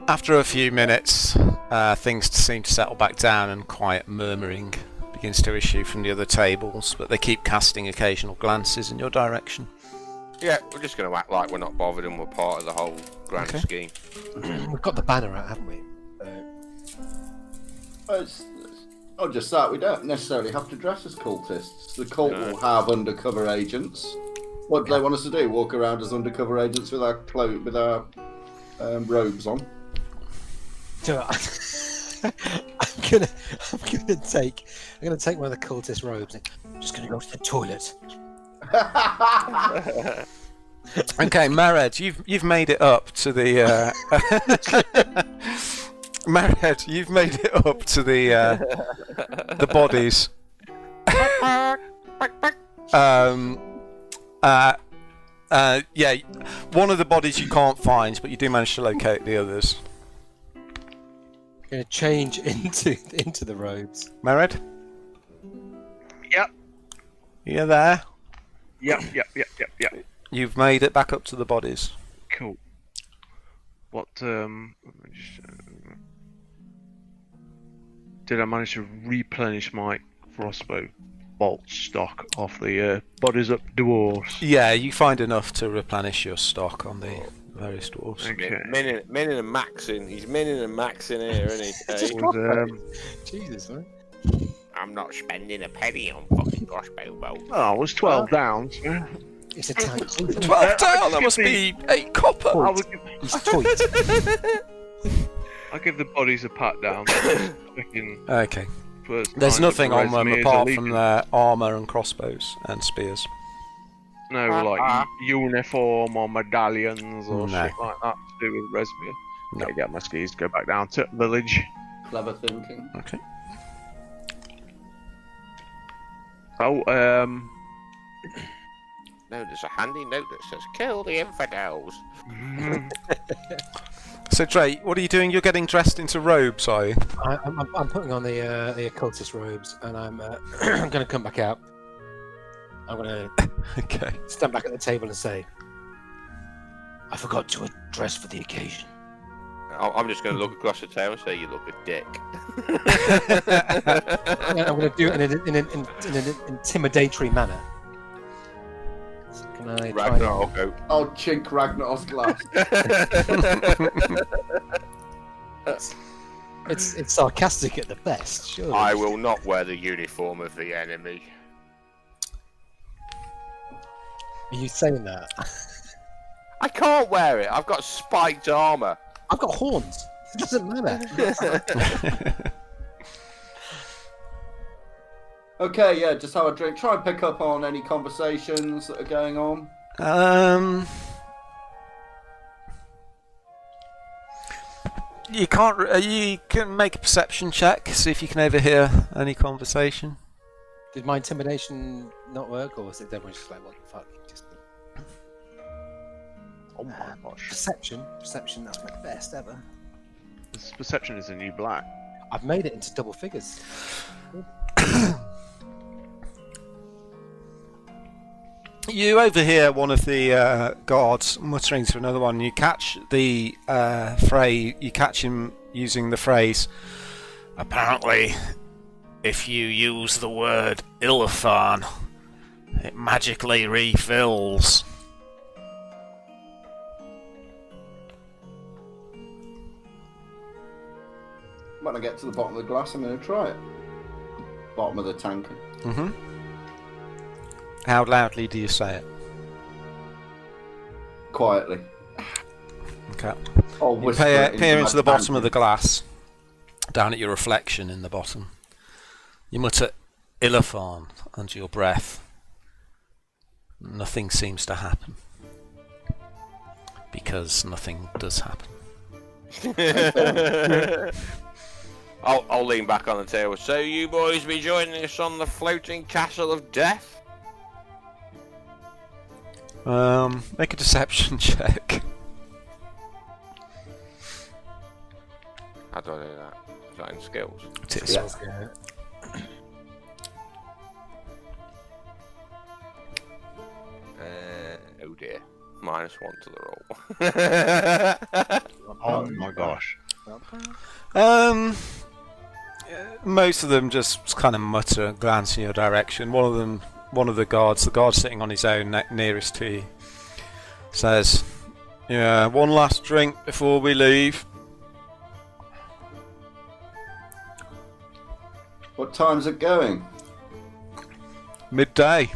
After a few minutes, things seem to settle back down and quiet murmuring begins to issue from the other tables, but they keep casting occasional glances in your direction. Yeah, we're just gonna act like we're not bothered and we're part of the whole grand Okay. scheme. We've got the banner out, haven't we? Not just that, we don't necessarily have to dress as cultists. The cult will have undercover agents. What do they want us to do? Walk around as undercover agents with our robes on? I'm gonna take one of the cultist robes. I'm just gonna go to the toilet. Okay, Mared, you've made it up to the. Mared, you've made it up to the bodies. Yeah, one of the bodies you can't find, but you do manage to locate the others. Going to change into the robes. Mered? Yep. You there? Yep. You've made it back up to the bodies. Cool. What, let me just, did I manage to replenish my crossbow bolt stock off the bodies up dwarves? Yeah, you find enough to replenish your stock on the various dwarves. Okay. Minning and maxing. He's minning and maxing here, isn't he? Just Hey, crossbow. Jesus, man. I'm not spending a penny on fucking crossbow bolts. Oh, it was 12 down. So It's a tank. 12 down, that must be 8 copper. He's toit. I'll give the bodies a pat down. Okay. First There's time nothing the on them Rezmir's apart elite. from their armour and crossbows and spears. No, like uniform or medallions or No. shit like that to do with Rezmir. No. Okay, get my skis, go back down to village. Clever thinking. Okay. Oh, No, there's a handy note that says, kill the infidels. So, Dre, what are you doing? You're getting dressed into robes, are you? I'm putting on the occultist robes, and I'm I'm going to come back out. I'm going to Okay. stand back at the table and say, I forgot to dress for the occasion. I'm just going to look across the table and say, you look a dick. And I'm going to do it in an intimidatory manner. So can I try Ragnar will go. I'll chink Ragnar's glass. It's sarcastic at the best, surely. I will not wear the uniform of the enemy. Are you saying that? I can't wear it. I've got spiked armor. I've got horns. It doesn't matter. Okay, yeah, just have a drink. Try and pick up on any conversations that are going on. You can't. You can make a perception check, see if you can overhear any conversation. Did my intimidation not work, or was it everyone just like, what the fuck? Just Oh my gosh. perception, that's my best ever. This perception is a new black. I've made it into double figures. You overhear one of the guards muttering to another one. You catch the phrase. You catch him using the phrase. Apparently, if you use the word Ilithan, it magically refills. When I get to the bottom of the glass, I'm going to try it. Bottom of the tank. Mm-hmm. How loudly do you say it? Quietly. Okay. I'll You whisper peer my into the bottom of the tank. glass, down at your reflection in the bottom. You mutter Ilithan under your breath. Nothing seems to happen. Because nothing does happen. I'll lean back on the table. So you boys be joining us on the floating castle of death? Make a deception check. How do I do that? Is that in skills? It is. Yeah. Oh dear. -1 to the roll. Oh my gosh. Most of them just kind of mutter and glance in your direction. One of the guards sitting on his own nearest to you, says, "Yeah, one last drink before we leave." What time's it going? Midday.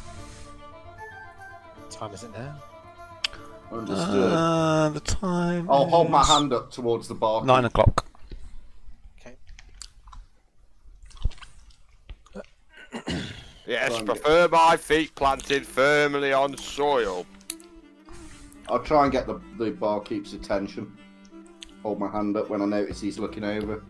What time is it now? Understood. The time. I'll hold my is hand up towards the bar. 9 o'clock. Okay. Yes, Try and prefer my feet planted firmly on soil. I'll try and get the barkeep's attention. Hold my hand up when I notice he's looking over.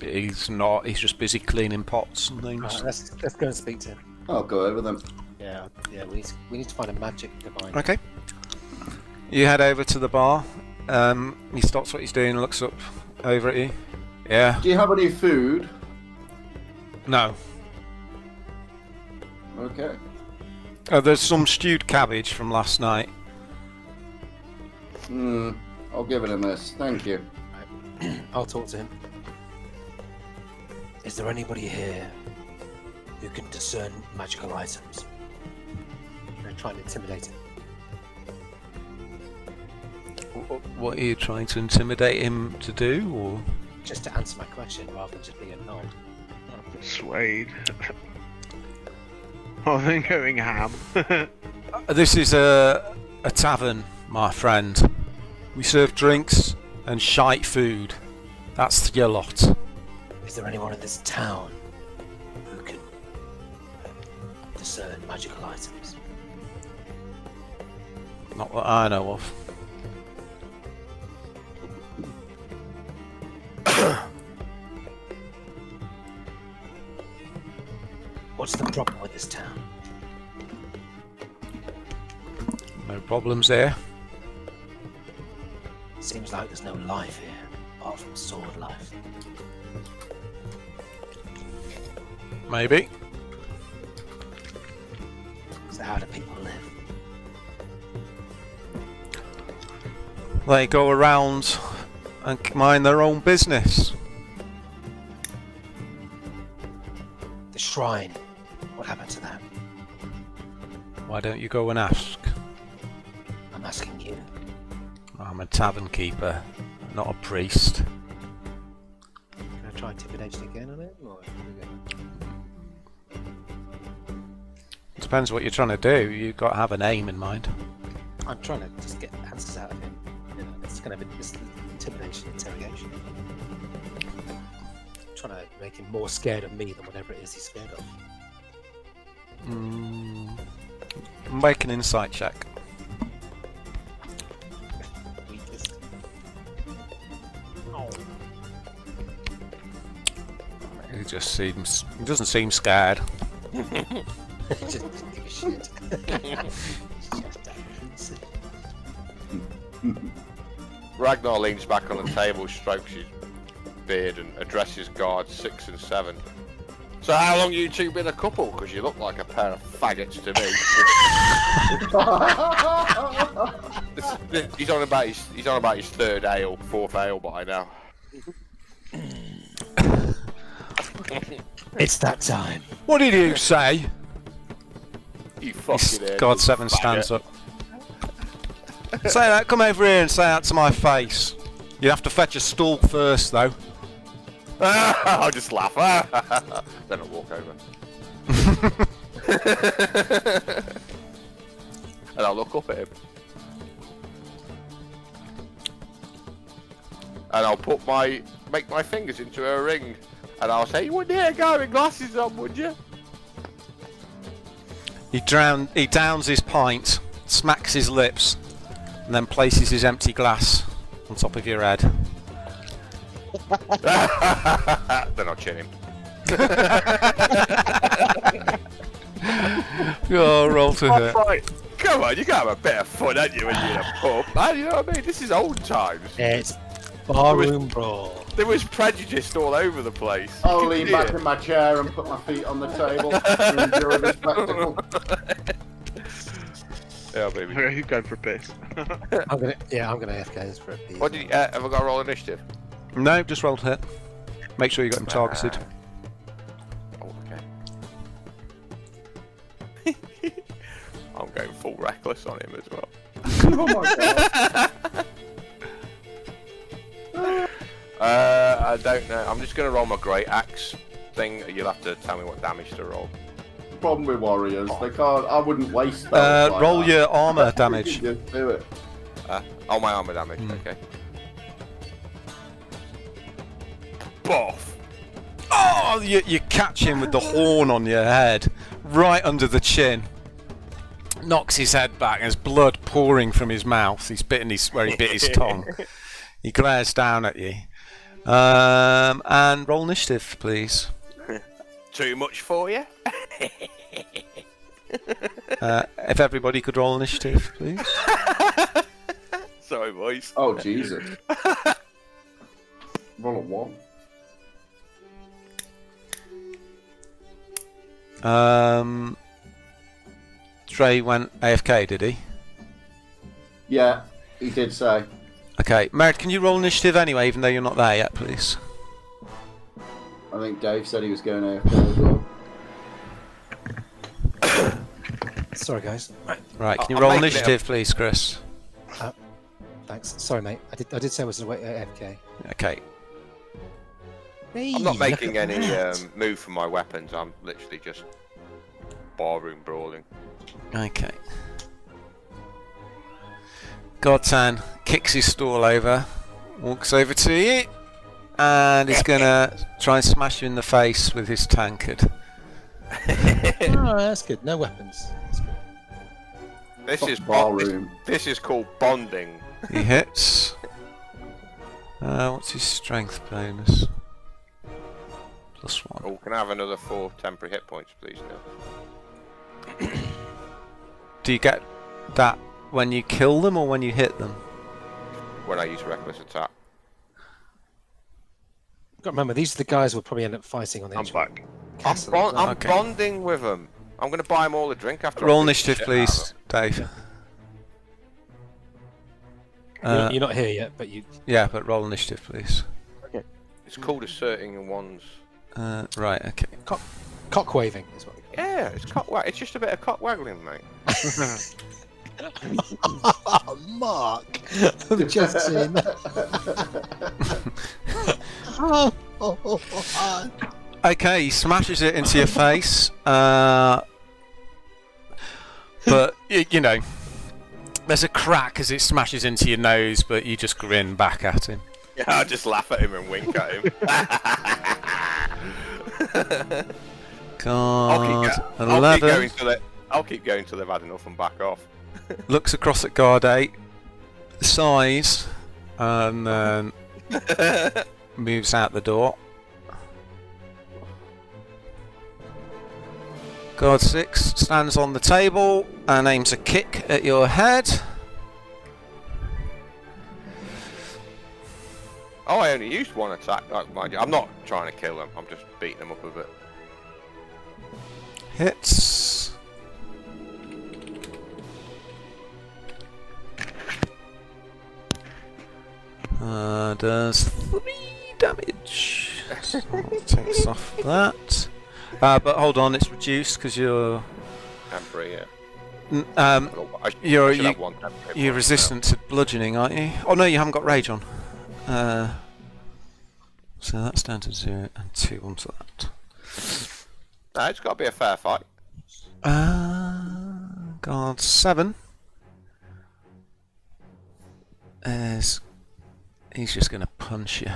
He's not. He's just busy cleaning pots and things. Right, let's go and speak to him. I'll go over them. Yeah. We need to find a magic divine. Okay. You head over to the bar. He stops what he's doing and looks up over at you. Yeah. Do you have any food? No. Okay. There's some stewed cabbage from last night. I'll give it a miss. Thank you. I'll talk to him. Is there anybody here who can discern magical items? I'm trying to intimidate him. What are you trying to intimidate him to do, or? Just to answer my question rather than just being a nod. Persuade. Oh, then going ham. This is a tavern, my friend. We serve drinks and shite food. That's your lot. Is there anyone in this town who can discern magical items? Not that I know of. What's the problem with this town? No problems there. Seems like there's no life here, apart from sword life. Maybe. So how do people live? They go around and mind their own business. The shrine, what happened to that? Why don't you go and ask? I'm asking you. I'm a tavern keeper, not a priest. Can I try intimidation again on it? Or... Depends what you're trying to do. You've got to have an aim in mind. I'm trying to just get answers out of him. You know, it's kind of this intimidation, interrogation. I'm trying to make him more scared of me than whatever it is he's scared of. Make an insight check. Weakest. He doesn't seem scared. Just give a shit. Ragnar leans back on the table, strokes his beard, and addresses guards 6 and 7. So how long you two been a couple? Because you look like a pair of faggots to me. He's on about his third ale, fourth ale by now. It's that time. What did you say? You fucking idiot. God 7 stands up. Say that. Come over here and say that to my face. You have to fetch a stool first, though. I'll just laugh. Then I'll walk over. And I'll look up at him. And I'll make my fingers into a ring. And I'll say, you wouldn't hear go with glasses on, would you? He downs his pint, smacks his lips, and then places his empty glass on top of your head. Then I'll chin him. Oh, roll to hit. Right. Come on, you gotta have a bit of fun, haven't you, when you're in a pub? Man, you know what I mean? This is old times. It's barroom brawl. There was prejudice all over the place. I'll lean back in my chair and put my feet on the table to enjoy the spectacle. Yeah, baby. Who's going for a piss? I'm gonna FK this for a piece. What did you, have I got to roll initiative? No, just roll to hit. Make sure you got him targeted. Oh, okay. I'm going full reckless on him as well. Oh my god. I don't know. I'm just going to roll my great axe thing. You'll have to tell me what damage to roll. Problem with warriors, they can't. I wouldn't waste spells like Roll that. your armour damage. Just do it. Oh, my armor damage. Okay. Boff. Oh, you catch him with the horn on your head, right under the chin. Knocks his head back. There's blood pouring from his mouth. He's bitten where he bit his tongue. He glares down at you. And roll initiative, please. Too much for you? If everybody could roll initiative, please. Sorry, boys. Oh, Jesus. Roll a 1. Dre went AFK, did he? Yeah, he did say. Okay, Merritt, can you roll initiative anyway, even though you're not there yet, please? I think Dave said he was going AFK as well. Sorry, guys. Right, can you I'm roll making initiative, please, Chris? Thanks. Sorry, mate. I did say I was away AFK. Okay. Hey, I'm not look making at any that. move for my weapons. I'm literally just barroom brawling. Okay. Godtan kicks his stool over, walks over to you, and he's gonna try and smash you in the face with his tankard. Oh, that's good. No weapons. That's good. This Fuck is barroom. This is called bonding. He hits. What's his strength bonus? +1. Oh, can I have another 4 temporary hit points, please? No. Do you get that when you kill them or when you hit them? When I use reckless attack. Got to remember, these are the guys we'll probably end up fighting on the I'm edge of back. the castle. I'm Okay. bonding with them. I'm going to buy them all a drink after. Roll I beat the initiative, shit please, Dave. You're not here yet, but you. Yeah, but roll initiative, please. out of them. It's called asserting in one's. Right, okay. Cock waving is what we call Yeah, it's It's just a bit of cock waggling, mate. it. Oh, Mark! I'm just saying that. Okay, he smashes it into your face, but you know, there's a crack as it smashes into your nose, but you just grin back at him. Yeah, I'll just laugh at him and wink at him. God, 11. I'll keep going till they've had enough and back off. Looks across at guard 8, sighs, and then moves out the door. Guard 6 stands on the table and aims a kick at your head. Oh, I only used one attack. Mind you, I'm not trying to kill them. I'm just beating them up a bit. Hits. Does 3 damage. So takes off that. But hold on, it's reduced because you're Temporary, yeah. you're should have one temporary you're point resistant to bludgeoning, aren't you? Oh no, you haven't got rage on. So that's down to 0 and 2 onto that. now. No, it's got to be a fair fight. Guard 7 he's just gonna punch you.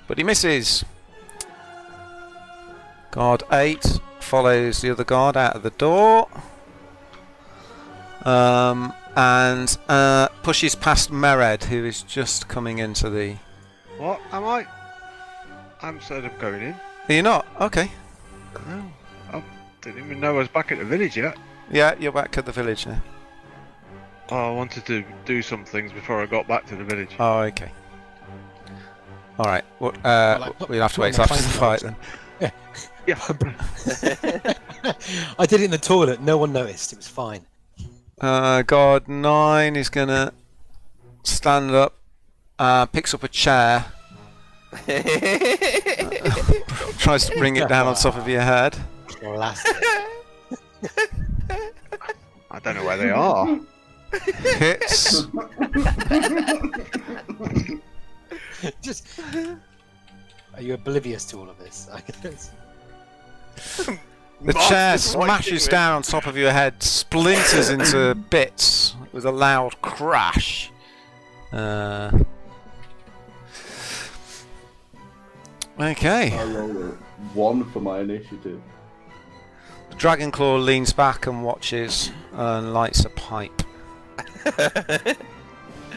But he misses. Guard 8 follows the other guard out of the door. And pushes past Mered, who is just coming into the... What am I? I'm sort of going in. Are you not? Okay. No, I didn't even know I was back at the village yet. Yeah, you're back at the village now. Oh, I wanted to do some things before I got back to the village. Oh, okay. Alright, we'll have to wait till put after the my fight then. Yeah. I did it in the toilet. No one noticed. It was fine. Guard 9 is gonna stand up, picks up a chair, tries to bring it down on top of your head. Classic. I don't know where they are. Hits. Just. Are you oblivious to all of this? I guess. The chair smashes down on top of your head, splinters into bits with a loud crash. Okay. I rolled a 1 for my initiative. The Dragonclaw leans back and watches and lights a pipe.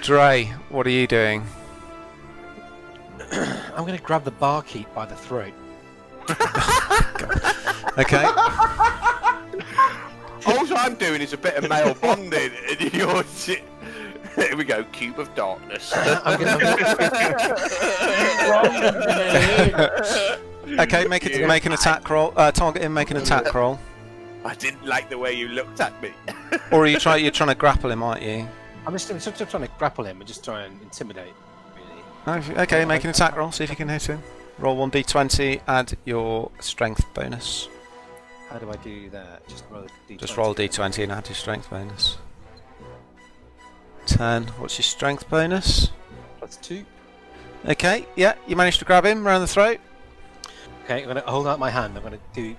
Dre, what are you doing? I'm going to grab the barkeep by the throat. Okay. All I'm doing is a bit of male bonding, and you're shit. Here we go, cube of darkness. Okay, make an attack roll. Target him. Make an attack roll. I didn't like the way you looked at me. Or you're trying to grapple him, aren't you? I'm just trying to grapple him and just try and intimidate. Really. Okay, make an attack roll. See if you can hit him. Roll 1d20. Add your strength bonus. How do I do that? Just roll a d20. Just roll a d20 and add your strength bonus. 10. What's your strength bonus? +2. Okay, yeah, you managed to grab him around the throat. Okay, I'm going to hold out my hand. I'm going to do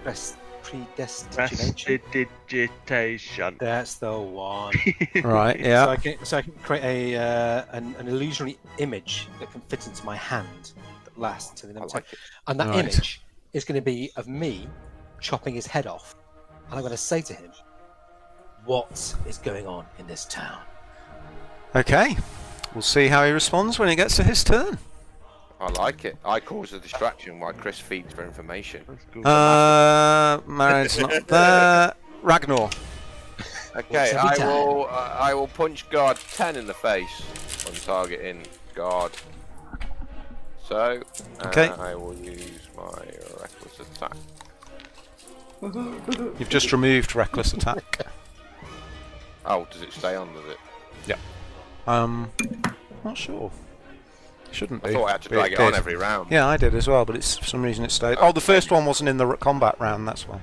Prestidigitation. That's the one. Right, yeah. So I can create an illusionary image that can fit into my hand that lasts until the end of time. And that Right. image is going to be of me chopping his head off. And I'm going to say to him, what is going on in this town? Okay, we'll see how he responds when it gets to his turn. I like it. I cause a distraction while Chris feeds for information. Marad's not there. Ragnar. Okay, every time. I will punch guard 10 in the face on targeting guard. So, Okay. I will use my reckless attack. You've just removed reckless attack. Oh, does it stay on, does it? Not sure. Shouldn't be. I thought I had to but drag it did. on every round. Yeah, I did as well, but it's for some reason it stayed. Oh, the first one wasn't in the combat round, that's why.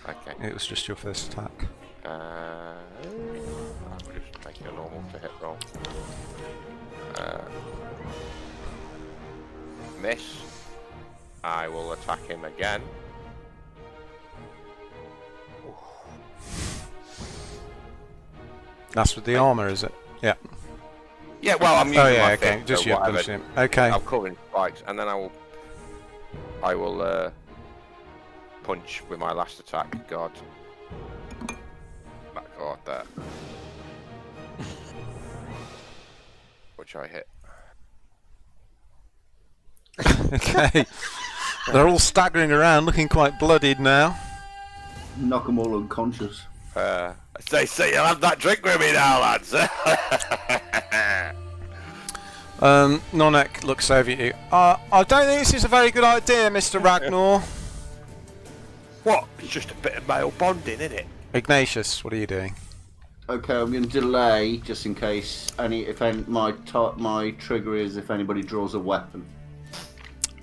Okay. It was just your first attack. I'll just make it a normal to hit roll. Miss. I will attack him again. That's with the armour, is it? Yeah. Yeah, well, I'm using Oh yeah, my okay. fist, Just so you whatever. punching him. Okay. I'll cover in spikes, and then I will punch with my last attack. God. That guard there. Which I hit. Okay. They're all staggering around, looking quite bloodied now. Knock them all unconscious. Say, you'll have that drink with me now, lads. Nonek looks over at you. I don't think this is a very good idea, Mr. Ragnar. What? It's just a bit of male bonding, isn't it? Ignatius, what are you doing? Okay, I'm going to delay just in case my trigger is if anybody draws a weapon.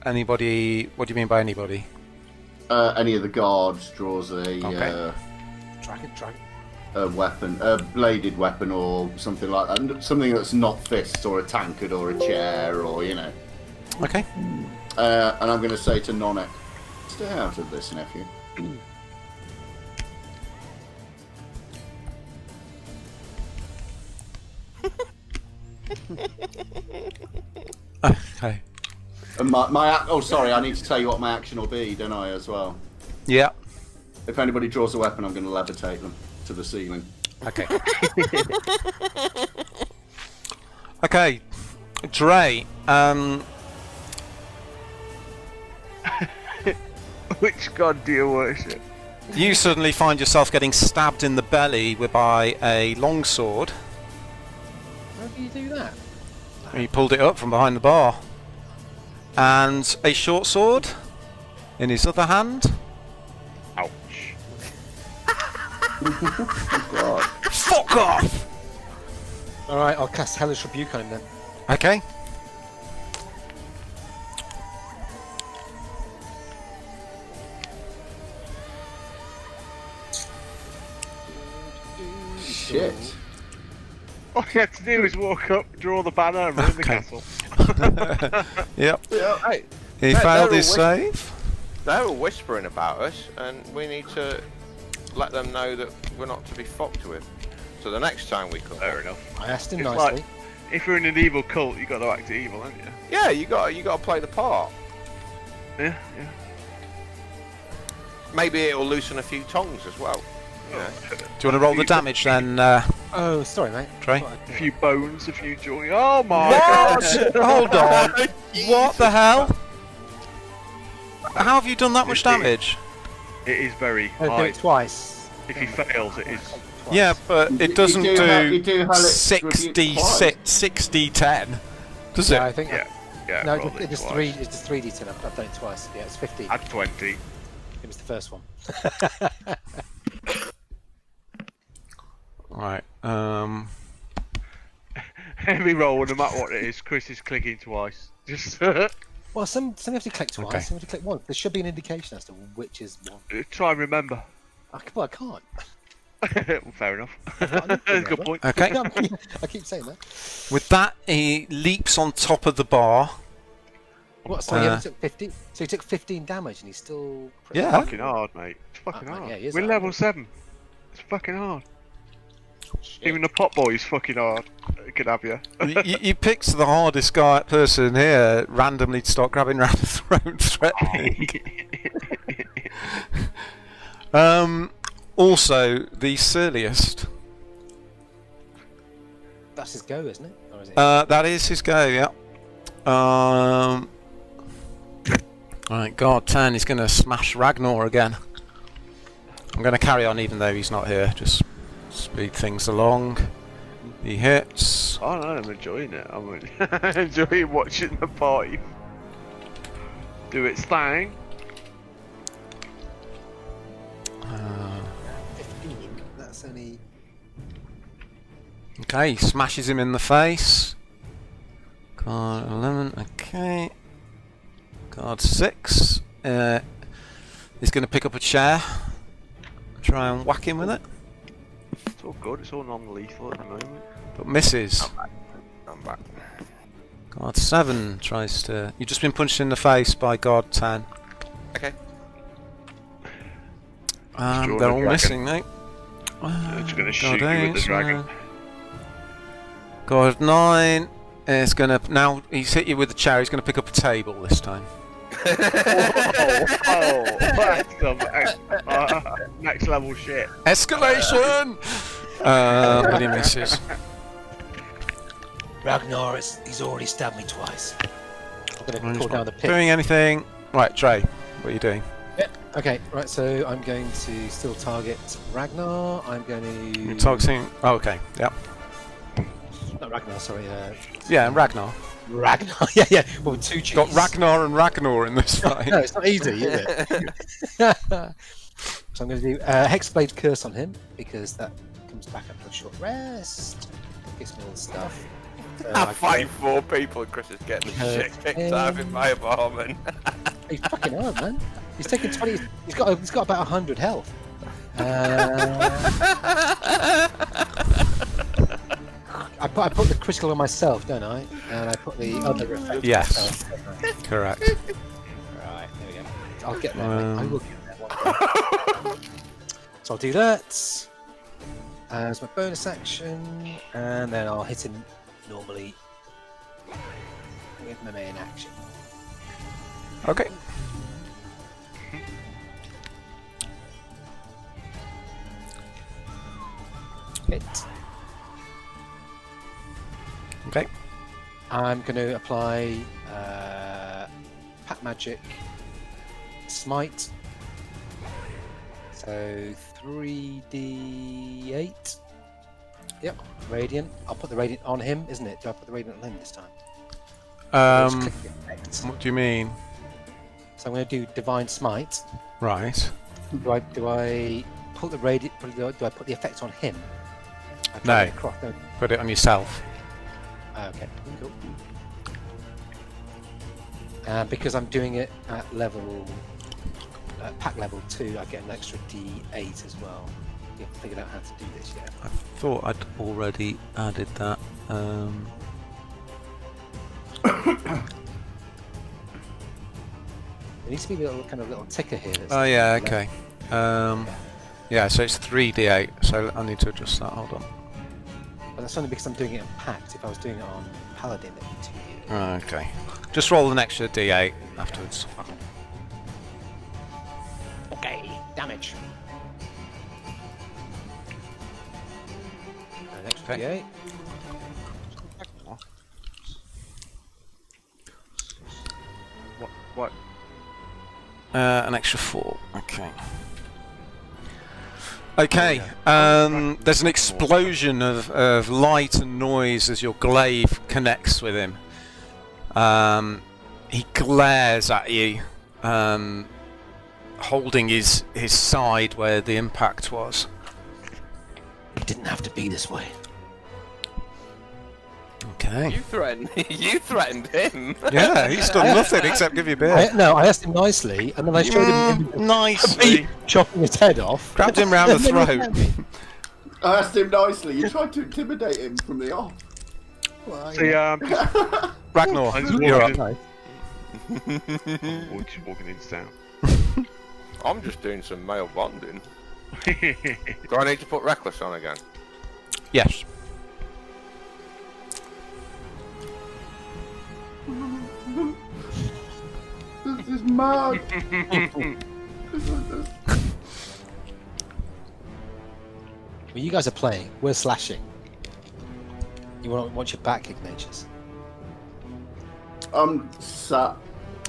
Anybody? What do you mean by anybody? Any of the guards draws a Dragon. a weapon, a bladed weapon or something like that. Something that's not fists or a tankard or a chair or, you know. Okay. And I'm going to say to Nonek, stay out of this, nephew. Okay. And sorry, I need to tell you what my action will be, don't I, as well? Yeah. If anybody draws a weapon, I'm going to levitate them to the ceiling. Okay. Okay. Dre, Which god do you worship? you suddenly find yourself getting stabbed in the belly by a longsword. How do you do that? You pulled it up from behind the bar. And a short sword in his other hand. Ouch. God. Fuck off! Alright, I'll cast Hellish Rebuke on him then. Okay. Shit. All you had to do is walk up, draw the banner, and run the Okay. castle. Yep. Hey, He They're failed all his save. they're all whispering about us, and we need to let them know that we're not to be fucked with. So the next time we come, Fair enough. I asked him It's nicely. like, if you're in an evil cult, you got to act evil, haven't you? yeah, you got to play the part. Yeah. Maybe it'll loosen a few tongues as well. You know? Do you want to roll the damage then, Oh, sorry, mate. Trey? A few bones, a few joy. Oh my What? god! Hold on. What the hell? How have you done that much damage? It is very Do high. it twice. If he fails, it is. Yeah, but it doesn't you do have it 6d6, twice. 6d10, does Yeah, it? I think. Yeah, No, roll it it's twice. 3. It's just 3d10. I've done it twice. Yeah, it's 15. Add 20. It was the first one. Right. Every roll, no matter what it is, Chris is clicking twice. Just Well, some have to click twice. Okay. Some have to click once. There should be an indication as to which is one. try and remember. Well, I can't. Well, fair enough. can't Good point. Okay. I keep saying that. With that, he leaps on top of the bar. What? So he only took 15. So he took 15 damage, and he's still. Yeah. Fucking hard, mate. It's fucking Oh, hard. yeah, he is We're hard. level 7. It's fucking hard. Even the pot boy is fucking hard. It could have you. You picked the hardest person here randomly to start grabbing around the throat, threatening. Also, the surliest. That's his go, isn't it? Or is it? That is his go, yeah. Right, God, 10, he's going to smash Ragnar again. I'm going to carry on even though he's not here, just speed things along. He hits. Oh no, I'm enjoying it. I'm enjoying watching the party do its thing. 15. That's only. Okay, he smashes him in the face. Card 11, okay. Card 6. He's going to pick up a chair. Try and whack him with it. It's all good. It's all non-lethal at the moment. But misses. I'm back. Guard 7 tries to... You've just been punched in the face by Guard 10. Okay. Destroy They're the all dragon. missing, mate. It's going to shoot Guard you with the 8, dragon. Guard 9 is going to... Now he's hit you with the chair, he's going to pick up a table this time. Next level shit. Escalation! But he misses. Ragnar, he's already stabbed me twice. I'm going to call down the pit. Doing anything? Right, Trey, what are you doing? Okay, right, so I'm going to still target Ragnar. I'm going to... You're targeting... Oh, okay, yeah. Not Ragnar, sorry. Yeah, and Ragnar. Ragnar, yeah. Well, with 2 G's. Got Ragnar and Ragnar in this fight. No, it's not easy, is it? So I'm going to do Hexblade Curse on him, because that comes back after a short rest. Gives me all the stuff. So I'm fighting 4 people and Chris is getting the shit kicked out of him by a barman. He's fucking hard, man. He's taken 20. He's got about 100 health. I put the critical on myself, don't I? And I put the other effect Yes. on myself, don't Correct. I? Right, there we go. I'll get there. Mate. I will get there one day. So I'll do that as my bonus action, and then I'll hit him normally with my main action. Okay. Hit. Okay. I'm going to apply Pack Magic Smite. So 3d8. Yep, Radiant. I'll put the Radiant on him, isn't it? Do I put the Radiant on him this time? Or just click the effect? What do you mean? So I'm going to do Divine Smite. Right. Do I put the Radiant? Do I put the effect on him? I No. drag it across, don't I? Put it on yourself. Okay, cool. Because I'm doing it at level, pack level 2, I get an extra D8 as well. You haven't figured out how to do this yet. I thought I'd already added that. There needs to be a little kind of little ticker here. That's Oh yeah, left. okay. Yeah, so it's 3d8, so I need to adjust that, hold on. But that's only because I'm doing it in packed. If I was doing it on Paladin, it'd be 2. Okay. Just roll an extra d8 afterwards. Okay, damage. An extra Okay. D8. What? An extra 4. Okay. Okay. There's an explosion of light and noise as your glaive connects with him. He glares at you, holding his side where the impact was. It didn't have to be this way. Okay. You threatened him. Yeah, he's done nothing except give you a beer. I asked him nicely, and then I showed him Nicely. chopping his head off. Grabbed him round the throat. I asked him nicely. You tried to intimidate him from the off. Well, See, Ragnar, I just you're walked up. in. Walking into town. I'm just doing some male bonding. Do I need to put reckless on again? Yes. This is mad. Well, you guys are playing. We're slashing. You want your back, Ignatius? I'm sat.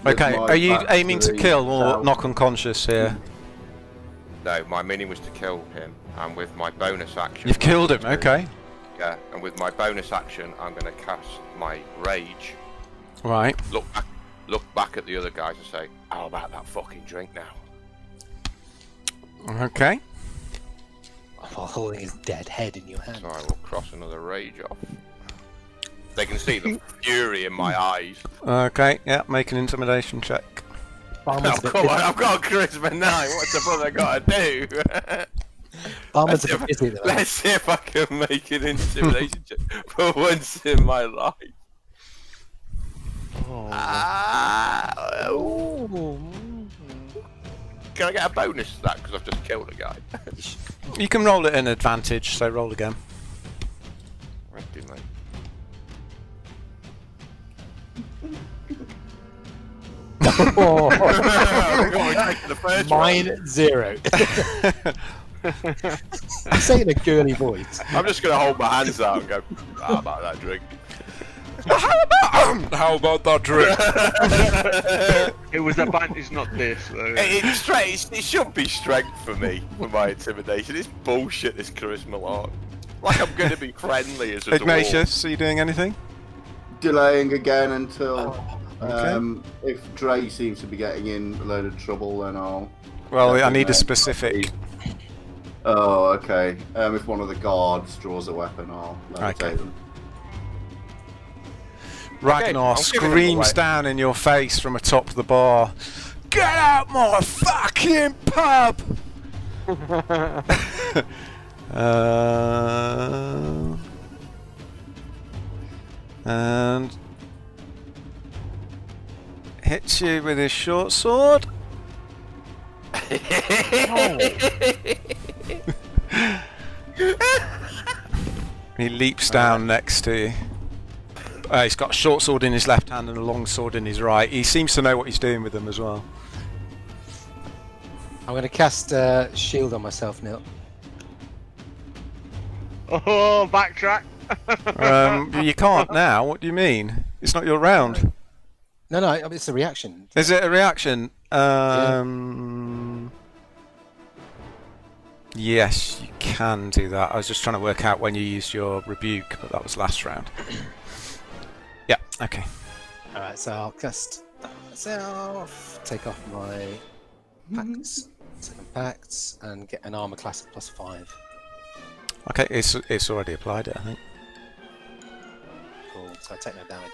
with Okay, my are you back aiming to the kill or town. knock unconscious here? No, my meaning was to kill him, and with my bonus action... You've killed him, okay. Yeah, and with my bonus action, I'm going to cast my rage. Right. Look back at the other guys and say, how about that fucking drink now? Okay. While holding his dead head in your hand. So I will cross another rage off. They can see the fury in my eyes. Okay, yeah, make an intimidation check. Barman's Oh, a bit come on, busy. I've got a charisma 9. What the fuck I got to do? Barman's a bit busy at the moment. Let's see if I can make an intimidation check for once in my life. Can I get a bonus to that because I've just killed a guy? You can roll it in advantage, so roll again. Right, do, mate. Oh, The first one. mine 0. You say it in a girly voice. I'm just going to hold my hands out and go, how about that drink? How about that drink? It was advantage, not this. Though. It should be strength for me, for my intimidation. It's bullshit, this charisma lot. Like I'm going to be friendly as a dwarf. Ignatius, are you doing anything? Delaying again until Okay. if Dre seems to be getting in a load of trouble, then I'll. Well, I need a specific. Oh, okay. If one of the guards draws a weapon, I'll levitate Okay. them. Ragnar I'm giving them screams away. down in your face from atop the bar. Get out my fucking pub! And hits you with his short sword. He leaps down next to you. He's got a short sword in his left hand and a long sword in his right. He seems to know what he's doing with them as well. I'm going to cast shield on myself, Neil. Oh, backtrack. You can't now. What do you mean? It's not your round. No, it's a reaction. Is it a reaction? Yes, you can do that. I was just trying to work out when you used your rebuke, but that was last round. Yeah, okay. Alright, so I'll cast myself, take off my pacts, second pacts, and get an armor class of +5. Okay, it's already applied it, I think. Cool, so I take no damage.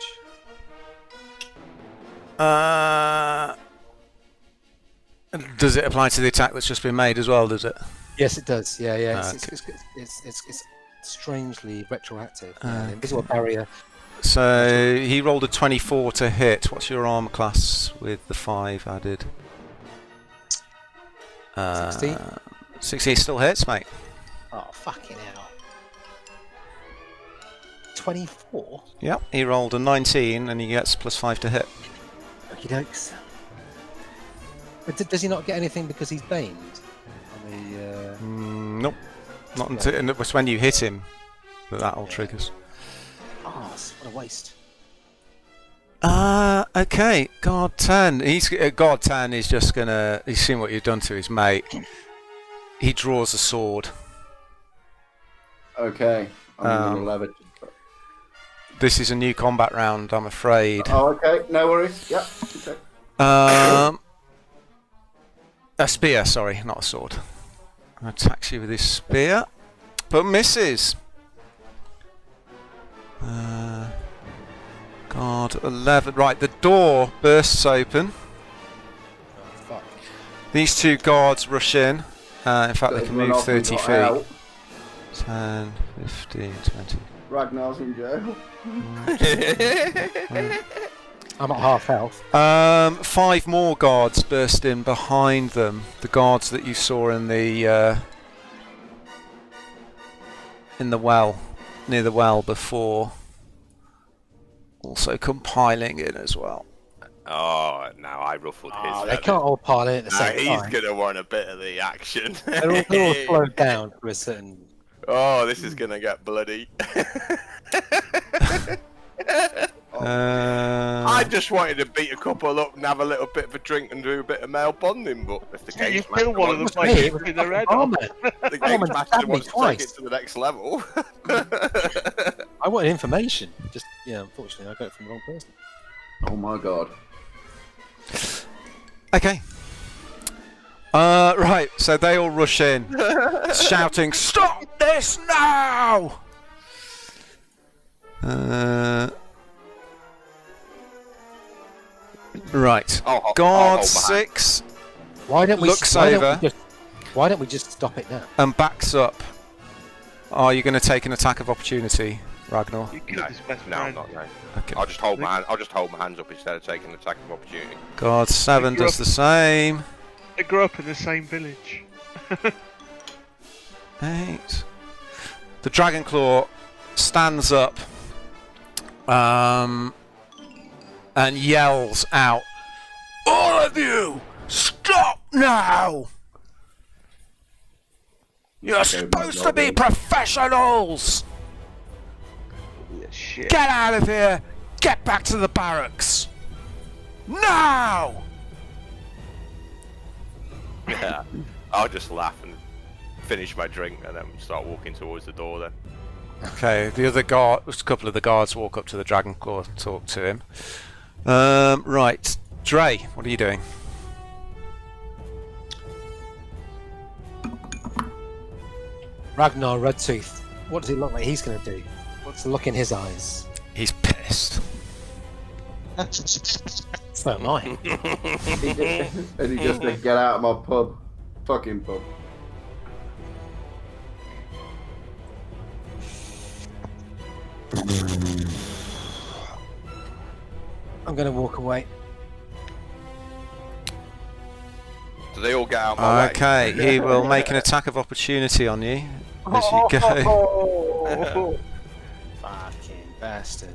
Does it apply to the attack that's just been made as well, does it? Yes, it does. Yeah. Okay. It's strangely retroactive. Invisible barrier. So he rolled a 24 to hit. What's your armor class with the 5 added? 16. 16 still hits, mate. Oh, fucking hell. 24? Yep, he rolled a 19 and he gets +5 to hit. Okie dokes. But does he not get anything because he's baned? On the, Nope. Not until and it was when you hit him that all triggers. Oh, what a waste. Okay, guard 10. Guard 10 is just gonna. He's seen what you've done to his mate. He draws a sword. Okay. I'm going to lever. This is a new combat round, I'm afraid. Oh, okay. No worries. Yep. Okay. A spear, sorry, not a sword. Attacks you with his spear, but misses. Guard 11. Right, the door bursts open. Oh, fuck. These two guards rush in. In fact, they can Run move off and 30 got feet. out. 10, 15, 20. Ragnar's in jail. I'm at half health. 5 more guards burst in behind them. The guards that you saw in the well, near the well before. Also compiling in as well. Oh, now I ruffled his They feathers. can't all pile in at the Now same he's time. gonna want a bit of the action. They're all slowed down for a certain. Oh, this is gonna get bloody. I just wanted to beat a couple up and have a little bit of a drink and do a bit of male bonding, but if the You game's kill one of them by Hey, shooting the red oh, off. man. the Oh, game's man, master stabbed me wants to take twice. it to the next level. I wanted information. Just unfortunately, I got it from the wrong person. Oh my god. Okay. Right, so they all rush in, shouting, "Stop this now!" Right. I'll Guard hold my hand. 6 Why don't we? Looks why don't over. we just- Why don't we just stop it now? and backs up. Are you going to take an attack of opportunity, Ragnar? You killed his best No, I'm friend. not. No. Okay. I'll just hold my hand. I'll just hold my hands up instead of taking an attack of opportunity. Guard 7 Pick her does up. the same. They grew up in the same village. 8. The Dragon Claw stands up and yells out, "All of you, stop now! You're supposed to be professionals! Yeah, shit. Get out of here! Get back to the barracks! Now!" Yeah. I'll just laugh and finish my drink and then start walking towards the door then. Okay, the other guard, a couple of the guards walk up to the Dragon Claw and talk to him. Right, Dre, what are you doing? Ragnar Redtooth. What does he look like he's going to do? What's the look in his eyes? He's pissed. So am I. And he just said, "Get out of my pub." Fucking pub. I'm going to walk away. Do they all get out my way? Okay, he will make an attack of opportunity on you as you go. Fucking bastard.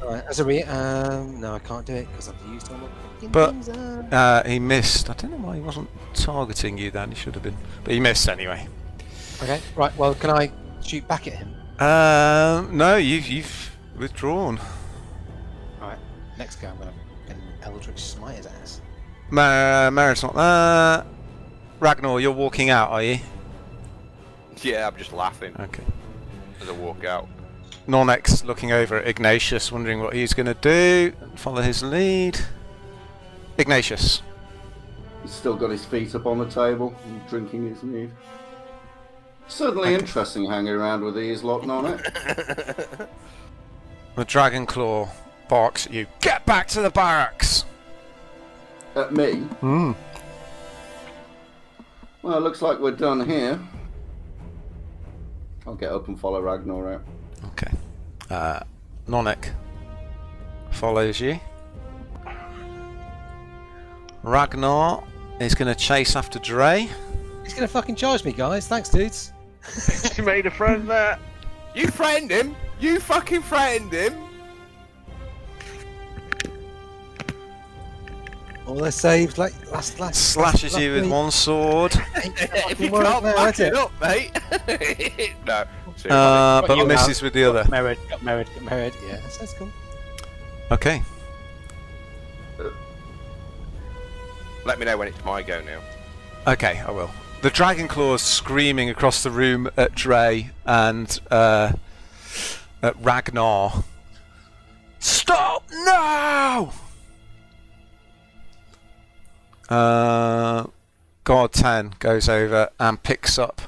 Alright, as a no, I can't do it because I've used all my fucking But- things. He missed. I don't know why he wasn't targeting you then. He should have been, but he missed anyway. Okay, right. Well, can I shoot back at him? No, you've withdrawn. Alright, next go I'm going to Eldritch Smite his ass. Merritt's not there. Ragnar, you're walking out, are you? Yeah, I'm just laughing Okay. as I walk out. Nornex looking over at Ignatius, wondering what he's going to do. Follow his lead. Ignatius. He's still got his feet up on the table and drinking his mead. Certainly interesting hanging around with these lot on it. The Dragon Claw barks at you. Get back to the barracks! At me. Hmm. Well, looks like we're done here. I'll get up and follow Ragnar out. Okay. Nonek follows you. Ragnar is going to chase after Dre. He's going to fucking charge me, guys. Thanks, dudes. You made a friend there. You frightened him? You fucking frightened him? All they're saved, like last Slashes you with one sword. If you can't back it up, mate. No, See if I but you misses with the other. Got married. Yeah, that's cool. Okay. Let me know when it's my go now. Okay, I will. The dragon claws screaming across the room at Dre and at Ragnar. Stop now! God 10 goes over and picks up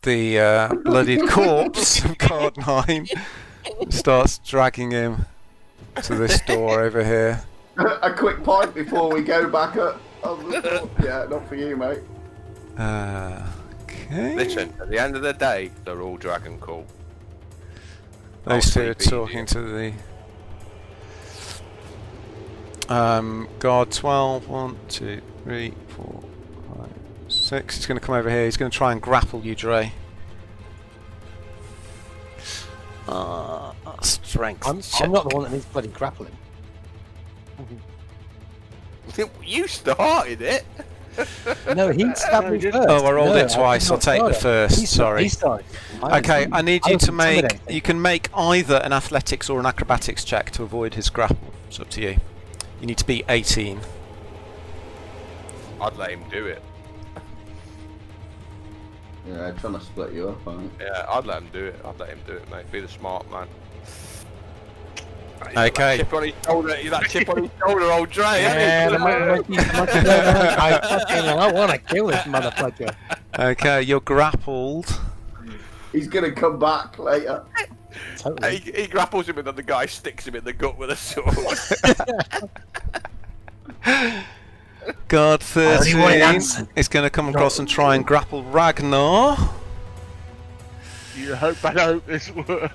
the bloodied corpse of God 9 and starts dragging him to this door over here. A quick point before we go back up. Yeah, not for you, mate. Okay. Listen, at the end of the day, they're all dragon cool. Those two I'll are sleep talking easier. to the God 12. 1, 2, 3, 4, 5, 6. He's going to come over here. He's going to try and grapple you, Dre. Strength. I'm not the one that needs bloody grappling. You started it. No, he stabbed me first. Oh, I rolled No, it twice. I'll take the first. Sorry. He started. Okay, I need you was to make. intimidating. You can make either an athletics or an acrobatics check to avoid his grapple. It's up to you. You need to be 18. I'd let him do it. Yeah, trying to split you up, aren't you? Yeah, I'd let him do it. I'd let him do it, mate. Be the smart man. Okay. Chip on his shoulder. He's that chip on his shoulder, old Dre. Yeah, isn't he? I want to kill this motherfucker. Okay, you're grappled. He's gonna come back later. Totally. He grapples him and then the guy sticks him in the gut with a sword. God Only one 13 answer. is going to come across and try and grapple Ragnar. You hope this works.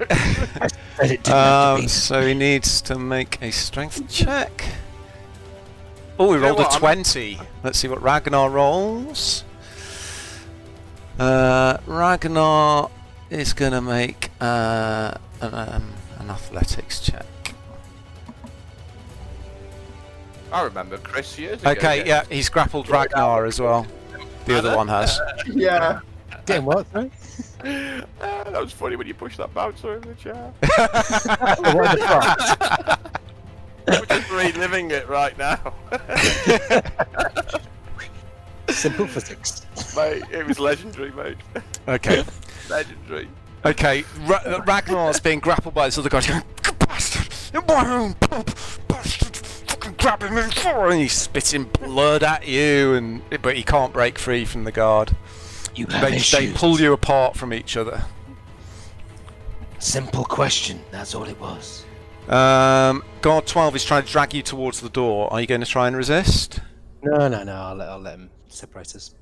Said it didn't have to be. So he needs to make a strength check. Oh, he rolled what, a 20. Let's see what Ragnar rolls. Ragnar is going to make an athletics check. I remember Chris years ago. Okay, yeah, he's grappled Ragnar as well. The other one has. Yeah. Getting what, sorry? That was funny when you pushed that bouncer in the chair. What the fuck? We're just reliving it right now. Simple physics. Mate, it was legendary, mate. Okay. Legendary. Okay, Ragnar's being grappled by this other guy. He's going, "You bastard! In my own pub! Bastard! Fucking grabbing me!" And he's spitting blood at you, but he can't break free from the guard. You have They issues. pull you apart from each other. Simple question. That's all it was. Guard 12 is trying to drag you towards the door. Are you going to try and resist? No. I'll let him separate us.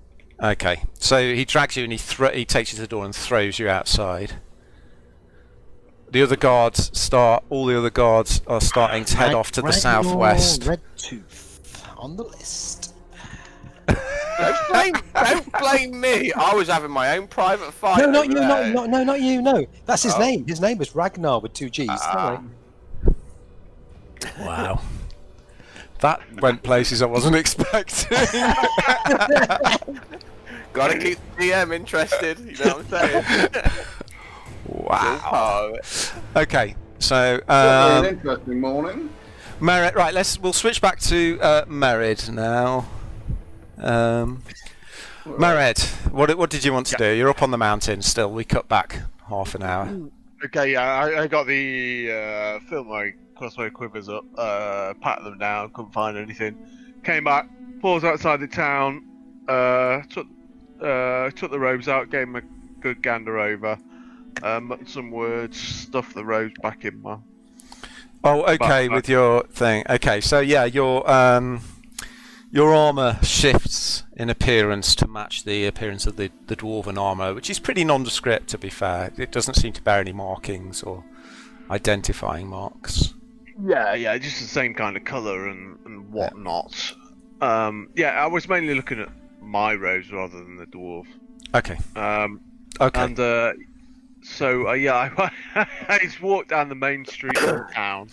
Okay, so he drags you and he takes you to the door and throws you outside. The other guards all the other guards are starting to head off to the southwest. Red Tooth on the list. Don't blame me. I was having my own private fight. No, not over you. there. Not you. No, that's his Oh. name. His name was Ragnar with 2 G's. Ah. Wow. That went places I wasn't expecting. Gotta keep the DM interested. You know what I'm saying? Wow. Oh, Okay, so An interesting morning. Merid. Right, we'll switch back to Merid now. Merid, what did you want to do? You're up on the mountain still. We cut back half an hour. Okay, yeah, I got the filled my crossbow quivers up, patted them down, couldn't find anything. Came back, paused outside the town, took the robes out, gave them a good gander over, muttered some words, stuffed the robes back in my. Oh, okay, with your thing. Okay, so yeah, your armor shifts in appearance to match the appearance of the dwarven armor, which is pretty nondescript, to be fair. It doesn't seem to bear any markings or identifying marks. Yeah, just the same kind of colour and whatnot. I was mainly looking at my robes rather than the dwarf. Okay. Okay. Okay. And So yeah, I just walked down the main street of town.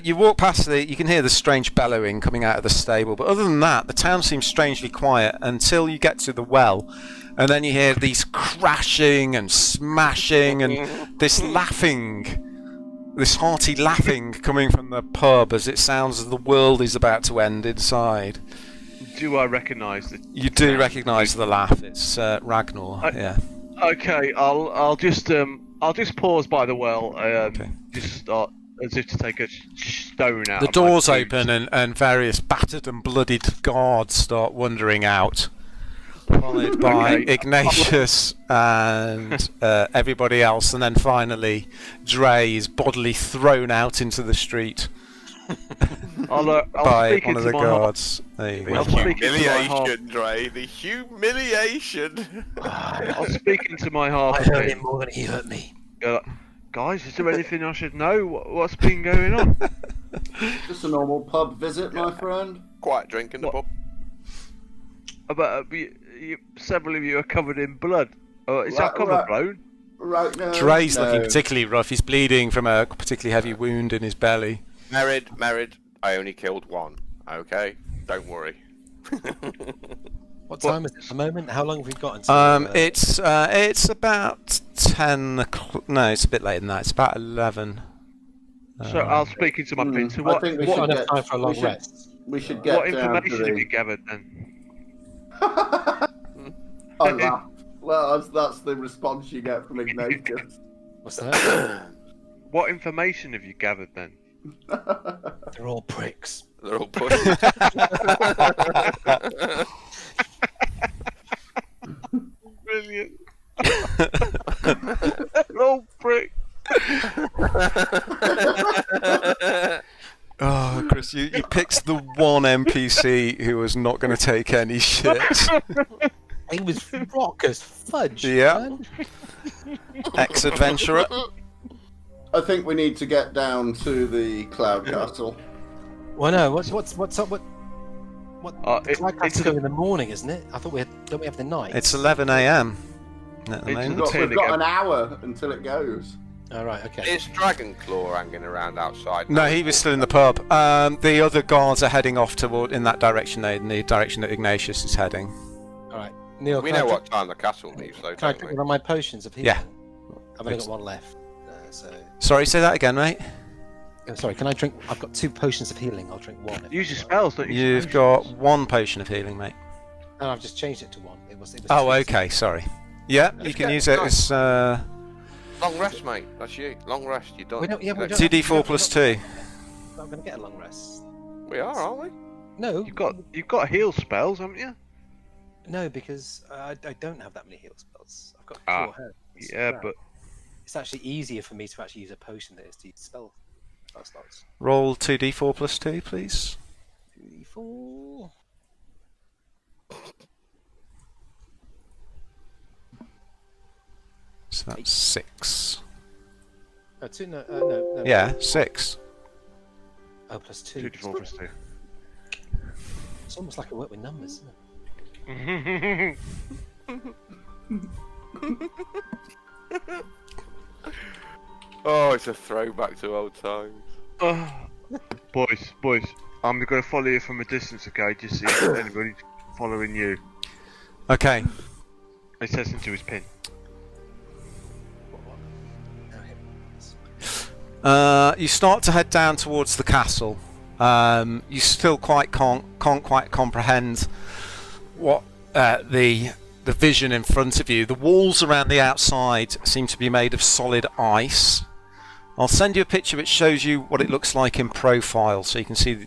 You walk past you can hear the strange bellowing coming out of the stable, but other than that, the town seems strangely quiet until you get to the well, and then you hear these crashing and smashing and this hearty laughing coming from the pub as it sounds as the world is about to end inside. Do I recognise the? You do recognise the laugh. It's Ragnar. Yeah. Okay, I'll just pause by the well. Okay. Just start as if to take a stone out. The of my doors boot. open and various battered and bloodied guards start wandering out, followed by Okay. Ignatius and everybody else, and then finally Dre is bodily thrown out into the street I'll by speak one of into the my heart. guards. There you The go. I'll speak into my heart. humiliation, Dre. The humiliation. I'll speak into my heart. I hurt him more than he hurt me. Guys, is there anything I should know? What's been going on? Just a normal pub visit, my friend. Quiet drink in the What? pub. Several of you are covered in blood. Is that Right, cover right. blown? Right now. Dre's no. looking particularly rough. He's bleeding from a particularly heavy wound in his belly. Married. I only killed one. Okay, don't worry. What time is it at the moment? How long have we got until? It's about 10 o'clock. No, it's a bit later than that. It's about 11. So I'll speak into my pin. So I what? think we We've should got enough get, time for a long we should, rest. we should get What down information to have you the... gathered then? I laugh. Well, that's the response you get from Ignatius. What's that? What information have you gathered then? They're all pricks. They're all pushing. Brilliant. Oh, prick. Oh, Chris, you picked the one NPC who was not going to take any shit. He was rock as fudge. Yeah. Man. Ex-adventurer. I think we need to get down to the Cloud Castle. Well, no. What's up? What? The It's flag has to go in the morning, isn't it? I thought don't we have the night? It's 11 a.m. at the It's moment. not- We've got an hour until it goes. All right. Okay. Is Dragon Claw hanging around outside? No, he was still in the pub. The other guards are heading off in that direction, in the direction that Ignatius is heading. All right. Neil, We can I know drink- what time the castle leaves, though, Can I don't drink we? one of my potions of healing? Yeah. I've only got one left. So. Sorry, say that again, mate. Oh, sorry. Can I drink? I've got 2 potions of healing. I'll drink one. Use your spells, don't you? You've got 1 potion of healing, mate. No, I've just changed it to 1. It was. Oh, 2. okay, sorry. Yeah, you can use it as Long rest, mate. That's you. Long rest. You're done. We don't. Yeah, we don't. 2d4 plus 2. I'm going to get a long rest. We are, aren't we? No. You've got heal spells, haven't you? No, because I don't have that many heal spells. I've got Ah, 4 health. Yeah, but It's actually easier for me to actually use a potion than it is to use spell slots. Roll 2d4 plus 2, please. 3, 4. So that's 6. Oh, 2. No. Yeah, 6. Oh, plus 2. 2d4 plus 2. It's almost like I work with numbers, isn't it? Oh, it's a throwback to old times. Boys, I'm going to follow you from a distance, okay? Just see if anybody's following you. Okay. He says into his pin. Oh, here. You start to head down towards the castle. You still can't quite comprehend what the vision in front of you. The walls around the outside seem to be made of solid ice. I'll send you a picture which shows you what it looks like in profile, so you can see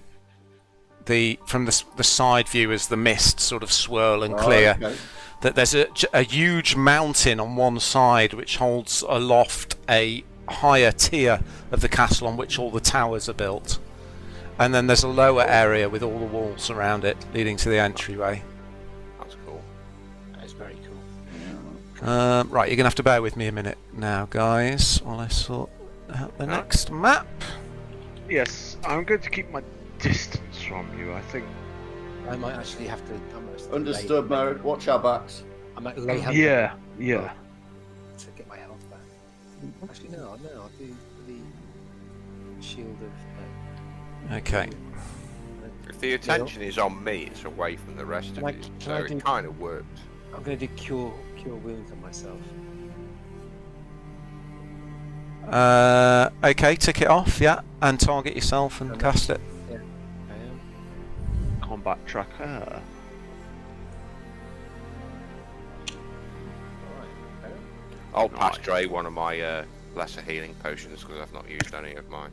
from the side view as the mist sort of swirl and clear. Okay. That there's a huge mountain on one side which holds aloft a higher tier of the castle on which all the towers are built, and then there's a lower area with all the walls around it leading to the entryway. That's cool. That is very cool. Right, you're gonna have to bear with me a minute now, guys, while I sort out the next map. Yes, I'm going to keep my distance from you, I think. I might actually have to. Understood, Merritt. Watch our backs. I might lay hands Yeah. to get my health back. Actually, no, I'll do the shield of. Okay. If the attention is on me, it's away from the rest of you, so it kind of works. I'm going to do cure wounds on myself. Okay, tick it off, yeah, and target yourself and cast it. Yeah, I am. Combat tracker. Alright. I'll pass Dre one of my lesser healing potions because I've not used any of mine.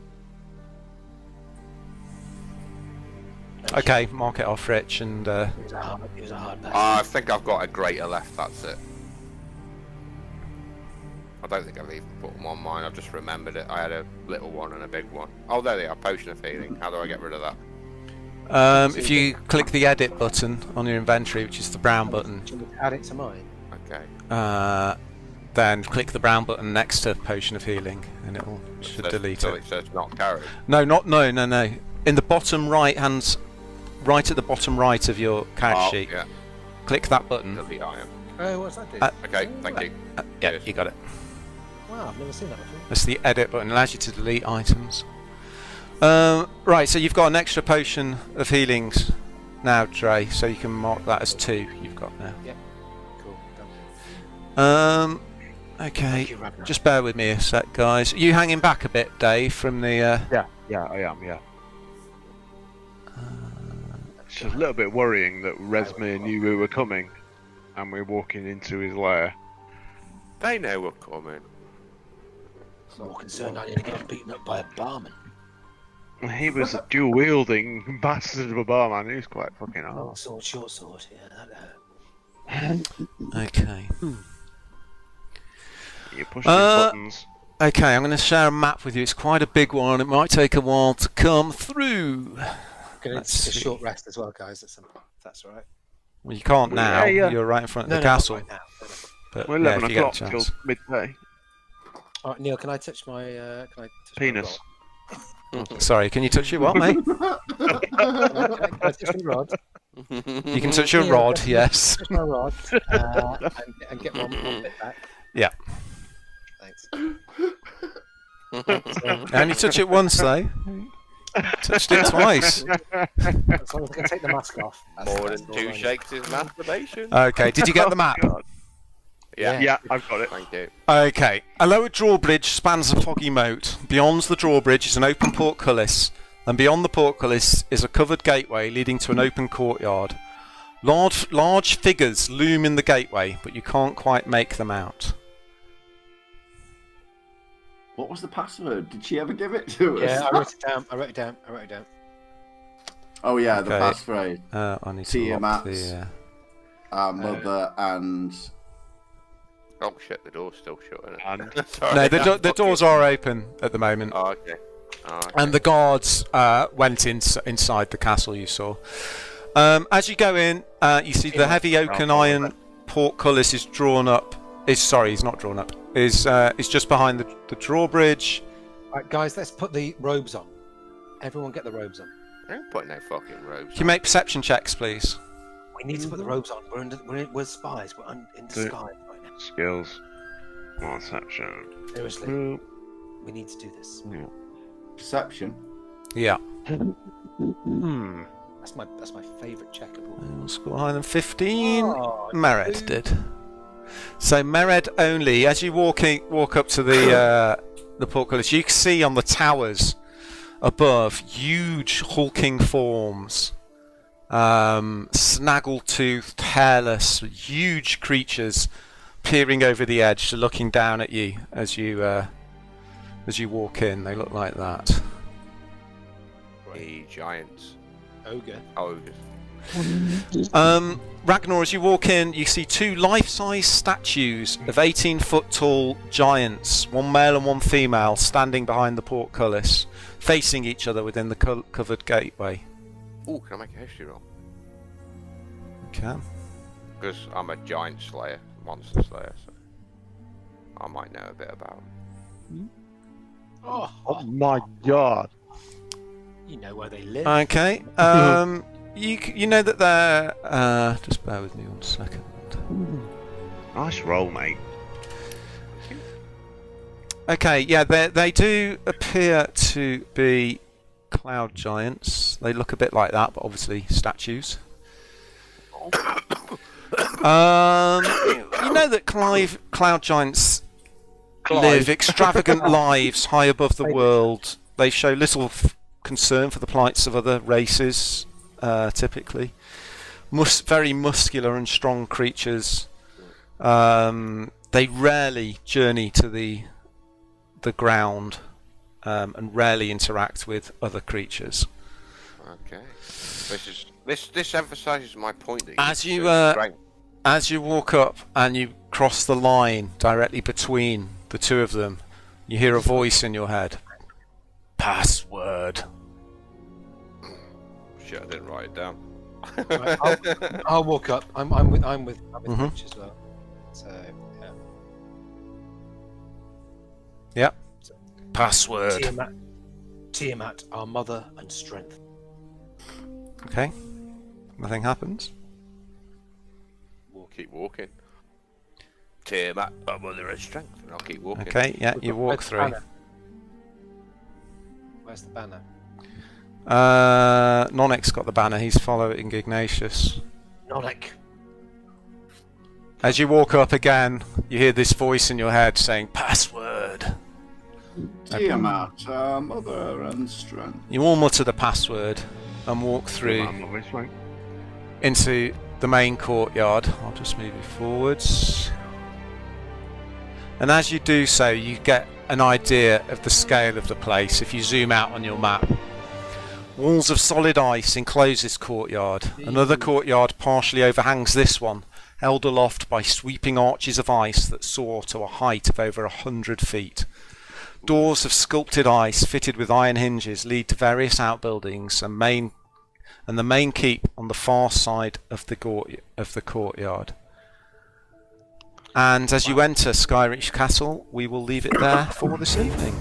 Okay, mark it off, Rich, and It was a hard pass. I think I've got a greater left, that's it. I don't think I've even put them on mine, I've just remembered it. I had a little one and a big one. Oh, there they are, potion of healing. How do I get rid of that? if you click the edit button on your inventory, which is the brown button, Do you want me to add it to mine? Okay. then click the brown button next to potion of healing, and it should delete so it. it says not carried. No. In the bottom right at the bottom right of your character sheet, Yeah, click that button. delete iron. Oh, what's that do? Okay, thank you. Yeah, Cheers. you got it. Wow, I've never seen that before. That's the edit button. It allows you to delete items. Right, so you've got an extra potion of healings now, Dre, so you can mark that as 2 you've got now. Yeah. Cool. Done. Okay, Thank you, Ragnar. just bear with me a sec, guys. You hanging back a bit, Dave, from the... Yeah, I am, yeah. It's a little bit worrying that Resmir knew we were coming and we're walking into his lair. They know we're coming. More concerned I'm going to get beaten up by a barman. He was a dual-wielding bastard of a barman. He was quite fucking hard. Long sword, short sword. Yeah, that hurt. Okay. You push these buttons. Okay, I'm going to share a map with you. It's quite a big one. It might take a while to come through. Going to Let's take a see. short rest as well, guys, at some point. If that's all right. Well, you can't now. Yeah. You're right in front of No, the not castle. right now. No. But We're yeah, 11 if you get a o'clock till chance. midday. All right, Neil, can I touch my Penis. Sorry, can you touch your what, mate? Can I touch my rod? You can touch your rod, yes. Touch my rod and get one bit back. Yeah. Thanks. Only touch it once, though. Touched it twice. As long as I can take the mask off. More that's than all I 2 need. shakes is masturbation. Okay, did you get the map? Yeah. Yeah, I've got it. Thank you. Okay. A lower drawbridge spans a foggy moat. Beyond the drawbridge is an open portcullis, and beyond the portcullis is a covered gateway leading to an open courtyard. Large figures loom in the gateway, but you can't quite make them out. What was the password? Did she ever give it to us? Yeah, I wrote it down. Oh yeah, the Okay. passphrase. I need to Tia lock Maps. the... Mother and Oh shit, the door's still shut. Isn't it? And Sorry, No, I'm the fucking- doors are open at the moment. Oh, okay. Oh, okay. And the guards went inside the castle, you saw. As you go in, you see the heavy oak and iron portcullis is drawn up. He's not drawn up. Is just behind the drawbridge. Right, guys, let's put the robes on. Everyone get the robes on. I ain't putting no fucking robes. Can you make perception checks, please? We need to put the robes on. We're spies. We're in disguise right now. skills. Perception. Seriously, we need to do this. perception. Yeah. That's my favourite check of all. Score higher than 15. Oh, Mered dude. did. So Mered only, as you walk up to the portcullis, you can see on the towers above huge hulking forms, snaggle-toothed, hairless, huge creatures peering over the edge, looking down at you as you walk in. They look like that. The giants. Ogre. Ogres. Ragnar, as you walk in, you see two life-size statues of 18-foot tall giants, one male and one female, standing behind the portcullis, facing each other within the covered gateway. Ooh, can I make a history roll? Okay. Because I'm a giant slayer, monster slayer, so I might know a bit about them. Oh my god. You know where they live. Okay. You know that they're. Just bear with me 1 second. Nice roll, mate. Okay, yeah, they do appear to be cloud giants. They look a bit like that, but obviously statues. You know that cloud giants live extravagant lives high above the world. They show little concern for the plights of other races, typically. Very muscular and strong creatures. They rarely journey to the ground and rarely interact with other creatures. Okay. This emphasises my point. That As you walk up and you cross the line directly between the two of them, you hear a voice in your head. Password. Shit, I didn't write it down. Right, I'll walk up. I'm with Rich as well. So yeah. Yep. Password. Tiamat, our mother and strength. Okay. Nothing happens. We'll keep walking. Tiamat, our mother and strength, and I'll keep walking. Okay, yeah, you walk through. Where's the banner? Nonek's got the banner. He's following Ignatius. Nonek. As you walk up again, you hear this voice in your head saying, "Password." Tiamat, mother and strength. You all mutter the password and walk through into the main courtyard. I'll just move you forwards. And as you do so, you get an idea of the scale of the place if you zoom out on your map. Walls of solid ice enclose this courtyard. Another courtyard partially overhangs this one, held aloft by sweeping arches of ice that soar to a height of over 100 feet. Doors of sculpted ice fitted with iron hinges lead to various outbuildings and the main keep on the far side of the courtyard. And as you enter Skyreach Castle, we will leave it there for this evening.